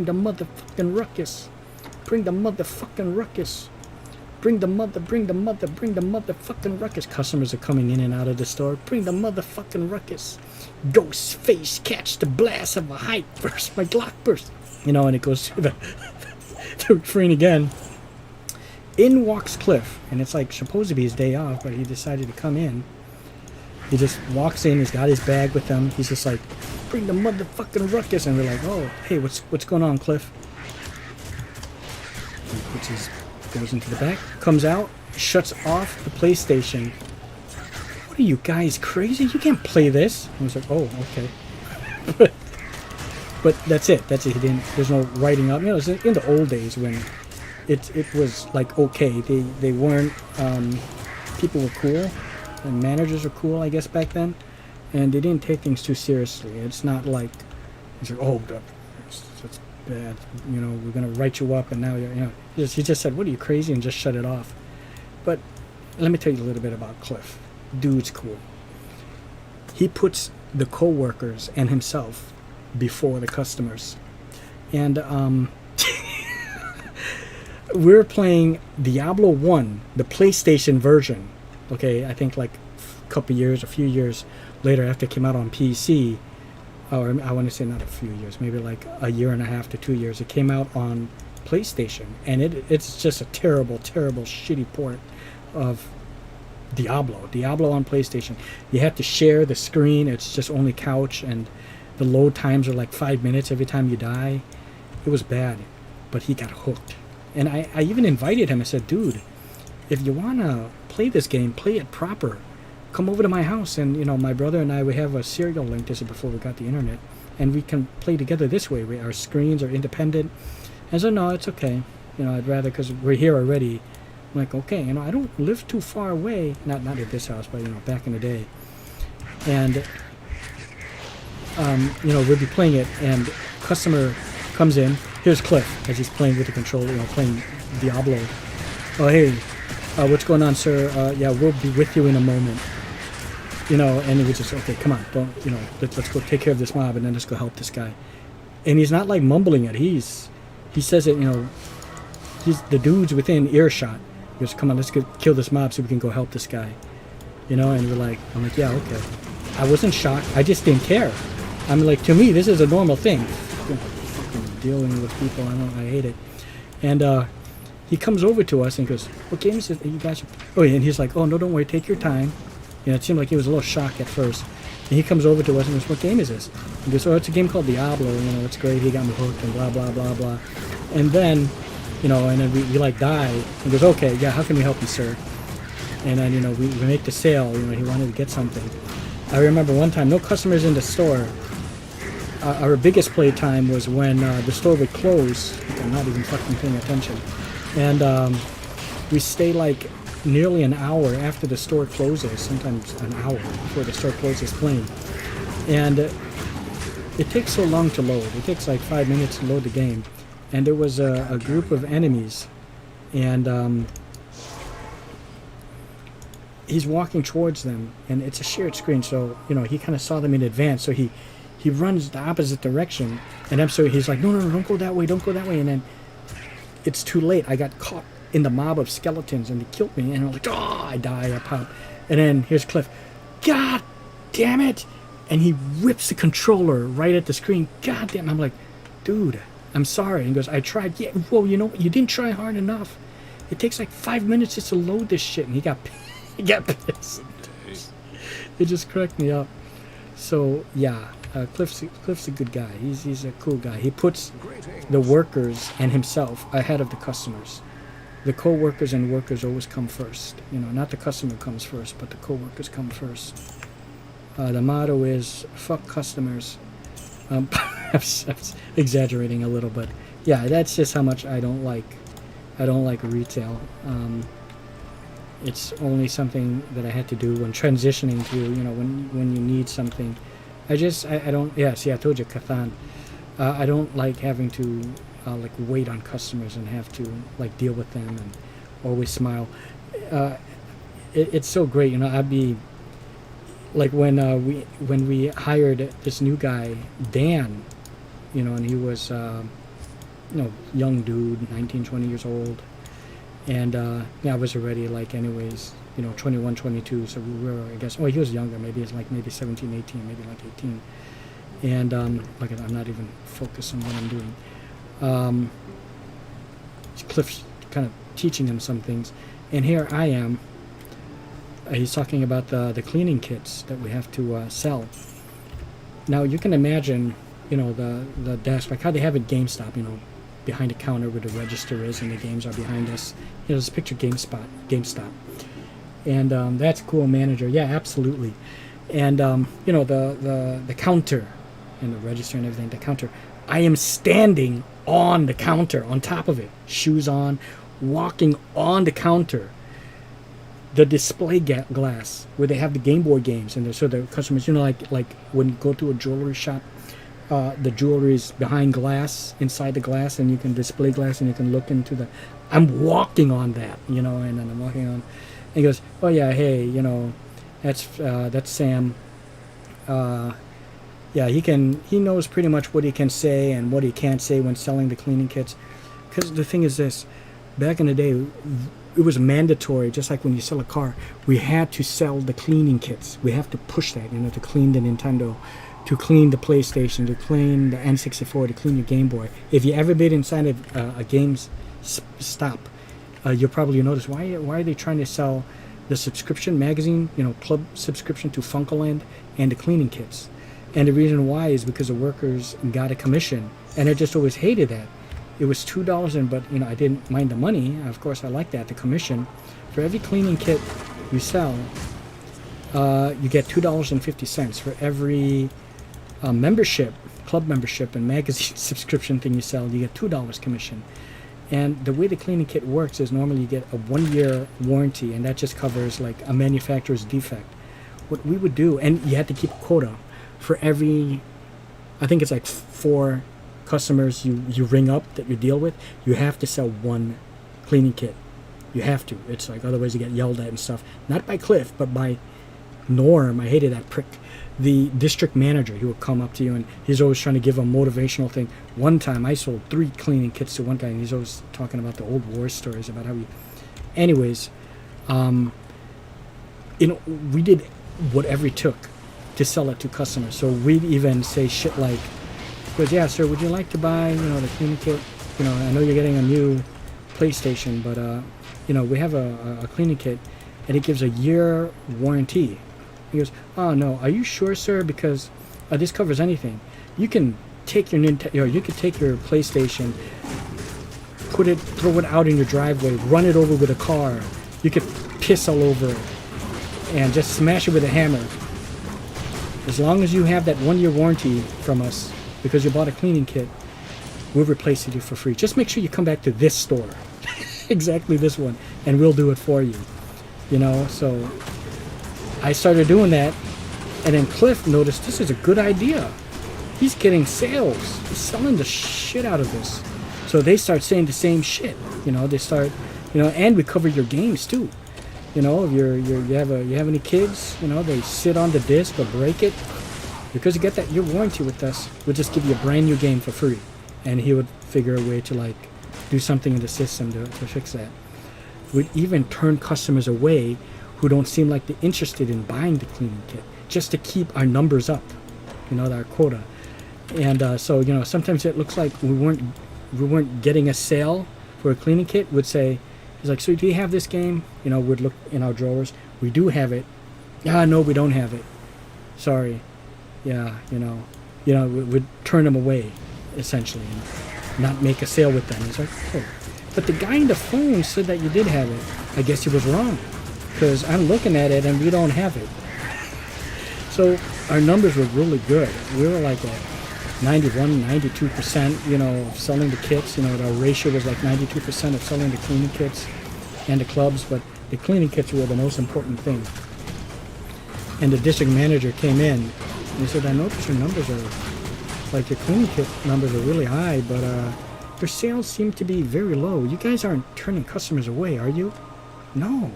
the motherfucking ruckus. Bring the motherfucking ruckus. Bring the motherfucking ruckus. Customers are coming in and out of the store. Bring the motherfucking ruckus. Ghost face, catch the blast of a hype burst. My Glock burst. You know, and it goes to the refrain again. In walks Cliff, and it's like supposed to be his day off, but he decided to come in. He just walks in, he's got his bag with him. He's just like, bring the motherfucking ruckus. And we're like, oh, hey, what's going on, Cliff? He goes into the back, comes out, shuts off the PlayStation. What are you guys, crazy? You can't play this. I was like, oh, okay. But that's it. He didn't, there's no writing up. You know, in the old days when it was like, okay, they weren't, people were cool. And managers were cool, I guess, back then, and they didn't take things too seriously. It's not like, it's like, oh, that's bad, you know, we're gonna write you up, and now you're, you know, he just said, what are you, crazy, and just shut it off. But let me tell you a little bit about Cliff. Dude's cool. He puts the co-workers and himself before the customers, and we're playing Diablo 1, the PlayStation version. Okay, I think like a few years later after it came out on PC, or I want to say not a few years, maybe like a year and a half to 2 years, it came out on PlayStation, and it's just a terrible, shitty port of Diablo on PlayStation. You have to share the screen, it's just only couch, and the load times are like 5 minutes every time you die. It was bad, but he got hooked. And I even invited him. I said, dude, if you want to play this game, play it proper. Come over to my house, and, you know, my brother and I, we have a serial link. This is before we got the internet, and we can play together this way. Our screens are independent. And so, no, it's okay. You know, I'd rather, because we're here already. I'm like, okay, you know, I don't live too far away. Not at this house, but, you know, back in the day. And, you know, we'll be playing it, and customer comes in. Here's Cliff as he's playing with the controller, playing Diablo. Oh, hey, what's going on, sir? Yeah, we'll be with you in a moment. And he was just, okay, come on, don't, let's go take care of this mob, and then let's go help this guy. And he's not like mumbling it. He says it, he's the dude's within earshot. He goes, come on, let's go kill this mob so we can go help this guy. And I'm like, yeah, okay. I wasn't shocked. I just didn't care. I'm like, to me, this is a normal thing. Fucking dealing with people, I hate it. And he comes over to us and goes, what game is it you guys are... Oh, yeah, and he's like, oh, no, don't worry, take your time. It seemed like he was a little shocked at first. And he comes over to us and goes, what game is this? He goes, oh, it's a game called Diablo, it's great, he got me hooked, and blah, blah, blah, blah. And then, and then we like die. And goes, okay, yeah, how can we help you, sir? And then, we make the sale, he wanted to get something. I remember one time, no customers in the store. Our biggest play time was when the store would close. I'm not even fucking paying attention. And we stay like nearly an hour after the store closes, sometimes an hour before the store closes playing. And it takes so long to load. It takes like 5 minutes to load the game. And there was a group of enemies, and he's walking towards them, and it's a shared screen, so he kind of saw them in advance, so he runs the opposite direction, and he's like, no, don't go that way, and then it's too late. I got caught in the mob of skeletons, and they killed me, and I'm like, I die, I pop. And then here's Cliff, God damn it, and he whips the controller right at the screen. God damn, I'm like, dude, I'm sorry. And he goes, I tried. Yeah, well, you know what, you didn't try hard enough. It takes like 5 minutes just to load this shit, and he got pissed. It just cracked me up. So yeah, Cliff's a good guy. He's a cool guy. He puts the workers and himself ahead of the customers. The co-workers and workers always come first. Not the customer comes first, but the co-workers come first. The motto is fuck customers. I'm exaggerating a little, but yeah, that's just how much I don't like retail. It's only something that I had to do when transitioning to, when you need something. I don't, yeah, see, I told you, Kathan, I don't like having to, wait on customers and have to, deal with them and always smile. It's so great, I'd be, when we hired this new guy, Dan, and he was, young dude, 19, 20 years old. And I was already 21, 22, so we were, I guess, he was younger, maybe 17, 18, maybe 18. And I'm not even focused on what I'm doing. Cliff's kind of teaching him some things, and here I am. He's talking about the cleaning kits that we have to sell. Now you can imagine, the desk, like how they have at GameStop, behind the counter where the register is and the games are behind us. Just picture GameStop. And that's a cool manager. Yeah, absolutely. And the counter and the register and everything, the counter. I am standing on the counter, on top of it, shoes on, walking on the counter. The display glass where they have the Game Boy games, and so the customers, like when you go to a jewelry shop, the jewelry is behind glass, inside the glass, and you can display glass, and you can look into the. I'm walking on that, and then I'm walking on. And he goes, "Oh yeah, hey, that's Sam. Yeah, he knows pretty much what he can say and what he can't say when selling the cleaning kits, because the thing is this, back in the day, it was mandatory, just like when you sell a car, we had to sell the cleaning kits. We have to push that, to clean the Nintendo, to clean the PlayStation, to clean the N64, to clean your Game Boy. If you ever been inside of a game's stop, you'll probably notice, why are they trying to sell the subscription magazine, club subscription to Funkoland and the cleaning kits? And the reason why is because the workers got a commission, and I just always hated that. It was $2, but I didn't mind the money. Of course, I like that, the commission. For every cleaning kit you sell, you get $2.50. For every membership, club membership, and magazine subscription thing you sell, you get $2 commission. And the way the cleaning kit works is normally you get a 1-year warranty, and that just covers a manufacturer's defect. What we would do, and you had to keep a quota for every, I think it's 4 customers you ring up that you deal with, you have to sell one cleaning kit. You have to. It's like, otherwise you get yelled at and stuff. Not by Cliff, but by Norm. I hated that prick. The district manager, he would come up to you and he's always trying to give a motivational thing. One time I sold 3 cleaning kits to one guy and he's always talking about the old war stories about how he... Anyways, we did whatever it took to sell it to customers. So we'd even say shit like, because, yeah, sir, would you like to buy, the cleaning kit? I know you're getting a new PlayStation, but, we have a cleaning kit and it gives a year warranty. He goes, oh, no, are you sure, sir? Because this covers anything. You can take your you could take your PlayStation, throw it out in your driveway, run it over with a car. You could piss all over it and just smash it with a hammer. As long as you have that 1-year warranty from us, because you bought a cleaning kit, we'll replace it for free. Just make sure you come back to this store, exactly this one, and we'll do it for you. So I started doing that, and then Cliff noticed this is a good idea. He's getting sales. He's selling the shit out of this. So they start saying the same shit. They start, and we cover your games too. If you have any kids, they sit on the disc or break it. Because you get that year warranty with us, we'll just give you a brand new game for free. And he would figure a way to do something in the system to fix that. We'd even turn customers away who don't seem like they're interested in buying the cleaning kit, just to keep our numbers up, our quota. And so sometimes it looks like we weren't getting a sale for a cleaning kit. We'd say, he's like, so do you have this game? We'd look in our drawers. We do have it. No, we don't have it. Sorry. Yeah, we'd turn them away, essentially, and not make a sale with them. He's like, oh. But the guy on the phone said that you did have it. I guess he was wrong, because I'm looking at it and we don't have it. So our numbers were really good. We were like at 91, 92%, of selling the kits. Our ratio was like 92% of selling the cleaning kits and the clubs, but the cleaning kits were the most important thing. And the district manager came in and he said, I noticed your numbers are, like your cleaning kit numbers are really high, but your sales seem to be very low. You guys aren't turning customers away, are you? No,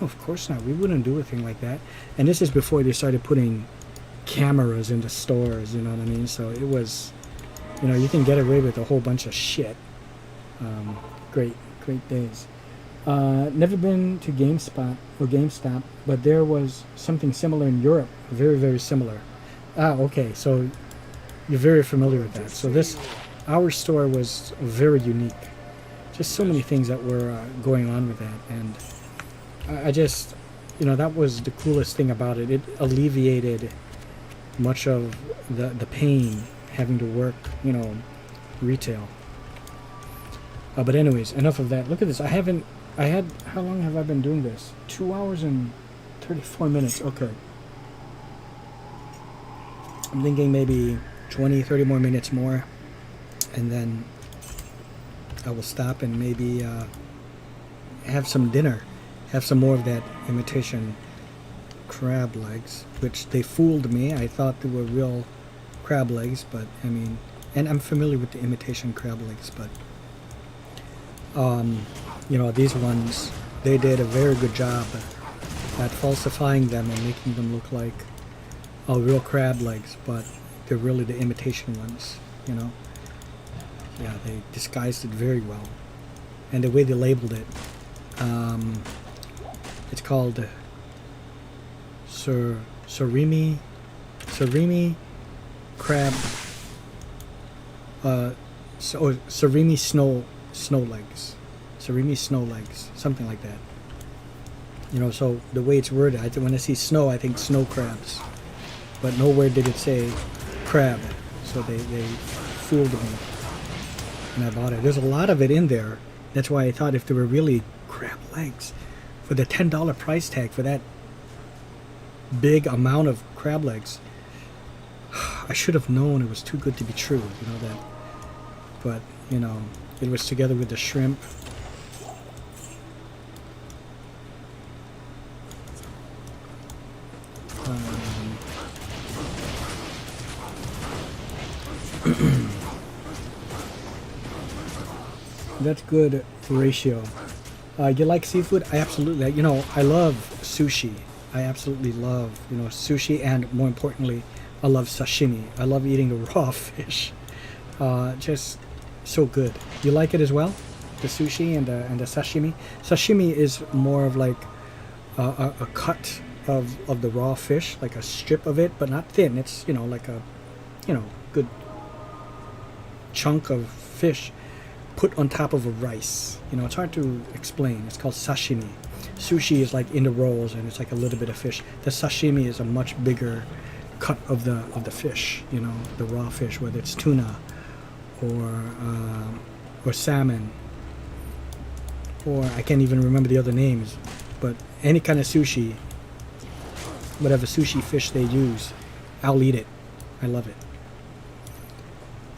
of course not. We wouldn't do a thing like that. And this is before they started putting cameras in the stores, you know what I mean? So it was, you can get away with a whole bunch of shit. Great days. Never been to GameStop, but there was something similar in Europe, very, very similar. Okay, so you're very familiar with that. So our store was very unique. Just so many things that were going on with that, and I just, that was the coolest thing about it. It alleviated much of the pain having to work, retail. But anyways, enough of that. Look at this. How long have I been doing this? 2 hours and 34 minutes. Okay. I'm thinking maybe 20, 30 more minutes more, and then I will stop and maybe have some dinner. Have some more of that imitation crab legs, which they fooled me. I thought they were real crab legs, but and I'm familiar with the imitation crab legs, but these ones, they did a very good job at falsifying them and making them look like real crab legs, but they're really the imitation ones, Yeah, they disguised it very well. And the way they labeled it, it's called surimi crab, surimi snow legs, surimi snow legs, something like that. So the way it's worded, when I see snow, I think snow crabs, but nowhere did it say crab. So they fooled me, and I bought it. There's a lot of it in there. That's why I thought if they were really crab legs, for the $10 price tag for that big amount of crab legs, I should have known it was too good to be true, that. But, it was together with the shrimp. That's good ratio. You like seafood? I absolutely. You know, I love sushi. I absolutely love, you know, sushi, and more importantly, I love sashimi. I love eating the raw fish. Just so good. You like it as well? The sushi and the sashimi. Sashimi is more of like a cut of the raw fish, like a strip of it, but not thin. It's, you know, like a, you know, good chunk of fish put on top of a rice. You know, it's hard to explain. It's called sashimi. Sushi is like in the rolls, and it's like a little bit of fish. The sashimi is a much bigger cut of the fish. You know, the raw fish, whether it's tuna or salmon, or I can't even remember the other names, but any kind of sushi, whatever sushi fish they use, I'll eat it. I love it.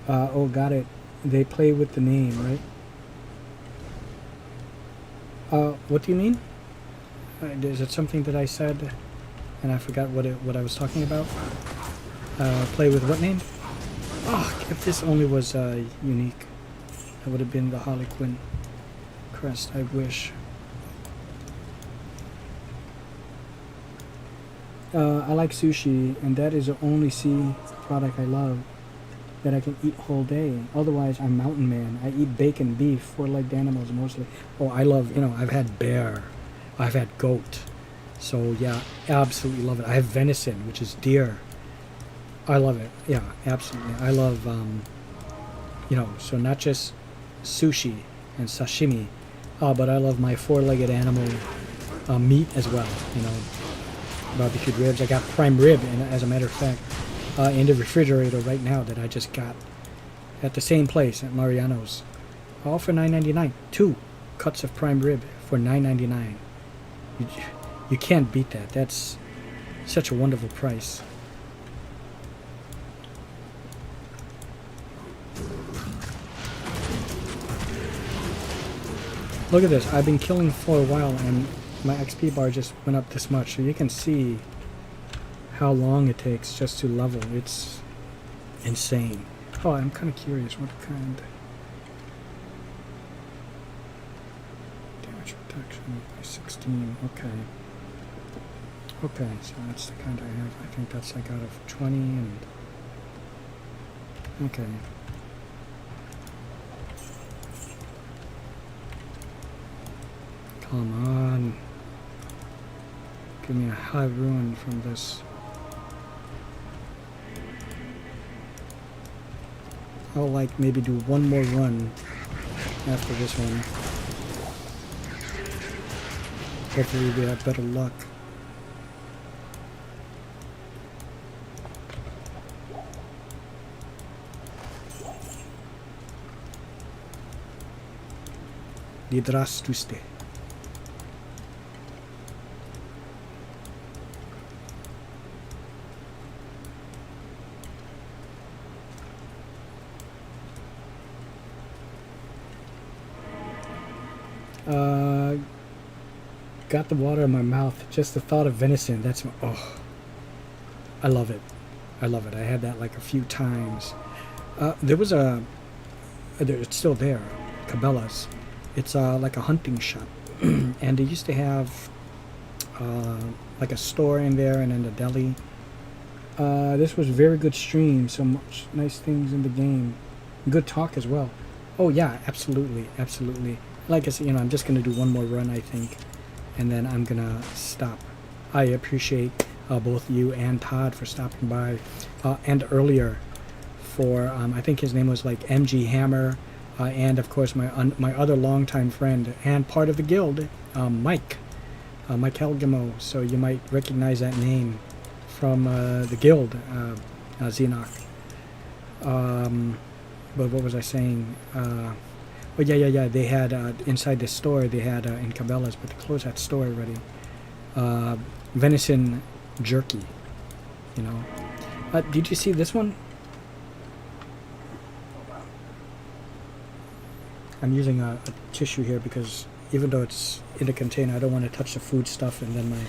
Oh, got it. They play with the name, right? What do you mean? Is it something that I said and I forgot what I was talking about? Play with what name? Oh, if this only was unique, that would have been the Harley Quinn crest. I wish. I like sushi, and that is the only sea product I love that I can eat whole day. Otherwise, I'm mountain man. I eat bacon, beef, four-legged animals mostly. Oh, I love, you know, I've had bear. I've had goat. So, yeah, absolutely love it. I have venison, which is deer. I love it. Yeah, absolutely. I love, you know, so not just sushi and sashimi, but I love my four-legged animal meat as well, you know. Barbecued ribs. I got prime rib, and as a matter of fact, in the refrigerator right now that I just got at the same place at Mariano's, all for $9.99. 2 cuts of prime rib for $9.99. You can't beat that. That's such a wonderful price. Look at this. I've been killing for a while, and my XP bar just went up this much, so you can see how long it takes just to level. It's insane. Oh, I'm kind of curious what kind. Damage protection by 16. Okay. Okay, so that's the kind I have. I think that's like out of 20 and. Okay. Come on. Give me a high ruin from this. I'll like maybe do one more run after this one. Hopefully we have better luck. Lidrastuste. Got the water in my mouth. Just the thought of venison. That's oh, I love it. I love it. I had that like a few times. There was it's still there, Cabela's. It's like a hunting shop, and they used to have like a store in there and then the deli. This was very good stream. So much nice things in the game. Good talk as well. Oh yeah, absolutely, absolutely. Like I said, you know, I'm just gonna do one more run, I think, and then I'm gonna stop. I appreciate both you and Todd for stopping by, and earlier for I think his name was like MG Hammer, and of course my other longtime friend and part of the guild, Mike Helgamo. So you might recognize that name from the guild, Xenoc. But what was I saying? Oh yeah. They had inside the store. They had in Cabela's, but they closed that store already. Venison jerky. You know. Did you see this one? I'm using a tissue here because even though it's in a container, I don't want to touch the food stuff and then my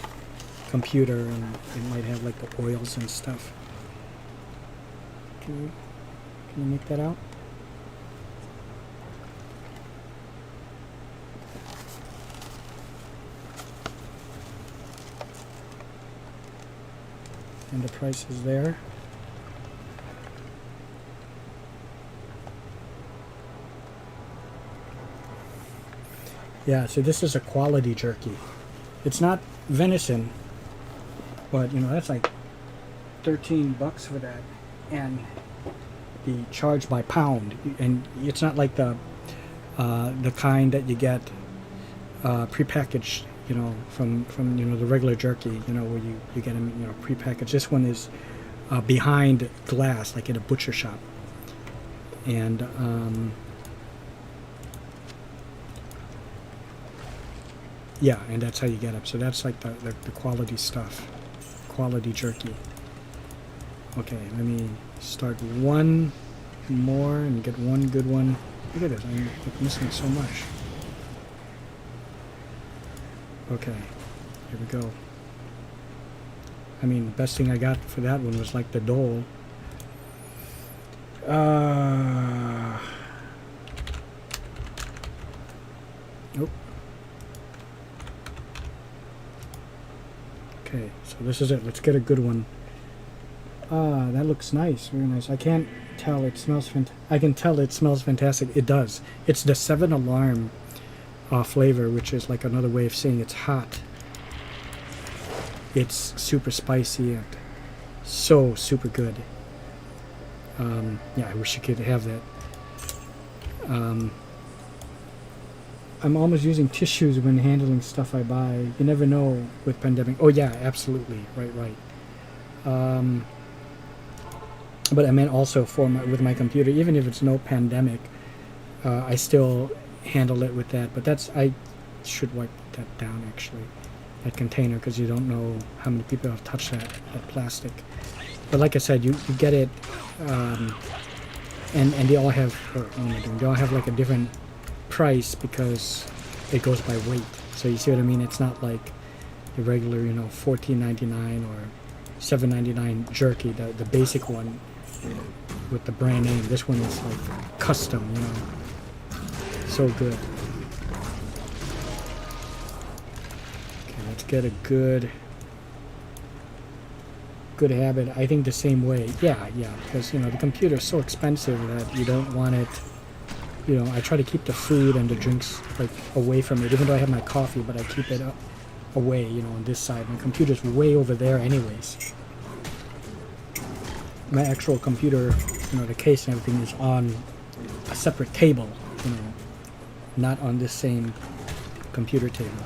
computer, and it might have like the oils and stuff. Can you make that out? And the price is there. Yeah, so this is a quality jerky. It's not venison, but you know, that's like $13 for that. And the charge by pound, and it's not like the kind that you get prepackaged, you know, from you know, the regular jerky, you know, where you get them, you know, prepackaged. This one is behind glass, like in a butcher shop. And yeah, and that's how you get them. So that's like the quality stuff, quality jerky. Okay, let me start one more and get one good one. Look at this, I'm like missing so much. Okay, here we go. I mean, the best thing I got for that one was like the dole. Nope. Okay, so this is it. Let's get a good one. That looks nice. Very nice. I can't tell it smells I can tell it smells fantastic. It does. It's the 7 Alarm flavor, which is like another way of saying it's hot. It's super spicy and so super good. Yeah, I wish you could have that. I'm almost using tissues when handling stuff I buy. You never know with pandemic. Oh yeah, absolutely. Right. But I meant also for with my computer, even if it's no pandemic, I still handle it with that. But I should wipe that down actually, that container, because you don't know how many people have touched that plastic. But like I said, you get it, and they all have, they all have like a different price because it goes by weight. So you see what I mean? It's not like the regular, you know, $14.99 or $7.99 jerky, the basic one with the brand name. This one is like custom, you know. So good. Okay, let's get a good habit. I think the same way. Yeah, because, you know, the computer is so expensive that you don't want it, you know. I try to keep the food and the drinks like away from it, even though I have my coffee, but I keep it away, you know, on this side. My computer's way over there anyways. My actual computer, you know, the case and everything is on a separate table, you know, not on this same computer table.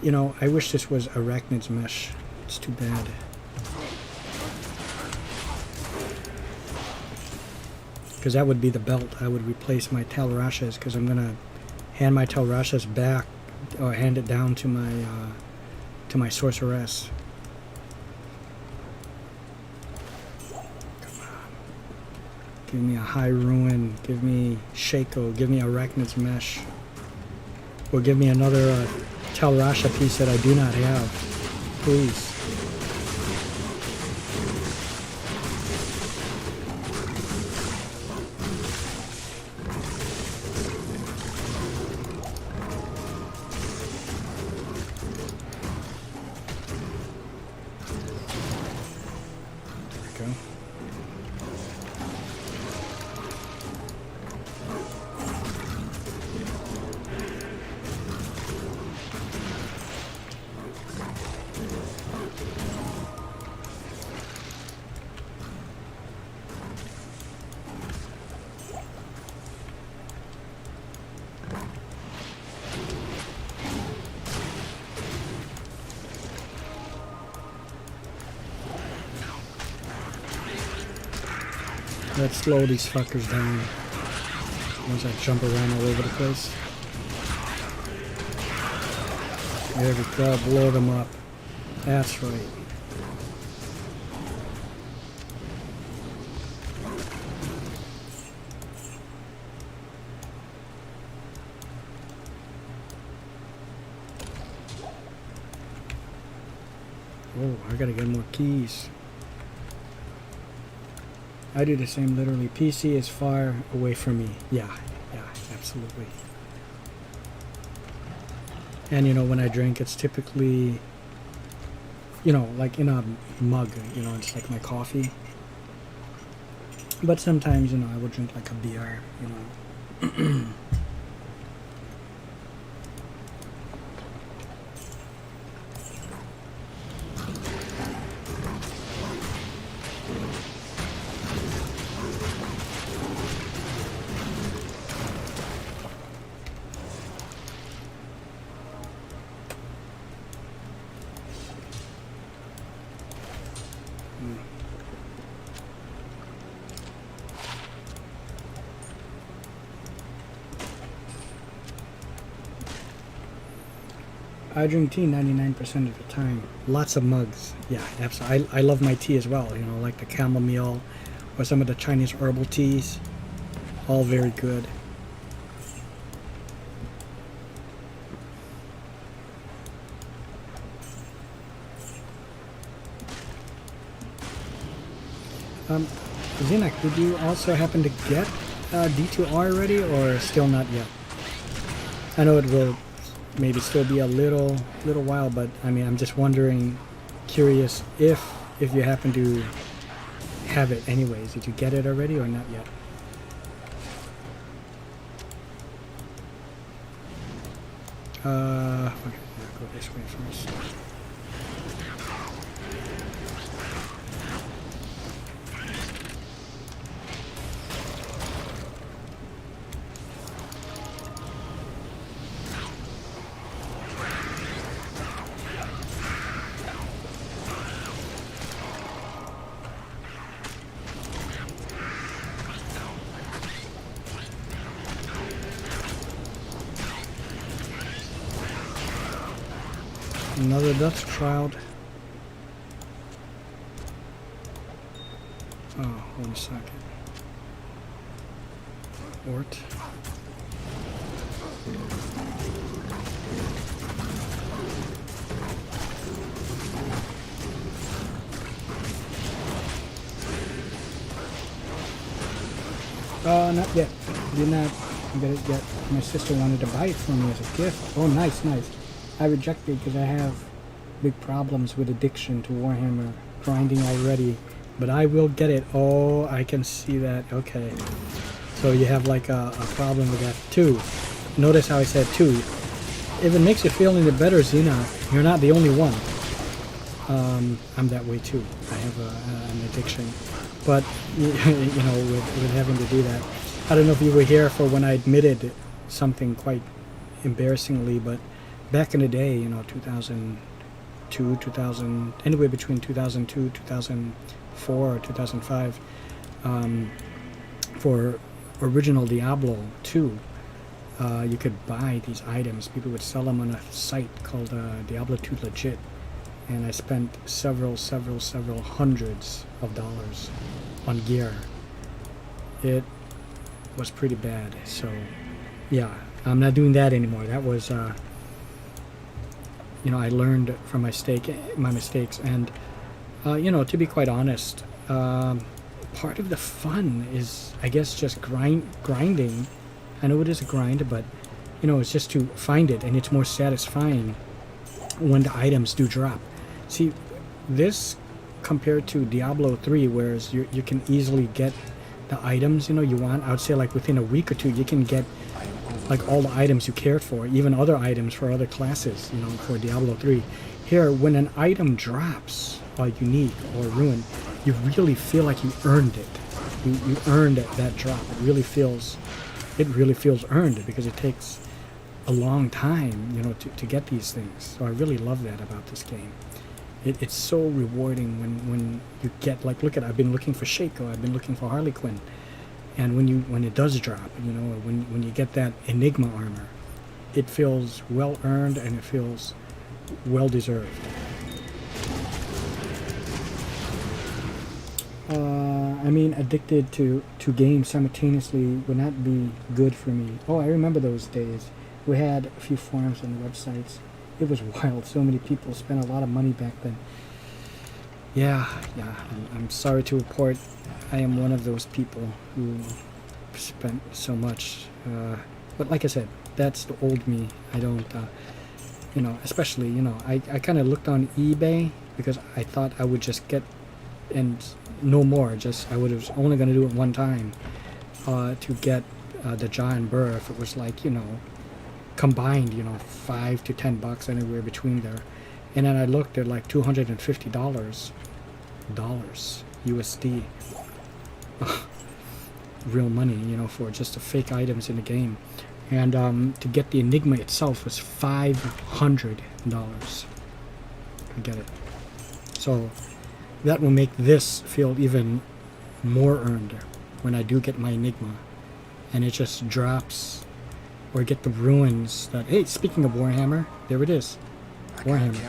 You know, I wish this was Arachnid's mesh. It's too bad. Because that would be the belt. I would replace my Talrashas, because I'm going to hand my Talrashas back, or hand it down to my sorceress. Give me a High Ruin, give me Shaco, give me Arachnid's Mesh. Or give me another Talrasha piece that I do not have. Please. There we go. Let's slow these fuckers down once I jump around all over the place. There we go, blow them up. That's right. Oh, I gotta get more keys. I do the same literally. PC is far away from me. Yeah, absolutely. And you know, when I drink, it's typically, you know, like in a mug, you know, it's like my coffee. But sometimes, you know, I would drink like a beer, you know. I drink tea 99% of the time. Lots of mugs. Yeah, absolutely. I love my tea as well. You know, like the chamomile or some of the Chinese herbal teas. All very good. Zinak, did you also happen to get D2R already, or still not yet? I know it will maybe still be a little while, but I mean, I'm just wondering, curious if you happen to have it anyways. Did you get it already or not yet? Okay, yeah, go this way first. Another Dutch child. Oh, hold a second. Ort. Not yet. Did not get it yet. My sister wanted to buy it for me as a gift. Oh, nice, nice. I rejected because I have big problems with addiction to Warhammer grinding already, but I will get it. Oh, I can see that. Okay, so you have like a problem with that too. Notice how I said two. If it makes you feel any better, Xena, you're not the only one. I'm that way too. I have an addiction, but you know, with having to do that. I don't know if you were here for when I admitted something quite embarrassingly, but back in the day, you know, 2002, 2000, anywhere between 2002, 2004, or 2005, for original Diablo 2, you could buy these items. People would sell them on a site called Diablo 2 Legit, and I spent several hundreds of dollars on gear. It was pretty bad. So, yeah, I'm not doing that anymore. That was, you know, I learned from my mistakes, and you know, to be quite honest, part of the fun is, I guess, just grinding. I know it is a grind, but you know, it's just to find it, and it's more satisfying when the items do drop. See, this compared to Diablo 3, whereas you can easily get the items, you know, you want. I would say like within a week or two, you can get like all the items you cared for, even other items for other classes, you know, for Diablo 3. Here, when an item drops, unique or ruined, you really feel like you earned it. You earned that drop. It really feels earned, because it takes a long time, you know, to get these things. So I really love that about this game. It's so rewarding when you get, like, look at, I've been looking for Shaco, I've been looking for Harley Quinn, and when it does drop, you know, when you get that Enigma armor, it feels well earned and it feels well deserved. I mean, addicted to games simultaneously would not be good for me. Oh, I remember those days. We had a few forums and websites. It was wild. So many people spent a lot of money back then. Yeah. I'm sorry to report, I am one of those people who spent so much. But like I said, that's the old me. I don't, you know, especially, you know, I kind of looked on eBay because I thought I would just get, and no more, just I was only going to do it one time to get the giant burr, if it was like, you know, combined, you know, $5 to $10 anywhere between there. And then I looked at like $250 USD, real money, you know, for just the fake items in the game. And to get the Enigma itself was $500 to get it. So that will make this feel even more earned when I do get my Enigma, and it just drops, or get the ruins that, hey, speaking of Warhammer, there it is, Warhammer.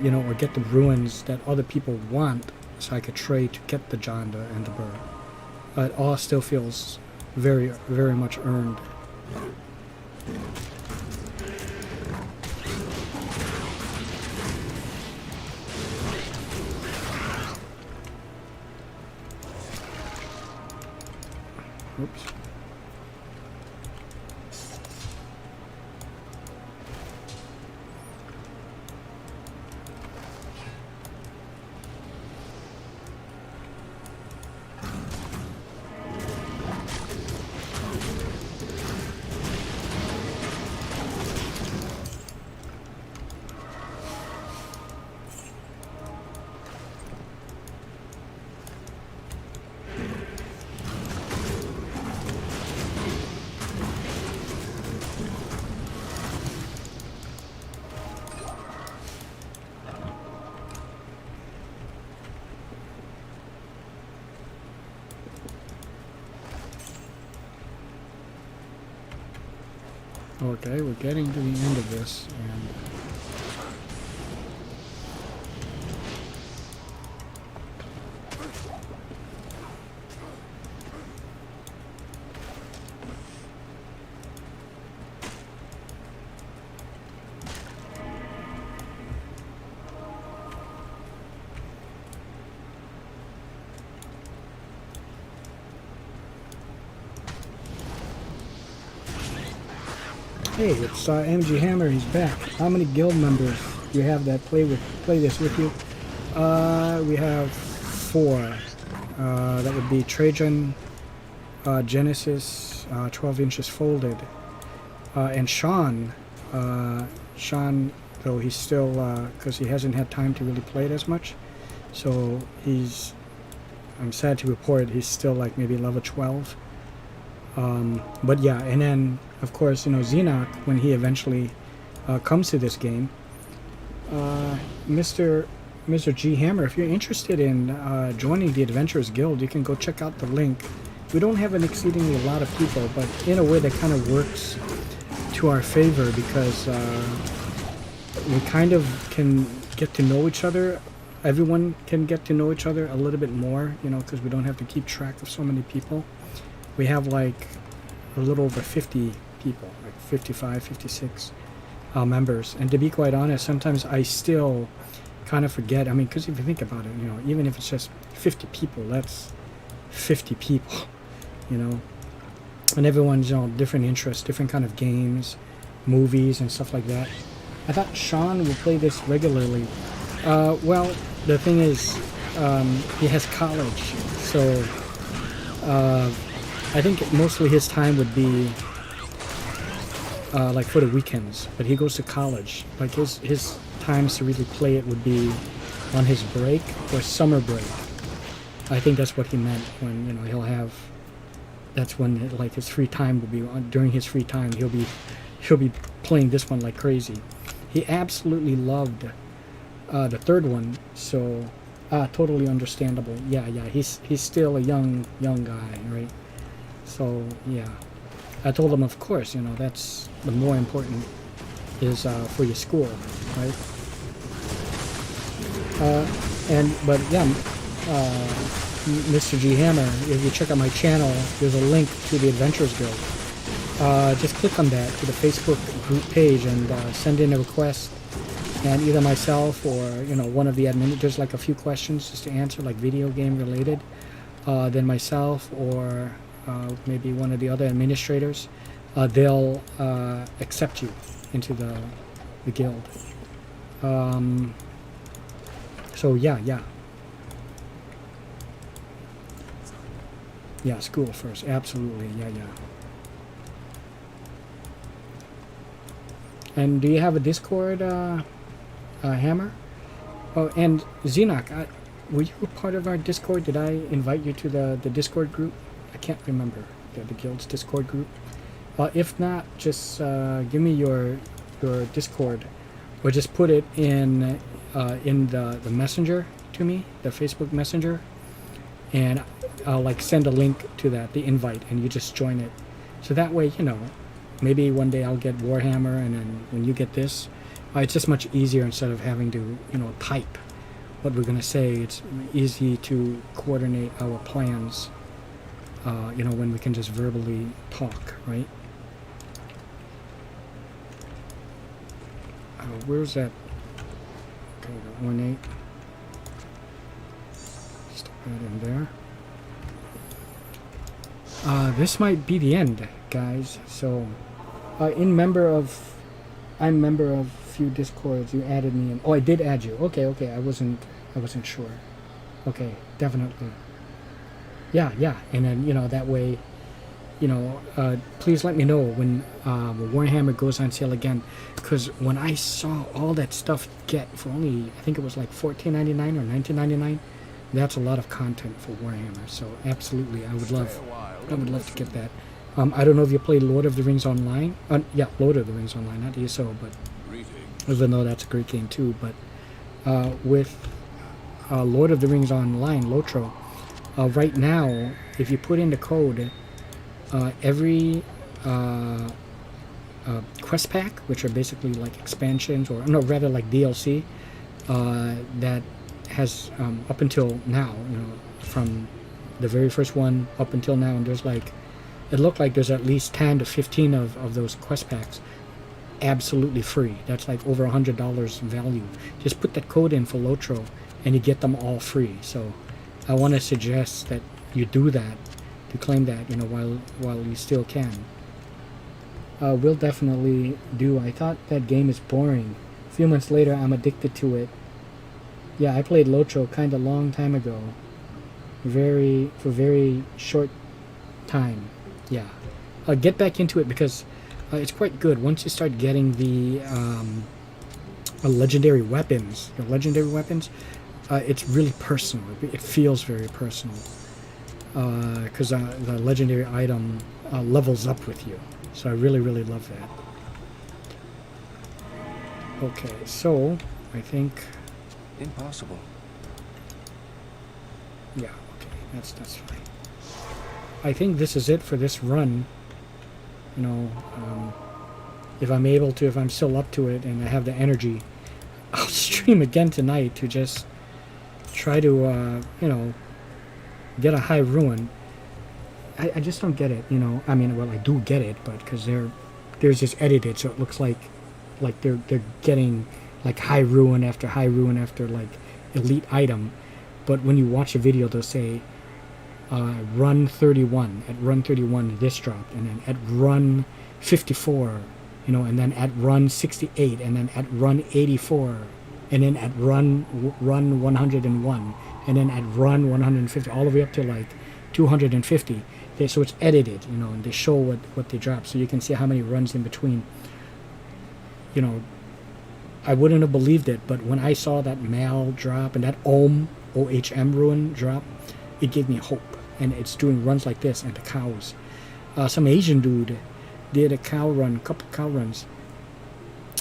You know, or get the ruins that other people want, so I could trade to get the Jonda and the Burr. It all still feels very, very much earned. Oops. Okay, we're getting to the end of this, and hey, it's MG Hammer. He's back. How many guild members do you have that play this with you? We have 4. That would be Trajan, Genesis, 12 inches folded, and Sean. Sean, though he's still, because he hasn't had time to really play it as much, so he's, I'm sad to report, he's still like maybe level 12. But yeah, and then of course, you know, Xenoc, when he eventually comes to this game, Mr. G Hammer, if you're interested in joining the Adventurers Guild, you can go check out the link. We don't have an exceedingly a lot of people, but in a way that kind of works to our favor, because we kind of can get to know each other. Everyone can get to know each other a little bit more, you know, because we don't have to keep track of so many people. We have like a little over 50 people, like 55, 56 members. And to be quite honest, sometimes I still kind of forget. I mean, because if you think about it, you know, even if it's just 50 people, that's 50 people, you know. And everyone's, you know, different interests, different kind of games, movies, and stuff like that. I thought Sean would play this regularly. Well, the thing is, he has college, so I think mostly his time would be like for the weekends, but he goes to college. Like his times to really play it would be on his break or summer break. I think that's what he meant when, you know, he'll have, that's when like his free time will be, during his free time he'll be playing this one like crazy. He absolutely loved the third one, so totally understandable. Yeah, he's still a young guy, right? So yeah, I told him, of course, you know, that's the more important is for your school, right? But yeah, Mr. G Hammer, if you check out my channel, there's a link to the Adventurers Guild. Just click on that to the Facebook group page and send in a request, and either myself or, you know, one of the admin, there's like a few questions just to answer, like video game related. Then myself or maybe one of the other administrators, they'll accept you into the guild. So yeah. Yeah, school first. Absolutely. Yeah. And do you have a Discord, Hammer? Oh, and Xenoc, were you a part of our Discord? Did I invite you to the Discord group? I can't remember. The Guild's Discord group. If not, just give me your Discord, or just put it in the messenger to me, the Facebook Messenger, and I'll like send a link to that, the invite, and you just join it. So that way, you know, maybe one day I'll get Warhammer, and then when you get this, it's just much easier instead of having to, you know, type what we're gonna say. It's easy to coordinate our plans, you know, when we can just verbally talk, right? Where's that? Okay, got ornate. Stick that in there. This might be the end, guys. So, I'm member of a few Discords. You added me in. Oh, I did add you. Okay. I wasn't sure. Okay, definitely. Yeah. And then, you know, that way, you know, please let me know when Warhammer goes on sale again, because when I saw all that stuff get for only, I think it was like $14.99 or $19.99, that's a lot of content for Warhammer. So absolutely, I would love to get that. I don't know if you play Lord of the Rings Online. Yeah, Lord of the Rings Online, not ESO, but even though that's a great game too. But with Lord of the Rings Online, Lotro, right now, if you put in the code, every quest pack, which are basically like expansions, or no, rather like DLC, that has up until now, you know, from the very first one up until now, and there's like, it looked like there's at least 10 to 15 of those quest packs absolutely free. That's like over $100 value. Just put that code in for Lotro and you get them all free. So I want to suggest that you do that, to claim that, you know, while you still can. We'll definitely do. I thought that game is boring. A few months later, I'm addicted to it. Yeah, I played Lotro kind of long time ago. For very short time. Yeah. Get back into it, because it's quite good. Once you start getting the legendary weapons, it's really personal. It feels very personal. Because the legendary item levels up with you. So I really love that. Okay, so I think... Impossible. Yeah, okay, that's fine. I think this is it for this run. You know, if I'm able to, if I'm still up to it and I have the energy, I'll stream again tonight to just try to, you know, get a high ruin. I just don't get it, you know. I mean, well, I do get it, but because there's just edited, so it looks like they're getting like high ruin after like elite item. But when you watch a video, they'll say run 31, at run 31 this dropped, and then at run 54, you know, and then at run 68, and then at run 84, and then at run 101, and then at run 150, all the way up to like 250. So it's edited, you know, and they show what they drop, so you can see how many runs in between. You know, I wouldn't have believed it, but when I saw that Mal drop and that OHM ruin drop, it gave me hope. And it's doing runs like this, and the cows. Some Asian dude did a couple cow runs.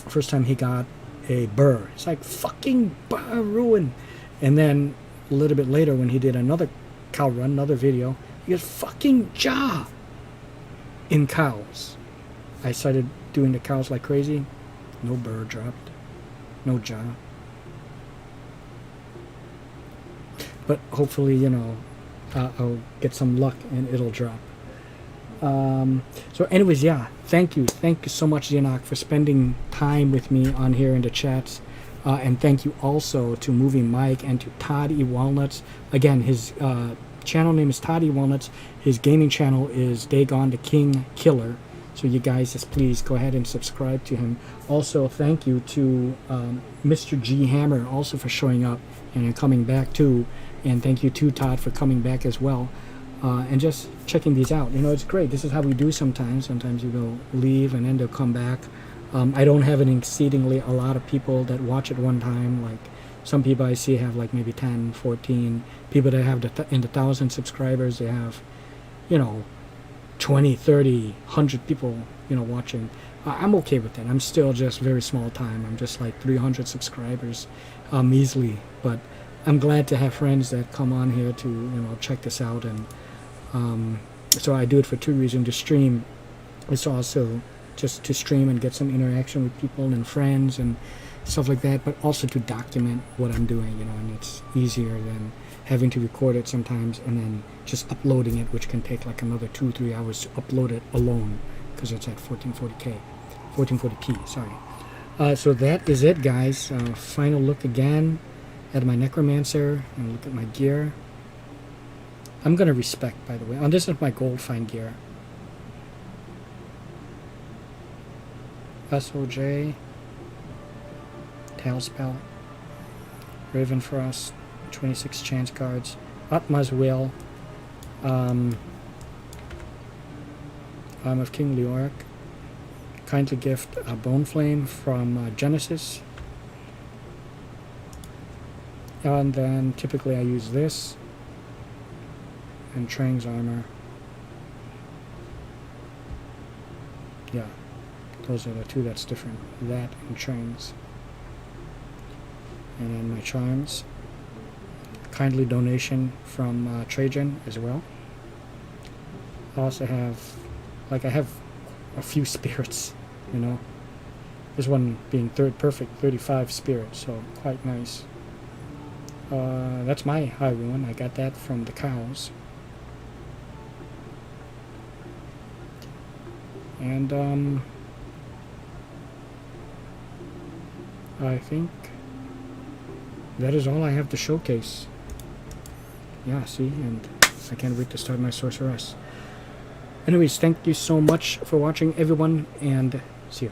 First time he got a burr. It's like, fucking burr ruin. And then a little bit later, when he did another cow run, another video, he goes, fucking jaw in cows. I started doing the cows like crazy. No burr dropped. No jaw. But hopefully, you know, I'll get some luck and it'll drop. So anyways, yeah, thank you so much, Xenoc, for spending time with me on here in the chats, and thank you also to Movie Mike and to Todd E. Walnuts. Again, his channel name is Todd E. Walnuts. His gaming channel is Dagon the King Killer. So you guys just please go ahead and subscribe to him. Also, thank you to Mr. G Hammer also for showing up and coming back too. And thank you to Todd for coming back as well. And just checking these out. You know, it's great. This is how we do sometimes. Sometimes you go leave and then they'll come back. I don't have an exceedingly a lot of people that watch at one time. Like some people I see have like maybe 10, 14 people that have in the 1,000 subscribers. They have, you know, 20, 30, 100 people, you know, watching. I'm okay with that. I'm still just very small time. I'm just like 300 subscribers measly. But I'm glad to have friends that come on here to, you know, check this out. And so I do it for two reasons. To stream is also just to stream and get some interaction with people and friends and stuff like that, but also to document what I'm doing, you know, and it's easier than having to record it sometimes and then just uploading it, which can take like another 2-3 hours to upload it alone because it's at 1440p, sorry. So that is it, guys. Final look again at my necromancer and look at my gear. I'm gonna respect, by the way. Oh, this is my gold fine gear. SOJ, Tailspell, Ravenfrost, 26 chance cards, Atma's Will, Arm of King Leoric, kindly gift Bone Flame from Genesis, and then typically I use this, and Trang's armor. Yeah. Those are the two that's different. That and Trang's. And then my charms. Kindly donation from Trajan as well. I also have, like, I have a few spirits, you know. This one being third perfect, 35 spirits, so quite nice. That's my high one. I got that from the cows. And I think that is all I have to showcase. Yeah, see, and I can't wait to start my sorceress. Anyways, thank you so much for watching, everyone, and see you.